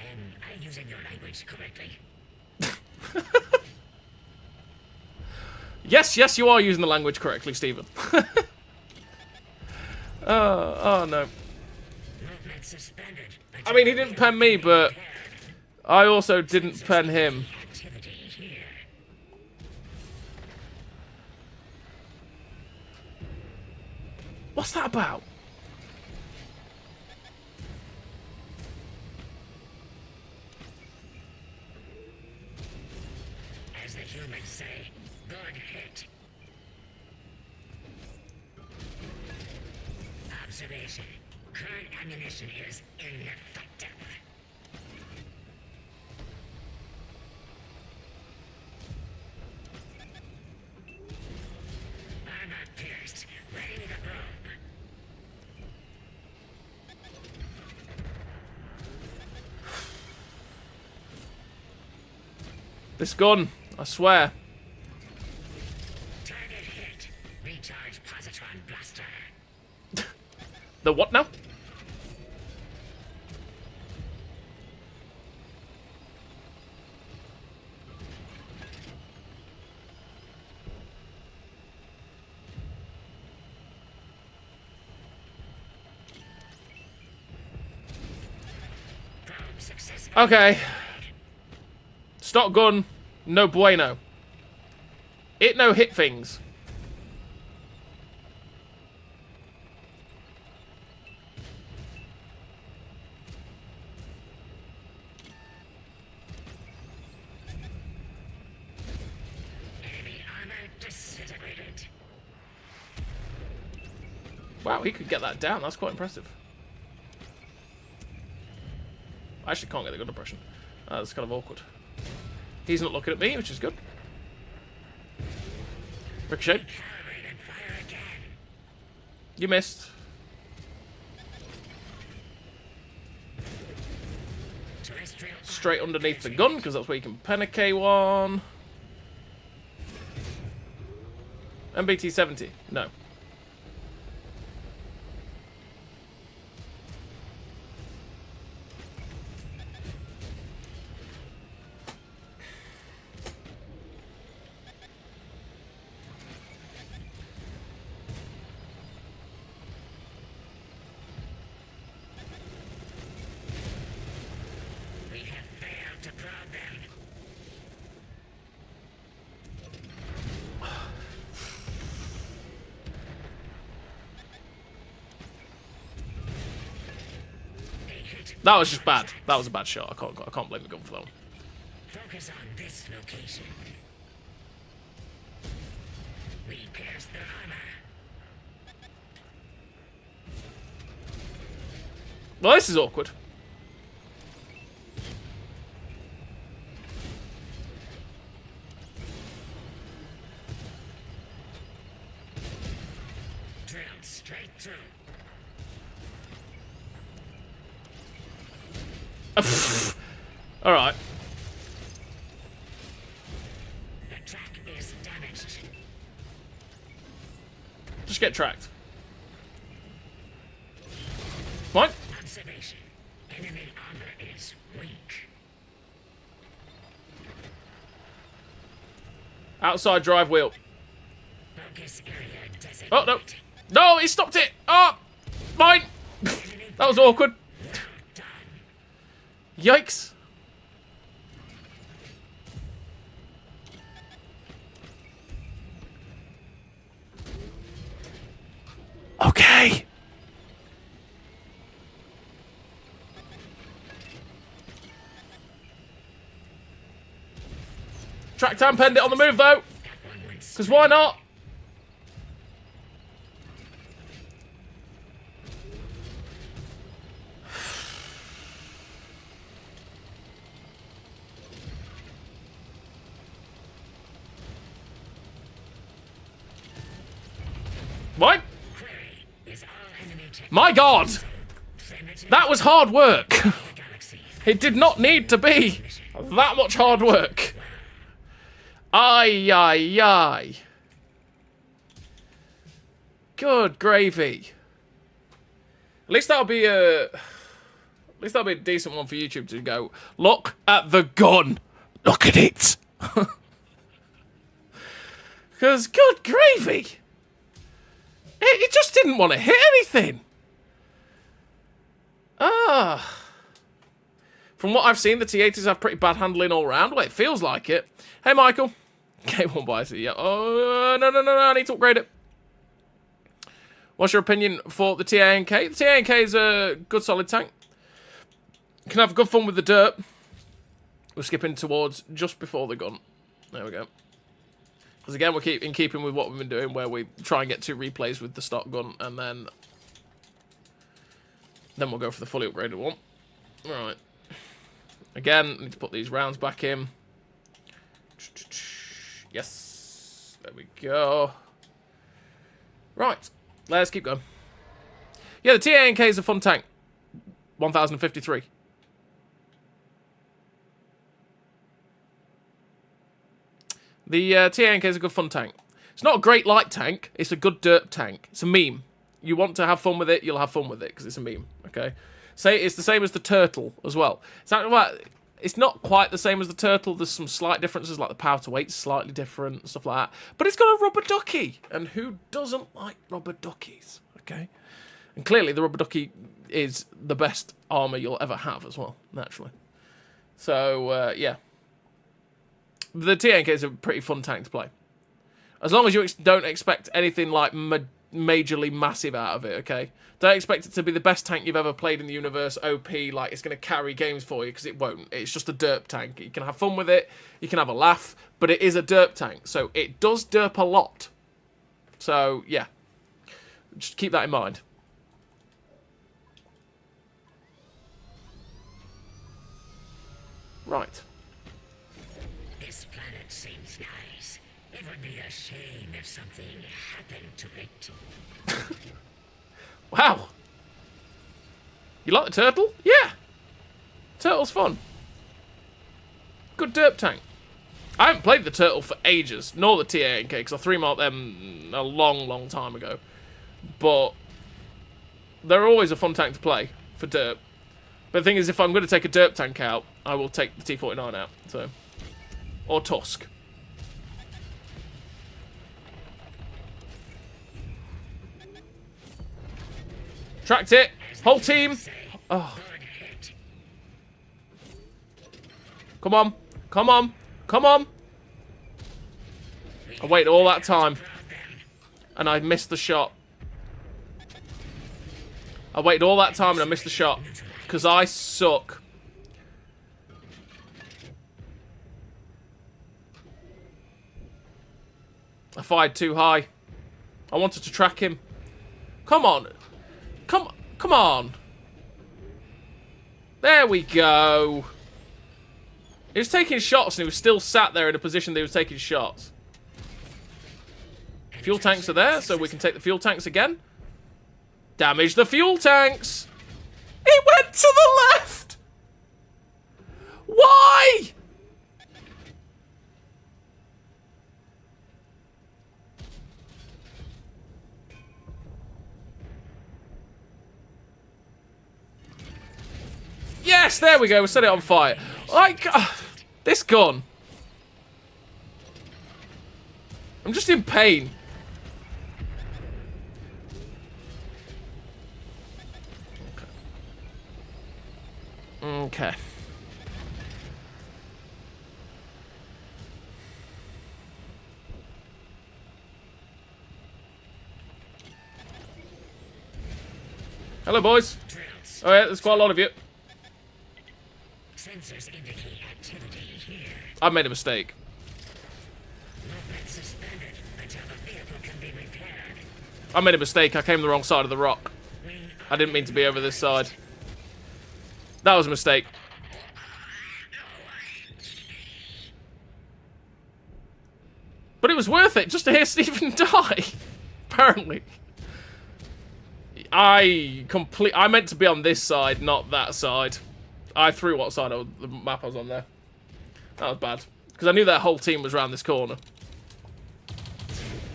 Am I using your language correctly? Yes, you are using the language correctly, Stephen. Oh no. Movement suspended. I mean, he didn't pen me, but I also didn't pen him. Activity here. What's that about? As the humans say, good hit. Observation. Current ammunition is ineffective. Armor pierced. Ready to probe. This gun, I swear. Target hit. Recharge positron blaster. The what now? Probe successful. Okay. Stock gun, no bueno. It no hit things. Enemy armor disintegrated. Wow, he could get that down. That's quite impressive. I actually can't get the gun impression. That's kind of awkward. He's not looking at me, which is good. Ricochet. Calibrate and fire again. You missed. Terrestrial Straight underneath the gun, because that's where you can pen a K1. MBT 70. No. We have failed to prod them. They hit. That was just bad. That was a bad shot. I can't blame the gun for that one. Focus on this location. We pierce their armor. Well, this is awkward. Drilled straight through. All right. The track is damaged. Just get tracked. What? Observation. Enemy armor is weak. Outside drive wheel. Focus area designated. Oh, no. No, he stopped it. Oh, mine. That was awkward. Done. Yikes. Okay. Track time pendant on the move, though. That one went Because why not? What? Query. Is all enemy tech My God. primitive That was hard work. the galaxy? It did not need to be that much hard work. Aye, aye, aye. Good gravy. At least that'll be a decent one for YouTube to go, look at the gun. Look at it. Because, good gravy. It just didn't want to hit anything. Ah. From what I've seen, the T80s have pretty bad handling all round. Well, it feels like it. Hey, Michael. K1 buys it, yeah. Oh, no, I need to upgrade it. What's your opinion for the TANK? The TANK is a good, solid tank. You can have good fun with the Derp. We're skipping towards just before the gun. There we go. Because again, we're in keeping with what we've been doing, where we try and get 2 replays with the stock gun, and then we'll go for the fully upgraded one. Right. Again, I need to put these rounds back in. Yes. There we go. Right. Let's keep going. Yeah, the TANK is a fun tank. 1053. The TANK is a good fun tank. It's not a great light tank. It's a good Derp tank. It's a meme. You want to have fun with it, you'll have fun with it, because it's a meme, okay? Say it's the same as the Turtle as well. It's not quite the same as the Turtle. There's some slight differences, like the power to weight's slightly different, stuff like that. But it's got a rubber ducky, and who doesn't like rubber duckies, okay? And clearly the rubber ducky is the best armor you'll ever have as well, naturally. So, yeah. The TNK is a pretty fun tank to play. As long as you don't expect anything like majorly massive out of it, okay? Don't expect it to be the best tank you've ever played in the universe, OP, like it's going to carry games for you, because it won't. It's just a derp tank. You can have fun with it, you can have a laugh, but it is a derp tank, so it does derp a lot. So, yeah. Just keep that in mind. Right. This planet seems nice. It would be a shame if something happened to it. Wow. You like the turtle? Yeah. Turtle's fun. Good derp tank. I haven't played the Turtle for ages, nor the TA&K, because I 3-marked them a long, long time ago. But they're always a fun tank to play for Derp. But the thing is, if I'm going to take a Derp tank out, I will take the T-49 out. So, or Tusk. Tracked it. Whole team. Oh. Come on. Come on. Come on. I waited all that time. And I missed the shot. I waited all that time and I missed the shot. Because I suck. I fired too high. I wanted to track him. Come on. Come on. There we go. He was taking shots and he was still sat there in a position that he was taking shots. Fuel tanks are there, so we can take the fuel tanks again. Damage the fuel tanks. He went to the left. Why? Yes, there we go. We set it on fire. Like, this gun. I'm just in pain. Okay. Hello, boys. Oh yeah, there's quite a lot of you. Sensors indicate activity here. I made a mistake. Movement suspended until the vehicle can be repaired. I made a mistake. I came the wrong side of the rock. I didn't mean to be over this side. That was a mistake. But it was worth it just to hear Stephen die. Apparently. I meant to be on this side, not that side. I threw what side of the map I was on there. That was bad. Because I knew that whole team was around this corner.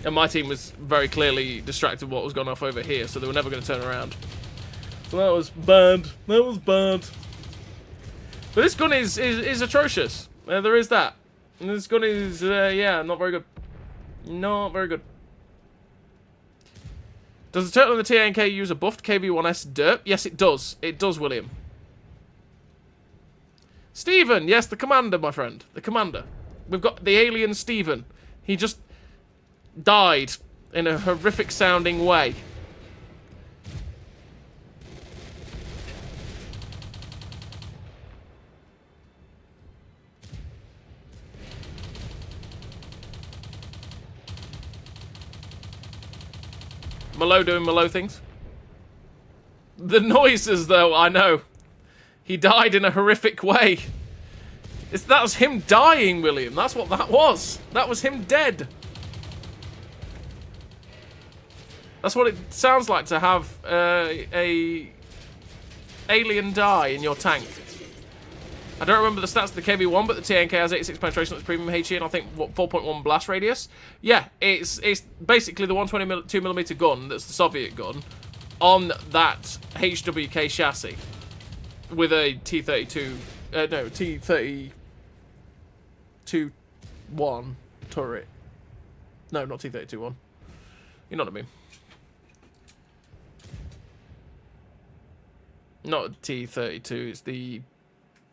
And my team was very clearly distracted what was going off over here, so they were never going to turn around. So that was bad. That was bad. But this gun is atrocious. There is that. And this gun is, yeah, not very good. Not very good. Does the Turtle and the TA&K use a buffed KV-1S Derp? Yes, it does. It does, William. Stephen! Yes, the commander, my friend. The commander. We've got the alien Stephen. He just died in a horrific sounding way. Malo doing Malo things. The noises, though, I know. He died in a horrific way. That was him dying, William. That's what that was. That was him dead. That's what it sounds like to have a alien die in your tank. I don't remember the stats of the KV-1, but the TNK has 86 penetration, that's premium HE, and I think, what, 4.1 blast radius? Yeah, it's basically the 122mm gun, that's the Soviet gun, on that HWK chassis. With a T-32, no, T-32-1 turret. No, not T-32-1. You know what I mean. Not T-32, it's the...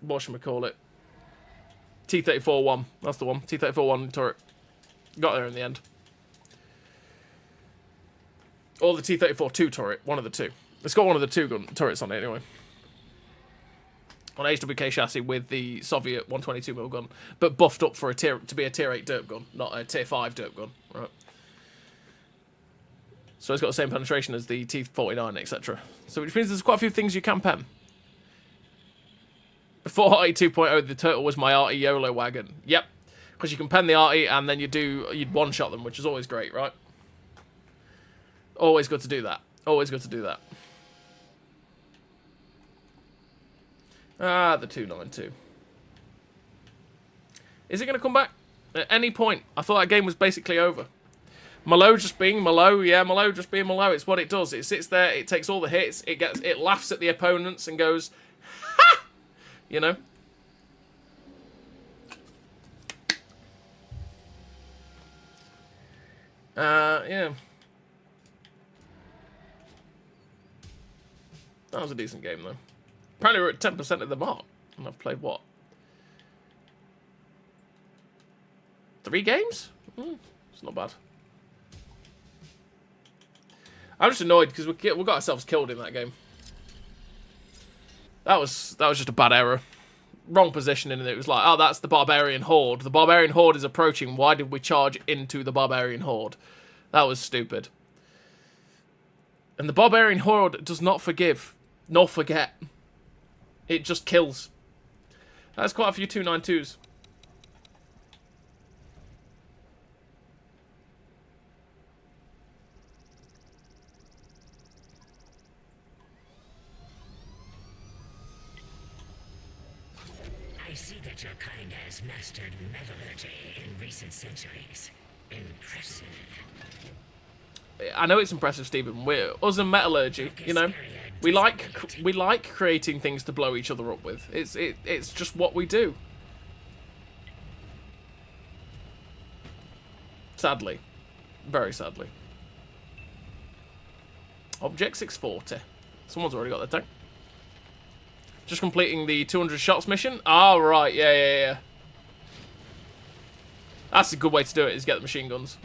what should we call it? T-34-1. That's the one. T-34-1 turret. Got there in the end. Or the T-34-2 turret. One of the two. It's got one of the two gun turrets on it anyway. On HWK chassis with the Soviet 122mm gun. But buffed up for to be a tier 8 derp gun. Not a tier 5 derp gun. Right. So it's got the same penetration as the T-49, etc. So which means there's quite a few things you can pen. Before RE 2.0, the Turtle was my RE YOLO wagon. Yep. Because you can pen the RE and then you'd one-shot them, which is always great, right? Always good to do that. Always good to do that. Ah, the 292. Is it going to come back? At any point, I thought that game was basically over. Malo just being Malo, yeah, Malo just being Malo. It's what it does. It sits there, it takes all the hits, it laughs at the opponents and goes, ha! You know? Yeah. That was a decent game, though. Apparently we're at 10% of the mark, and I've played, what? 3 games? It's not bad. I'm just annoyed because we got ourselves killed in that game. That was just a bad error. Wrong positioning, and it was like, oh, that's the Barbarian Horde. The Barbarian Horde is approaching. Why did we charge into the Barbarian Horde? That was stupid. And the Barbarian Horde does not forgive, nor forget. It just kills. That's quite a few 292s. I see that your kind has mastered metallurgy in recent centuries. Impressive. I know it's impressive, Stephen. Us and metallurgy, you know, we like creating things to blow each other up with. It's just what we do. Sadly, very sadly. Object 640. Someone's already got their tank. Just completing the 200 shots mission. Oh, right. Yeah. That's a good way to do it, is get the machine guns.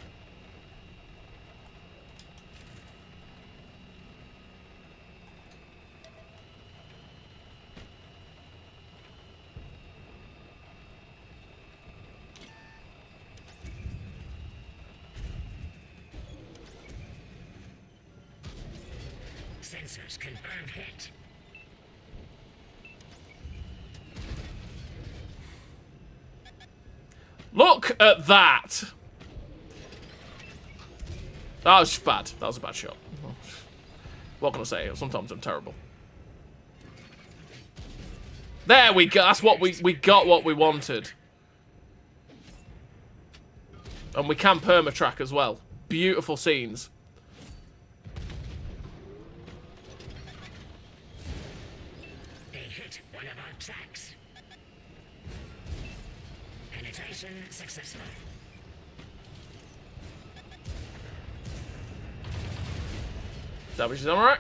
Sensors confirmed hit. Look at that! That was bad. That was a bad shot. What can I say? Sometimes I'm terrible. There we go. That's what we got what we wanted. And we can perma-track as well. Beautiful scenes. They hit one of our tracks. Penetration successful. Damage is alright.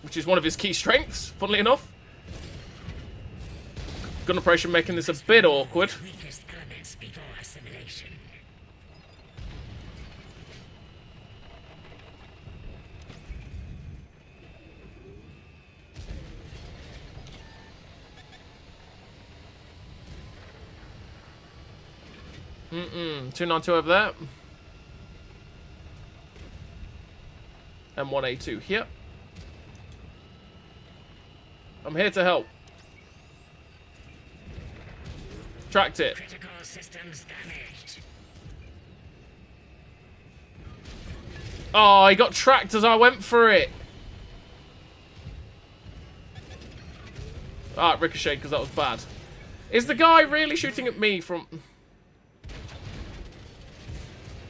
Which is one of his key strengths, funnily enough. Gun operation making this a bit awkward. Weakest elements before assimilation. Mm-mm. 292 over there. And 1A2 here. I'm here to help. Tracked it. Critical systems damaged. Oh, he got tracked as I went for it. Ah, it ricocheted because that was bad. Is the guy really shooting at me from...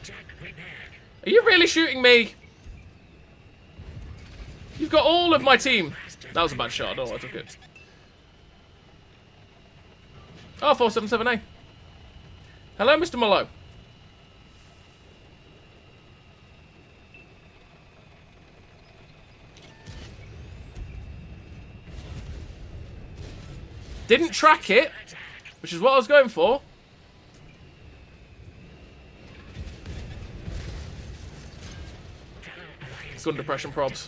Track repaired. Are you really shooting me? You've got all of my team. That was a bad shot. I don't know why I took it. Oh, 477A. Hello, Mr. Malo. Didn't track it, which is what I was going for. Gun depression probs.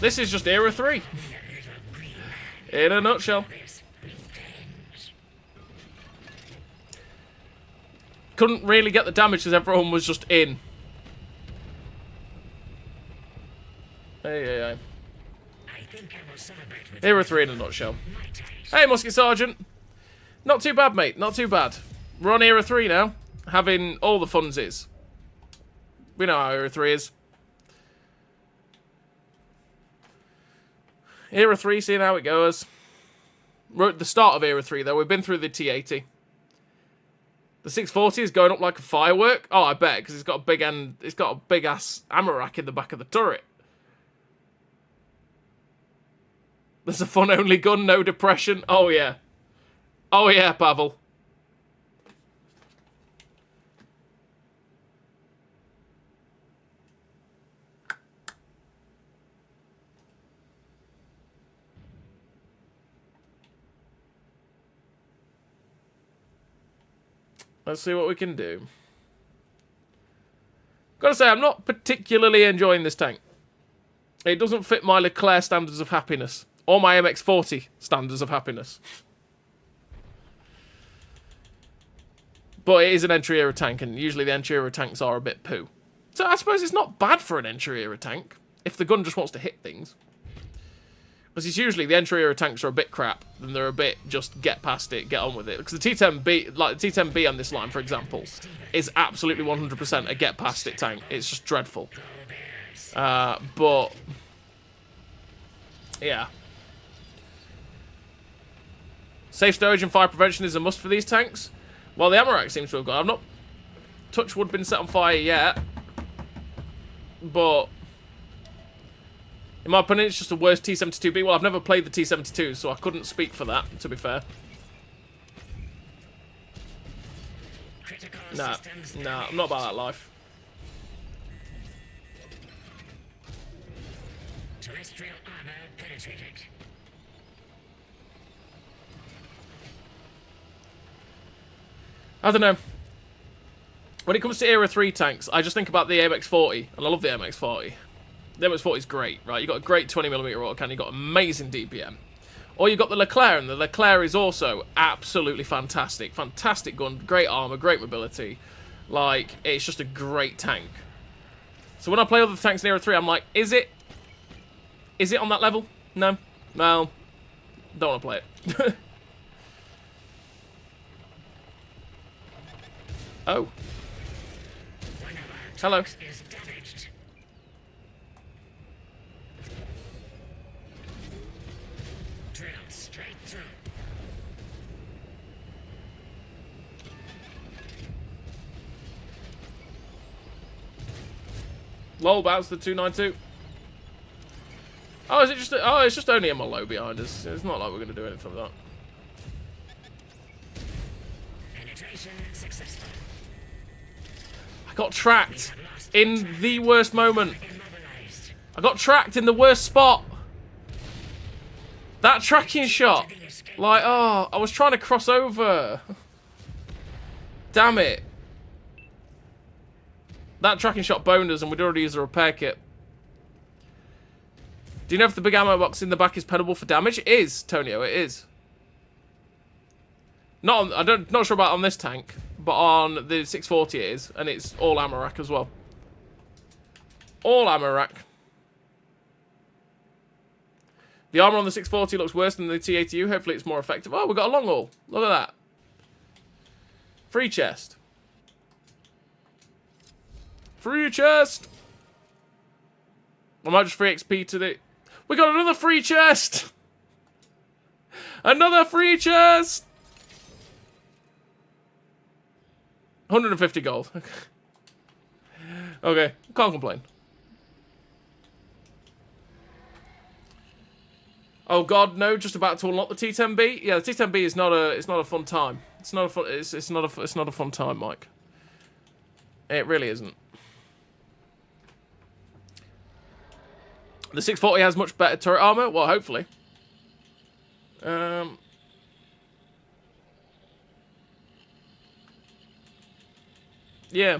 This is just Era 3. In a nutshell. Couldn't really get the damage because everyone was just in. Hey. Era 3 in a nutshell. Hey, Musket Sergeant. Not too bad, mate. Not too bad. We're on Era 3 now. Having all the funsies. We know how Era 3 is. Era 3, seeing how it goes. We're at the start of Era 3, though. We've been through the T80. The 640 is going up like a firework. Oh, I bet, because it's got a big ass ammo rack in the back of the turret. There's a fun-only gun, no depression. Oh, yeah. Oh, yeah, Pavel. Let's see what we can do. Gotta say, I'm not particularly enjoying this tank. It doesn't fit my Leclerc standards of happiness. Or my MX-40 standards of happiness. But it is an entry-era tank, and usually the entry-era tanks are a bit poo. So I suppose it's not bad for an entry-era tank, if the gun just wants to hit things. Because it's usually the entry-era tanks are a bit crap, and they're a bit just get past it, get on with it. Because the T10B, like the T10B on this line, for example, is absolutely 100% a get past it tank. It's just dreadful. But yeah. Safe storage and fire prevention is a must for these tanks. Well, the ammo rack seems to have gone. I've not, touch wood, been set on fire yet. But in my opinion, it's just the worst T72B. Well, I've never played the T72, so I couldn't speak for that, to be fair. Nah, I'm not about that life. Terrestrial armor penetrated. I don't know. When it comes to Era 3 tanks, I just think about the MX-40, and I love the MX-40. The MX-40 is great, right? You've got a great 20mm autocannon, you've got amazing DPM. Or you've got the Leclerc, and the Leclerc is also absolutely fantastic. Fantastic gun, great armor, great mobility. Like, it's just a great tank. So when I play other tanks in Era 3, I'm like, is it on that level? No. Well, don't want to play it. Oh. Hello. Lol, bounce the 292. Oh, is it just? Oh, it's just only a low behind us. It's not like we're going to do anything with that. Penetration successful. I got tracked in the worst moment. I got tracked in the worst spot. That tracking shot. Like, oh, I was trying to cross over. Damn it. That tracking shot boned us and we'd already used a repair kit. Do you know if the big ammo box in the back is penable for damage? It is, Tonio, it is. Not sure about on this tank, but on the 640 it is, and it's all ammo rack as well. All ammo rack. The armor on the 640 looks worse than the T80U. Hopefully it's more effective. Oh, we've got a long haul. Look at that. Free chest. Free chest. I might just free XP to the... We got another free chest. Another free chest. 150 gold. Okay, can't complain. Oh god, no! Just about to unlock the T10B. Yeah, the T10B is not a. It's not a fun time. It's not a fun. It's not a fun time, Mike. It really isn't. The 640 has much better turret armor. Well, hopefully. Yeah.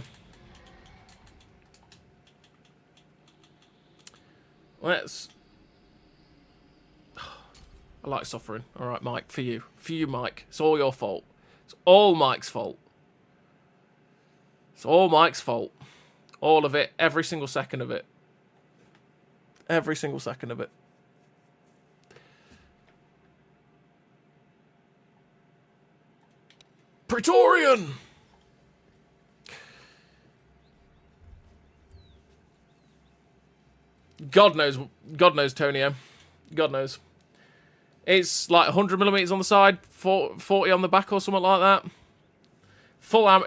Let's... I like suffering. Alright, Mike, for you. For you, Mike. It's all your fault. It's all Mike's fault. It's all Mike's fault. All of it. Every single second of it. Every single second of it. Praetorian! God knows, Tonio. God knows. It's like 100mm on the side, 40 on the back or something like that.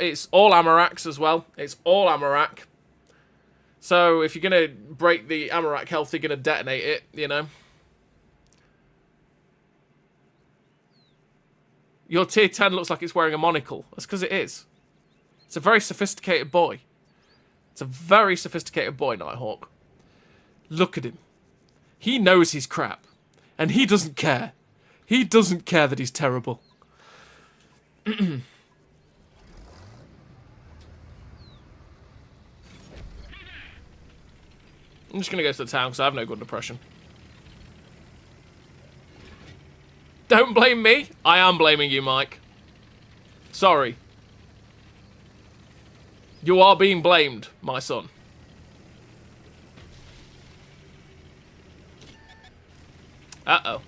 It's all Ammaracs as well. It's all Ammarac. So if you're going to break the Ammarac health, you're going to detonate it, you know. Your tier 10 looks like it's wearing a monocle. That's because it is. It's a very sophisticated boy. It's a very sophisticated boy, Nighthawk. Look at him. He knows he's crap. And he doesn't care. He doesn't care that he's terrible. I'm just going to go to the town because I have no good depression. Don't blame me. I am blaming you, Mike. Sorry. You are being blamed, my son. Uh-oh.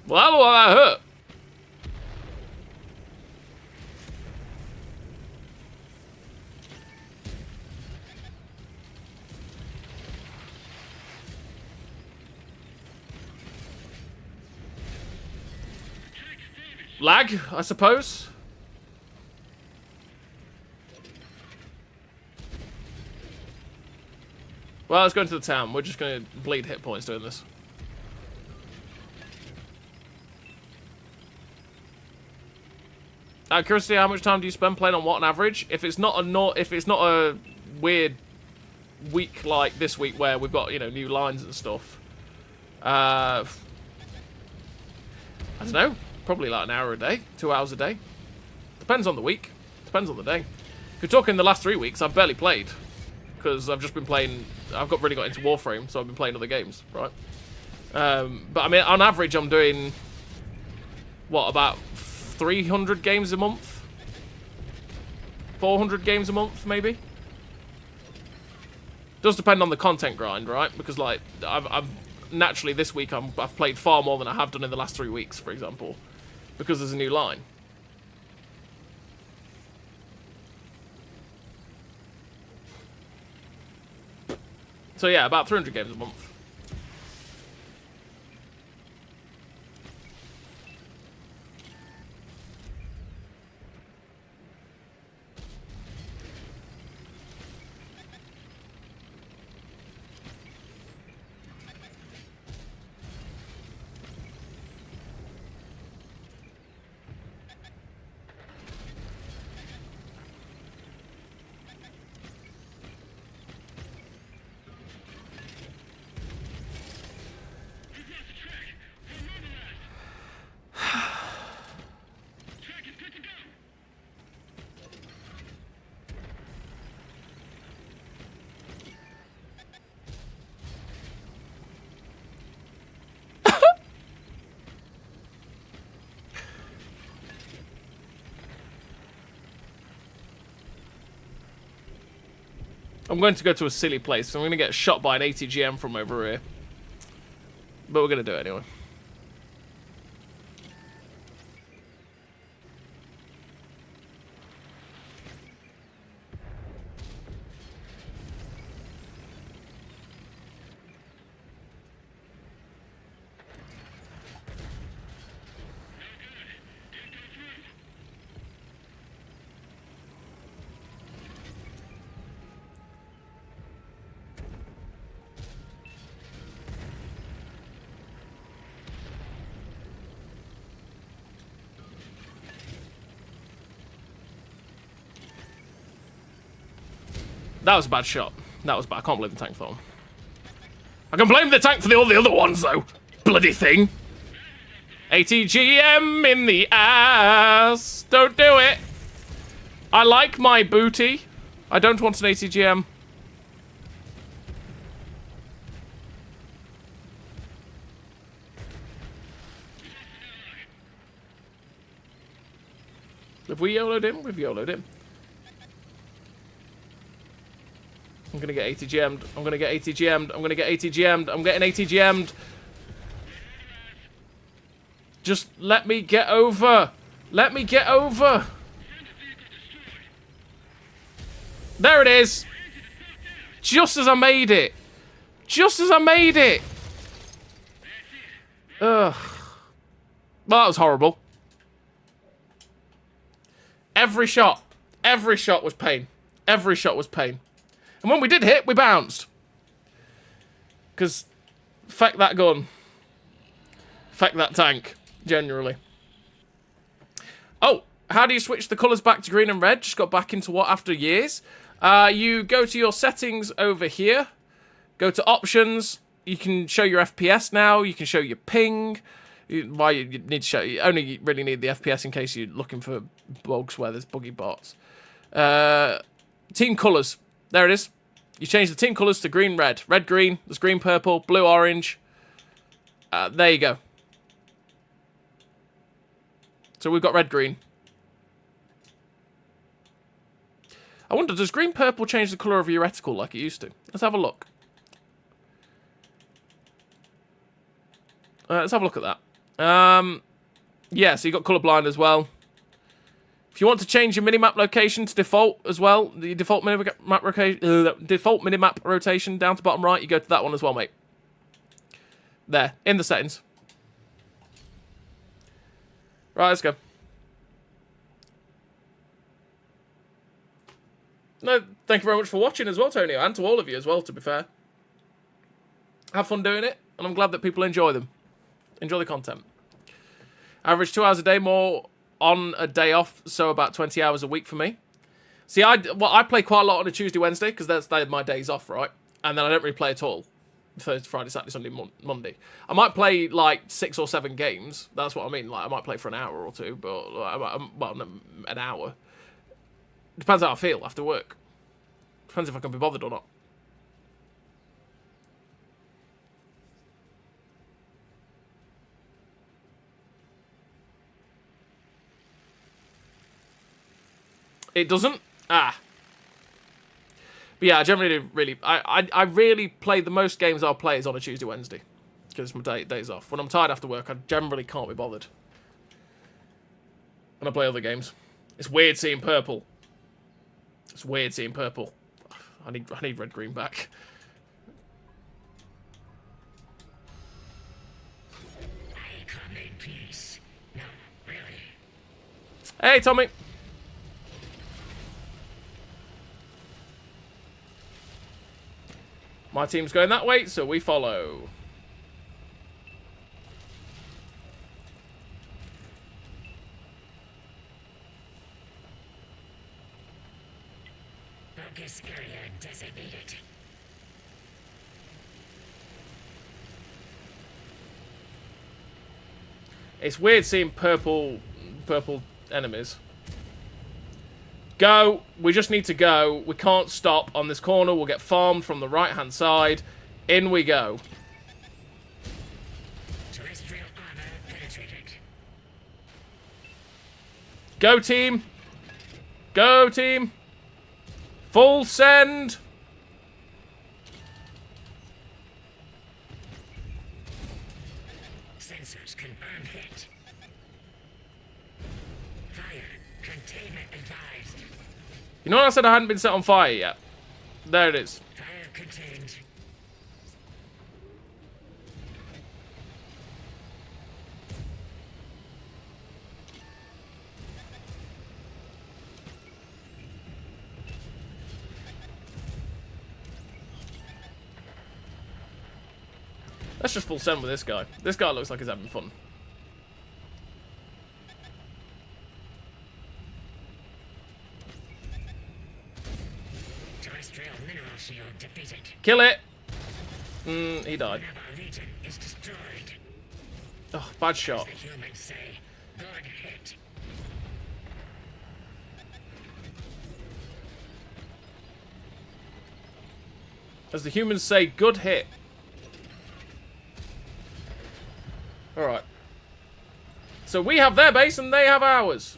Well, that hurt. Lag, I suppose. Well, let's go into the town. We're just going to bleed hit points doing this. Out of curiosity, how much time do you spend playing on what on average? If it's not a weird week like this week where we've got, you know, new lines and stuff. I don't know. Probably like an hour a day, 2 hours a day. Depends on the week. Depends on the day. If you're talking the last 3 weeks, I've barely played. Because I've just been playing... I've really got into Warframe, so I've been playing other games, right? But I mean, on average, I'm doing... What, about 300 games a month? 400 games a month, maybe? Does depend on the content grind, right? Because, like, I've naturally, this week, I've played far more than I have done in the last 3 weeks, for example. Because there's a new line. So yeah, about 300 games a month. I'm going to go to a silly place, so I'm going to get shot by an ATGM from over here. But we're going to do it anyway. That was a bad shot. That was bad. I can't blame the tank for that one. I can blame the tank for all the other ones, though. Bloody thing. ATGM in the ass. Don't do it. I like my booty. I don't want an ATGM. Have we YOLO'd him? We've YOLO'd him. I'm gonna get ATGM'd. I'm gonna get ATGM'd. I'm gonna get ATGM'd. I'm getting ATGM'd. Just let me get over. Let me get over. There it is. Just as I made it. Just as I made it. Ugh. Well, that was horrible. Every shot was pain. Every shot was pain. And when we did hit, we bounced. Because, feck that gun. Feck that tank, generally. Oh, how do you switch the colours back to green and red? Just got back into what after years? You go to your settings over here. Go to options. You can show your FPS now. You can show your ping. Why you need to show? You only really need the FPS in case you're looking for bugs where there's buggy bots. Team colours. There it is. You change the team colours to green, red. Red, green. There's green, purple, blue, orange. There you go. So we've got red, green. I wonder, does green, purple change the colour of your reticle like it used to? Let's have a look. Let's have a look at that. Yeah, so you got colourblind as well. If you want to change your minimap location to default as well, the default minimap rotation down to bottom right, you go to that one as well, mate. There, in the settings. Right, let's go. No, thank you very much for watching as well, Tony, and to all of you as well, to be fair. Have fun doing it, and I'm glad that people enjoy them. Enjoy the content. Average 2 hours a day, more on a day off, so about 20 hours a week for me. See, I play quite a lot on a Tuesday, Wednesday, because they're my days off, right? And then I don't really play at all. Thursday, Friday, Saturday, Sunday, Monday. I might play, like, 6 or 7 games. That's what I mean. Like, I might play for an hour or two, but, well, no, an hour. Depends how I feel after work. Depends if I can be bothered or not. It doesn't? Ah. But yeah, I generally really... I really play... The most games I'll play is on a Tuesday, Wednesday. Because it's my days off. When I'm tired after work, I generally can't be bothered. And I play other games. It's weird seeing purple. It's weird seeing purple. I need red green back. I come in peace. No, really. Hey, Tommy. My team's going that way, so we follow. Focus area designated. It's weird seeing purple enemies. Go. We just need to go. We can't stop on this corner. We'll get farmed from the right-hand side. In we go. Terrestrial armor penetrated. Go, team. Go, team. Full send. Sensors confirm hit. Fire. Containment advised. You know what I said I hadn't been set on fire yet? There it is. Fire contained. Let's just full send with this guy. This guy looks like he's having fun. Terrestrial mineral shield defeated. Kill it. He died. Whenever Legion is destroyed, Oh, bad shot. the humans say, good hit. As the humans say, good hit. Alright. So we have their base and they have ours.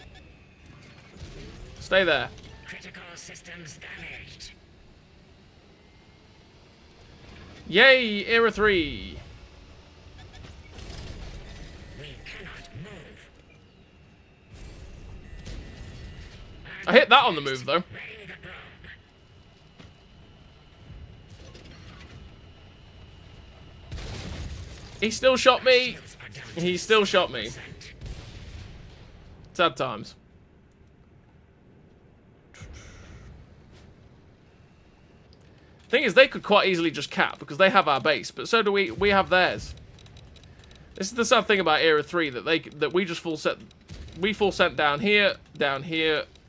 Stay there. Critical systems damaged. Yay, Era 3. We cannot move. I hit that on the move, though. Ready to probe. He still shot me. He still shot me. Sad times. Thing is, they could quite easily just cap because they have our base, but so do we. We have theirs. This is the sad thing about Era 3 that we just full set. We full sent down here,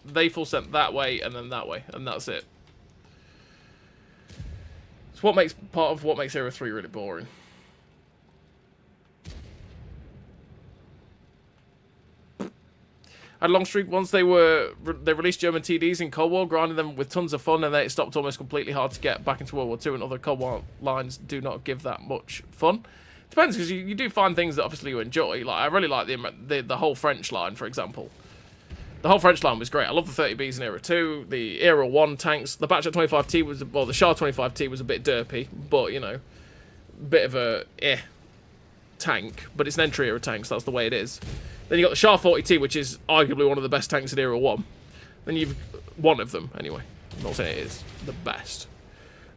they full sent that way, and then that way, and that's it. It's what makes part of what makes Era 3 really boring. I had a long streak once they released German TDs in Cold War, grinding them with tons of fun, and then it stopped almost completely. Hard to get back into World War II, and other Cold War lines do not give that much fun. Depends, because you do find things that obviously you enjoy. Like I really like the whole French line, for example. The whole French line was great. I love the 30Bs in Era 2, the Era 1 tanks. The Batch at 25T was, well, the Shah 25T was a bit derpy, but you know, bit of a tank, but it's an entry era tank, so that's the way it is. Then you got the Shah 40T, which is arguably one of the best tanks in Era 1. Then you've one of them anyway. I'm not saying it is the best.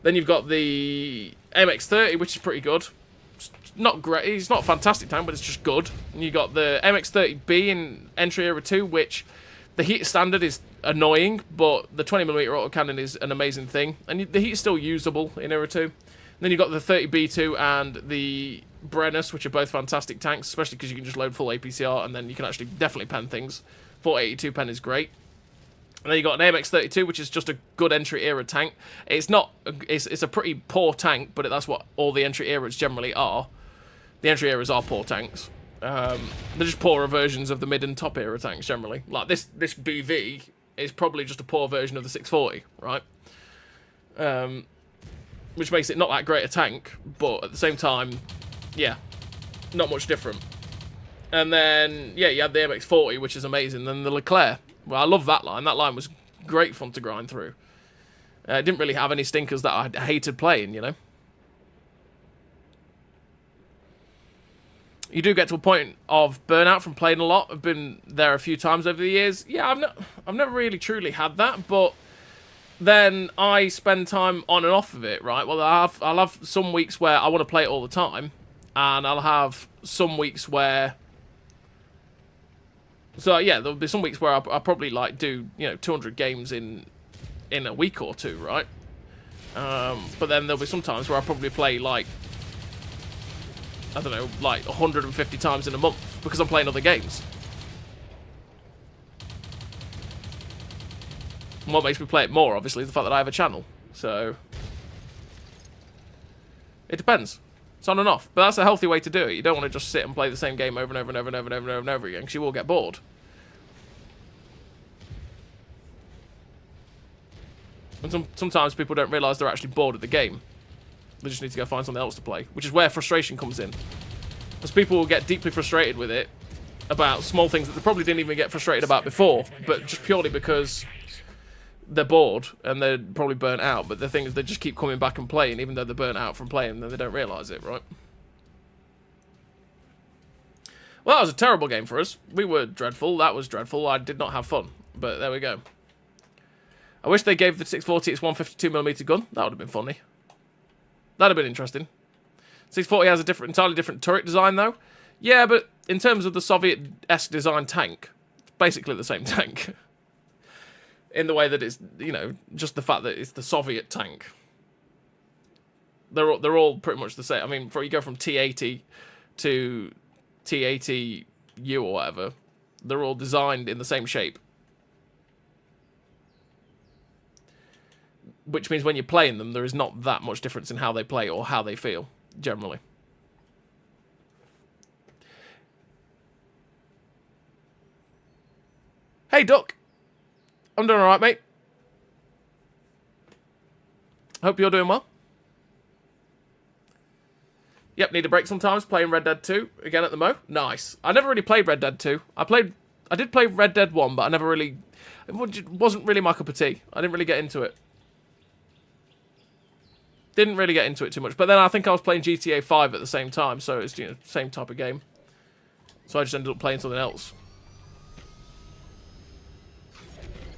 Then you've got the MX-30, which is pretty good. It's not great. It's not a fantastic tank, but it's just good. And you got the MX-30B in Entry Era 2, which the heat standard is annoying, but the 20mm autocannon is an amazing thing. And the heat is still usable in Era 2. And then you've got the 30B2 and the Brennus, which are both fantastic tanks, especially because you can just load full APCR, and then you can actually definitely pen things. 482 pen is great. And then you got an AMX-32, which is just a good entry era tank. It's not, it's a pretty poor tank, but that's what all the entry eras generally are. The entry eras are poor tanks. They're just poorer versions of the mid and top era tanks generally. Like this BV is probably just a poor version of the 640, right? Which makes it not that great a tank, but at the same time, yeah, not much different. And then, yeah, you had the MX-40, which is amazing. Then the Leclerc. Well, I love that line. That line was great fun to grind through. It didn't really have any stinkers that I hated playing, you know. You do get to a point of burnout from playing a lot. I've been there a few times over the years. Yeah, I've never really truly had that, but then I spend time on and off of it, right? Well, I'll have some weeks where I want to play it all the time, and I'll have some weeks where... So, yeah, there'll be some weeks where I'll probably, like, do, you know, 200 games in a week or two, right? But then there'll be some times where I'll probably play, like, I don't know, like 150 times in a month because I'm playing other games. And what makes me play it more, obviously, is the fact that I have a channel. So, it depends. It's on and off. But that's a healthy way to do it. You don't want to just sit and play the same game over and over and over and over and over and over and over again, because you will get bored. And sometimes people don't realise they're actually bored of the game. They just need to go find something else to play, which is where frustration comes in. Because people will get deeply frustrated with it about small things that they probably didn't even get frustrated about before, but just purely because they're bored and they're probably burnt out. But the thing is, they just keep coming back and playing, even though they're burnt out from playing, and they don't realise it, right? Well, that was a terrible game for us. We were dreadful. That was dreadful. I did not have fun. But there we go. I wish they gave the 640 its 152mm gun. That would have been funny. That'd have been interesting. 640 has a entirely different turret design, though. Yeah, but in terms of the Soviet-esque design tank, it's basically the same tank. In the way that it's, you know, just the fact that it's the Soviet tank. They're all pretty much the same. I mean, you go from T80 to T80U or whatever, they're all designed in the same shape. Which means when you're playing them, there is not that much difference in how they play or how they feel, generally. Hey, Duck. I'm doing alright, mate. Hope you're doing well. Yep, need a break sometimes, playing Red Dead 2 again at the Mo. Nice. I never really played Red Dead 2. I did play Red Dead 1, but I never really... It wasn't really my cup of tea. I didn't really get into it. Didn't really get into it too much. But then I think I was playing GTA 5 at the same time, so it's, you know, same type of game. So I just ended up playing something else.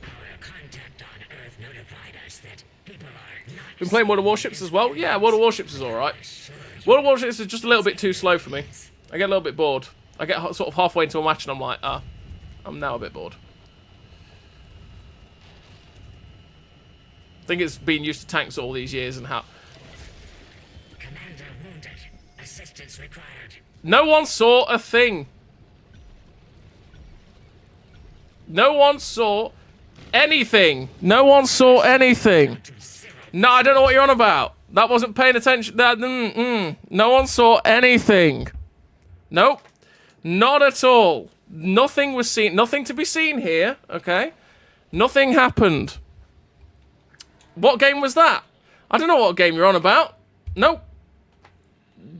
Our contact on Earth notified us that people are not... Been playing World of Warships as well? Yeah, World of Warships is alright. World of Warships is just a little bit too slow for me. I get a little bit bored. I get sort of halfway into a match and I'm like, I'm now a bit bored. I think it's been used to tanks all these years and how... Commander wounded. Assistance required. No one saw a thing. No one saw anything. No one saw anything. No, I don't know what you're on about. That wasn't paying attention. No one saw anything. Nope. Not at all. Nothing was seen. Nothing to be seen here, okay? Nothing happened. What game was that? I don't know what game you're on about. Nope.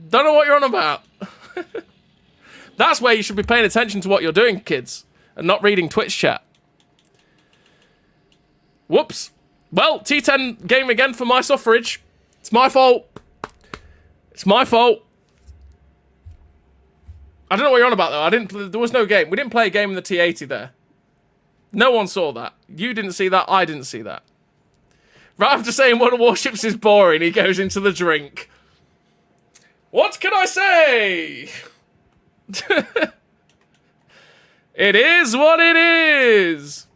Don't know what you're on about. That's where you should be paying attention to what you're doing, kids. And not reading Twitch chat. Whoops. Well, T10 game again for my suffrage. It's my fault. It's my fault. I don't know what you're on about, though. There was no game. We didn't play a game in the T80 there. No one saw that. You didn't see that. I didn't see that. Right after saying World of Warships is boring, he goes into the drink. What can I say? It is what it is.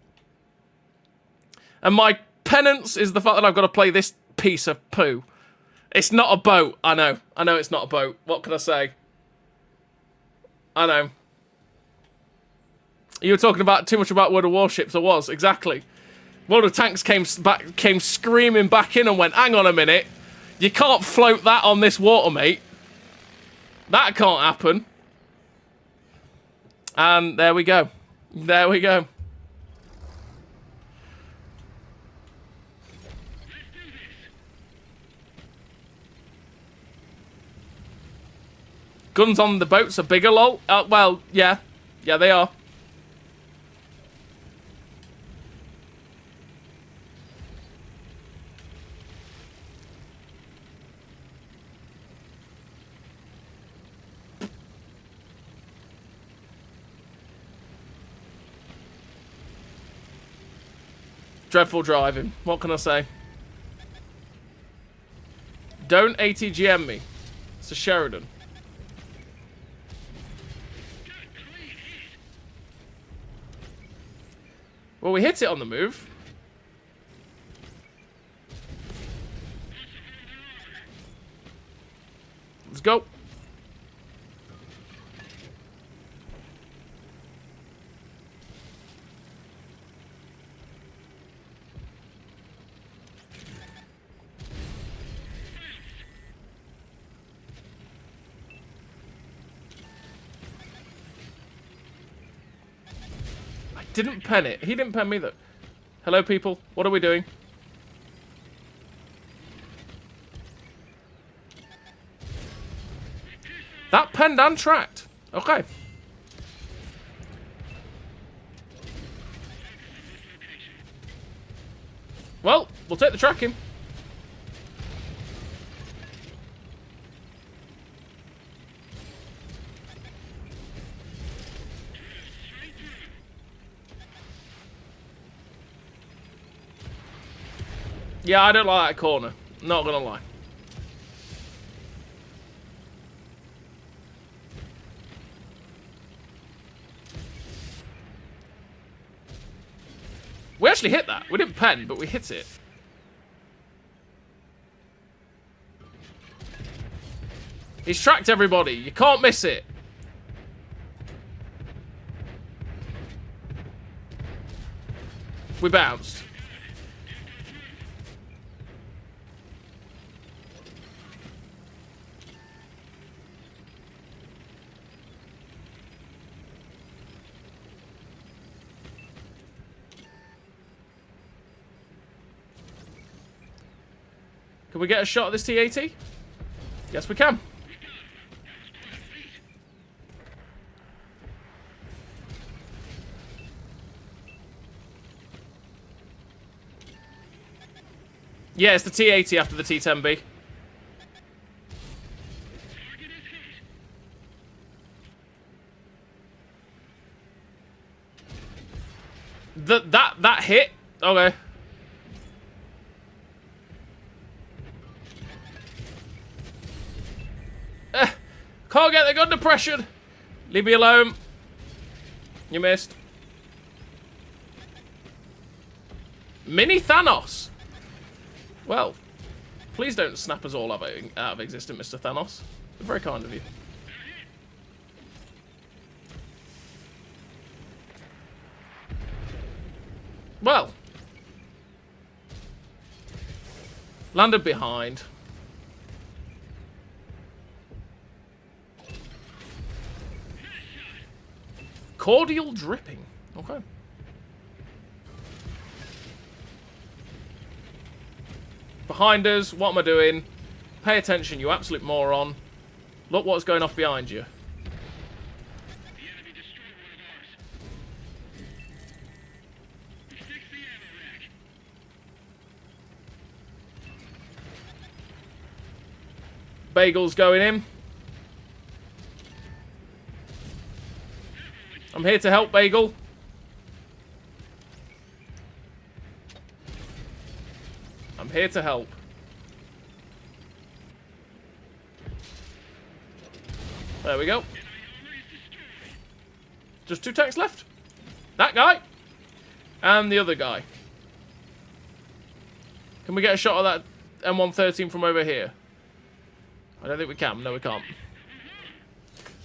And my penance is the fact that I've got to play this piece of poo. It's not a boat. I know. I know it's not a boat. What can I say? I know. You were talking about too much about World of Warships. I was, exactly. World of Tanks came screaming back in and went, hang on a minute. You can't float that on this water, mate. That can't happen. And there we go. There we go. Guns on the boats are bigger, lol. Well, yeah. Yeah, they are. Dreadful driving. What can I say? Don't ATGM me. It's a Sheridan. Well, we hit it on the move. Let's go. Didn't pen it. He didn't pen me though. Hello, people. What are we doing? That penned and tracked. Okay. Well, we'll take the tracking. Yeah, I don't like that corner. Not gonna lie. We actually hit that. We didn't pen, but we hit it. He's tracked everybody. You can't miss it. We bounced. Can we get a shot at this T-80? Yes, we can. Yeah, it's the T-80 after the T-10B. That hit? Okay. Can't get the gun depression. Leave me alone. You missed. Mini Thanos. Well, please don't snap us all out of existence, Mr. Thanos. Very kind of you. Well. Landed behind. Cordial dripping. Okay. Behind us. What am I doing? Pay attention, you absolute moron. Look what's going off behind you. The enemy destroyed one of ours. Fix the ammo rack. Bagel's going in. I'm here to help, Bagel. I'm here to help. There we go. Just 2 tanks left. That guy. And the other guy. Can we get a shot of that M113 from over here? I don't think we can. No, we can't.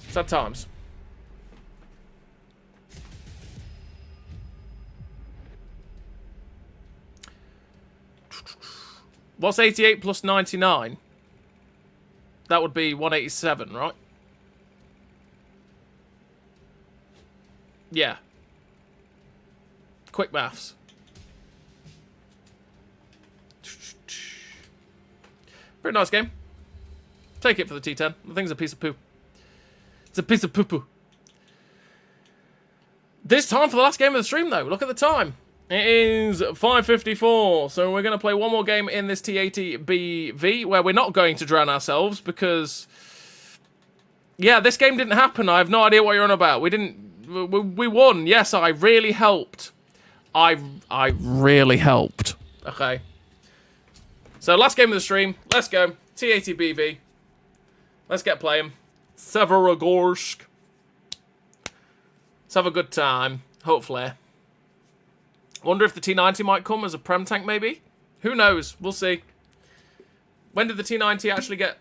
Sad times. What's 88 plus 99? That would be 187, right? Yeah. Quick maths. Very nice game. Take it for the T10. The thing's a piece of poo. It's a piece of poo-poo. This time for the last game of the stream, though. Look at the time. It is 5:54, so we're going to play one more game in this T80BV, where we're not going to drown ourselves, because... yeah, this game didn't happen. I have no idea what you're on about. We didn't... we won. Yes, I really helped. I really helped. Okay. So, last game of the stream. Let's go. T80BV. Let's get playing. Severogorsk. Let's have a good time. Hopefully. Wonder if the T90 might come as a Prem tank, maybe? Who knows? We'll see. When did the T90 actually get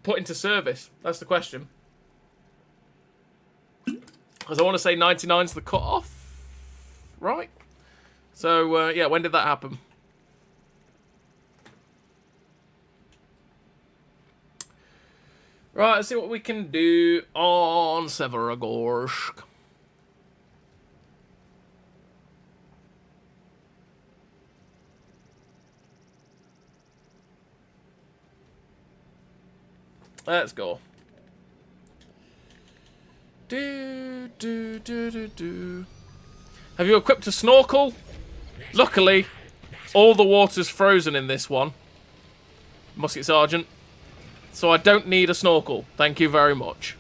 put into service? That's the question. Because I want to say 99's the cut-off. Right? So, yeah, when did that happen? Right, let's see what we can do on Severogorsk. Let's go. Do. Have you equipped a snorkel? Luckily, all the water's frozen in this one. Musket Sergeant. So I don't need a snorkel. Thank you very much.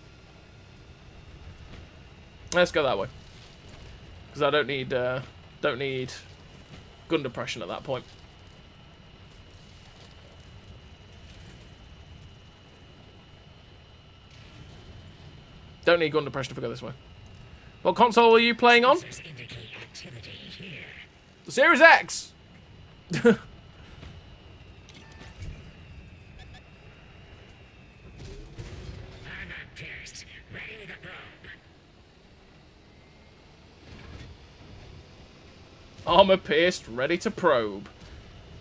Let's go that way. Because I don't need gun depression at that point. Don't need gun depression if I go this way. What console are you playing on? The Series X! Armor pierced. Ready to probe. Armor pierced, ready to probe.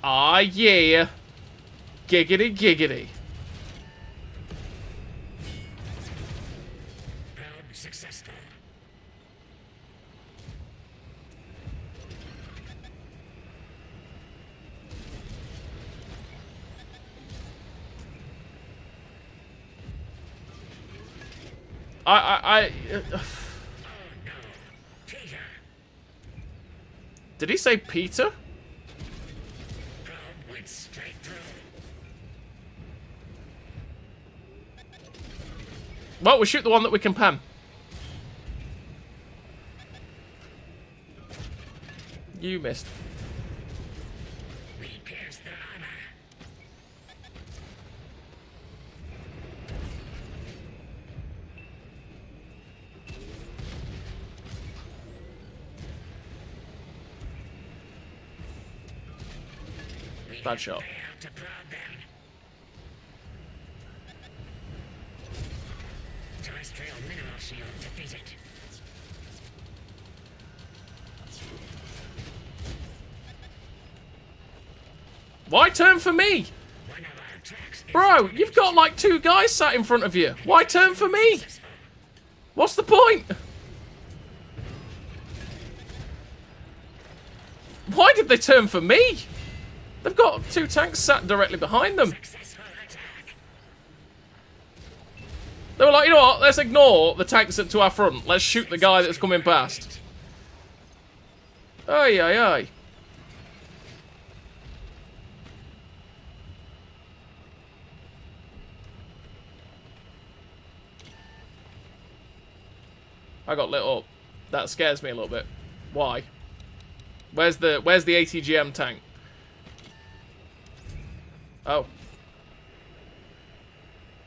Ah, yeah. Giggity, giggity. Probe successful. I Oh no. Peter. Did he say Peter? Probe went straight through. Well, we'll shoot the one that we can pan. You missed. We pierced their armor. Bad shot. Failed to prod them. Terrestrial mineral shield defeated. Why turn for me? One of our tracks is Bro, you've got like 2 guys sat in front of you. Why turn for me? successful. What's the point? Why did they turn for me? They've got 2 tanks sat directly behind them. Successful attack. They were like, you know what? Let's ignore the tanks to our front. Let's shoot the guy that's coming past. Aye, aye, aye. I got lit up. That scares me a little bit. Why? Where's the ATGM tank? Oh.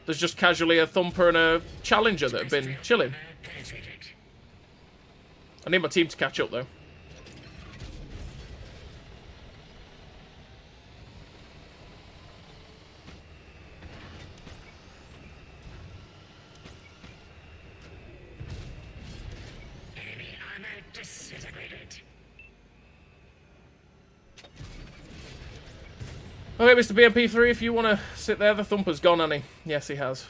There's just casually a Thumper and a Challenger that have been chilling. Penetrated. I need my team to catch up though. Enemy armor disintegrated. Okay, Mr. BMP3, if you want to sit there, the Thumper's gone, hasn't he? Yes, he has.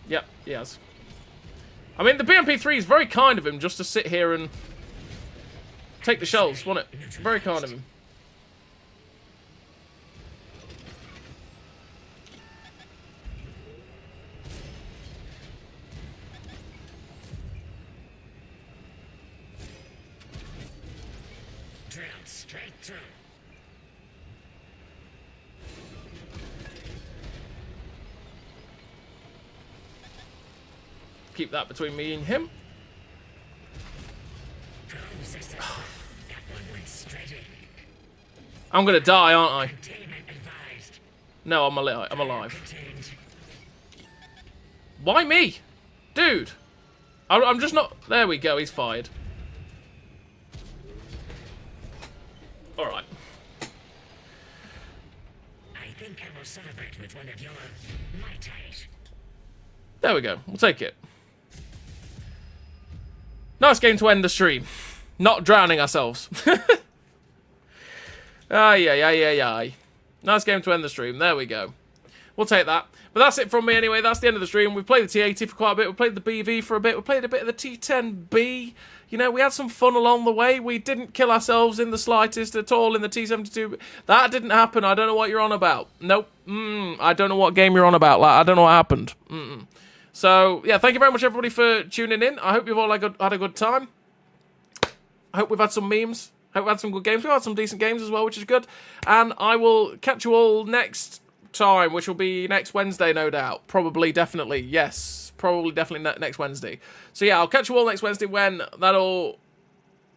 Yep, he has. I mean, the BMP3 is very kind of him just to sit here and take the shells, wasn't it? Very kind of him. Drilled straight through. Keep that between me and him. Probe successful. That one went straight in. I'm gonna die, aren't I? Containment advised. No, I'm alive. Contained. Why me? Dude. I'm just not... There we go, he's fired. Alright. I think I will celebrate with one of your Mai Tais. There we go. We'll take it. Nice game to end the stream. Not drowning ourselves. Aye, aye, aye, aye, aye. Nice game to end the stream. There we go. We'll take that. But that's it from me anyway. That's the end of the stream. We've played the T80 for quite a bit. We played the BV for a bit. We played a bit of the T10B. You know, we had some fun along the way. We didn't kill ourselves in the slightest at all in the T72. That didn't happen. I don't know what you're on about. Nope. I don't know what game you're on about. Like, I don't know what happened. So, yeah, thank you very much, everybody, for tuning in. I hope you've all had a good time. I hope we've had some memes. I hope we've had some good games. We've had some decent games as well, which is good. And I will catch you all next time, which will be next Wednesday, no doubt. Probably, definitely. Yes, probably, definitely next Wednesday. So, yeah, I'll catch you all next Wednesday when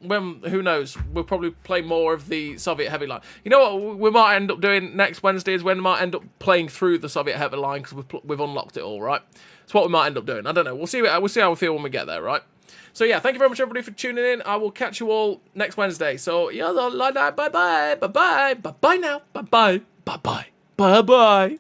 who knows? We'll probably play more of the Soviet heavy line. You know what we might end up doing next Wednesday is when we might end up playing through the Soviet heavy line because we've unlocked it all, right? It's what we might end up doing. I don't know. We'll see how we feel when we get there, right? So yeah, thank you very much everybody for tuning in. I will catch you all next Wednesday. So yeah, bye bye, bye bye, bye bye, bye bye now, bye bye, bye bye, bye bye.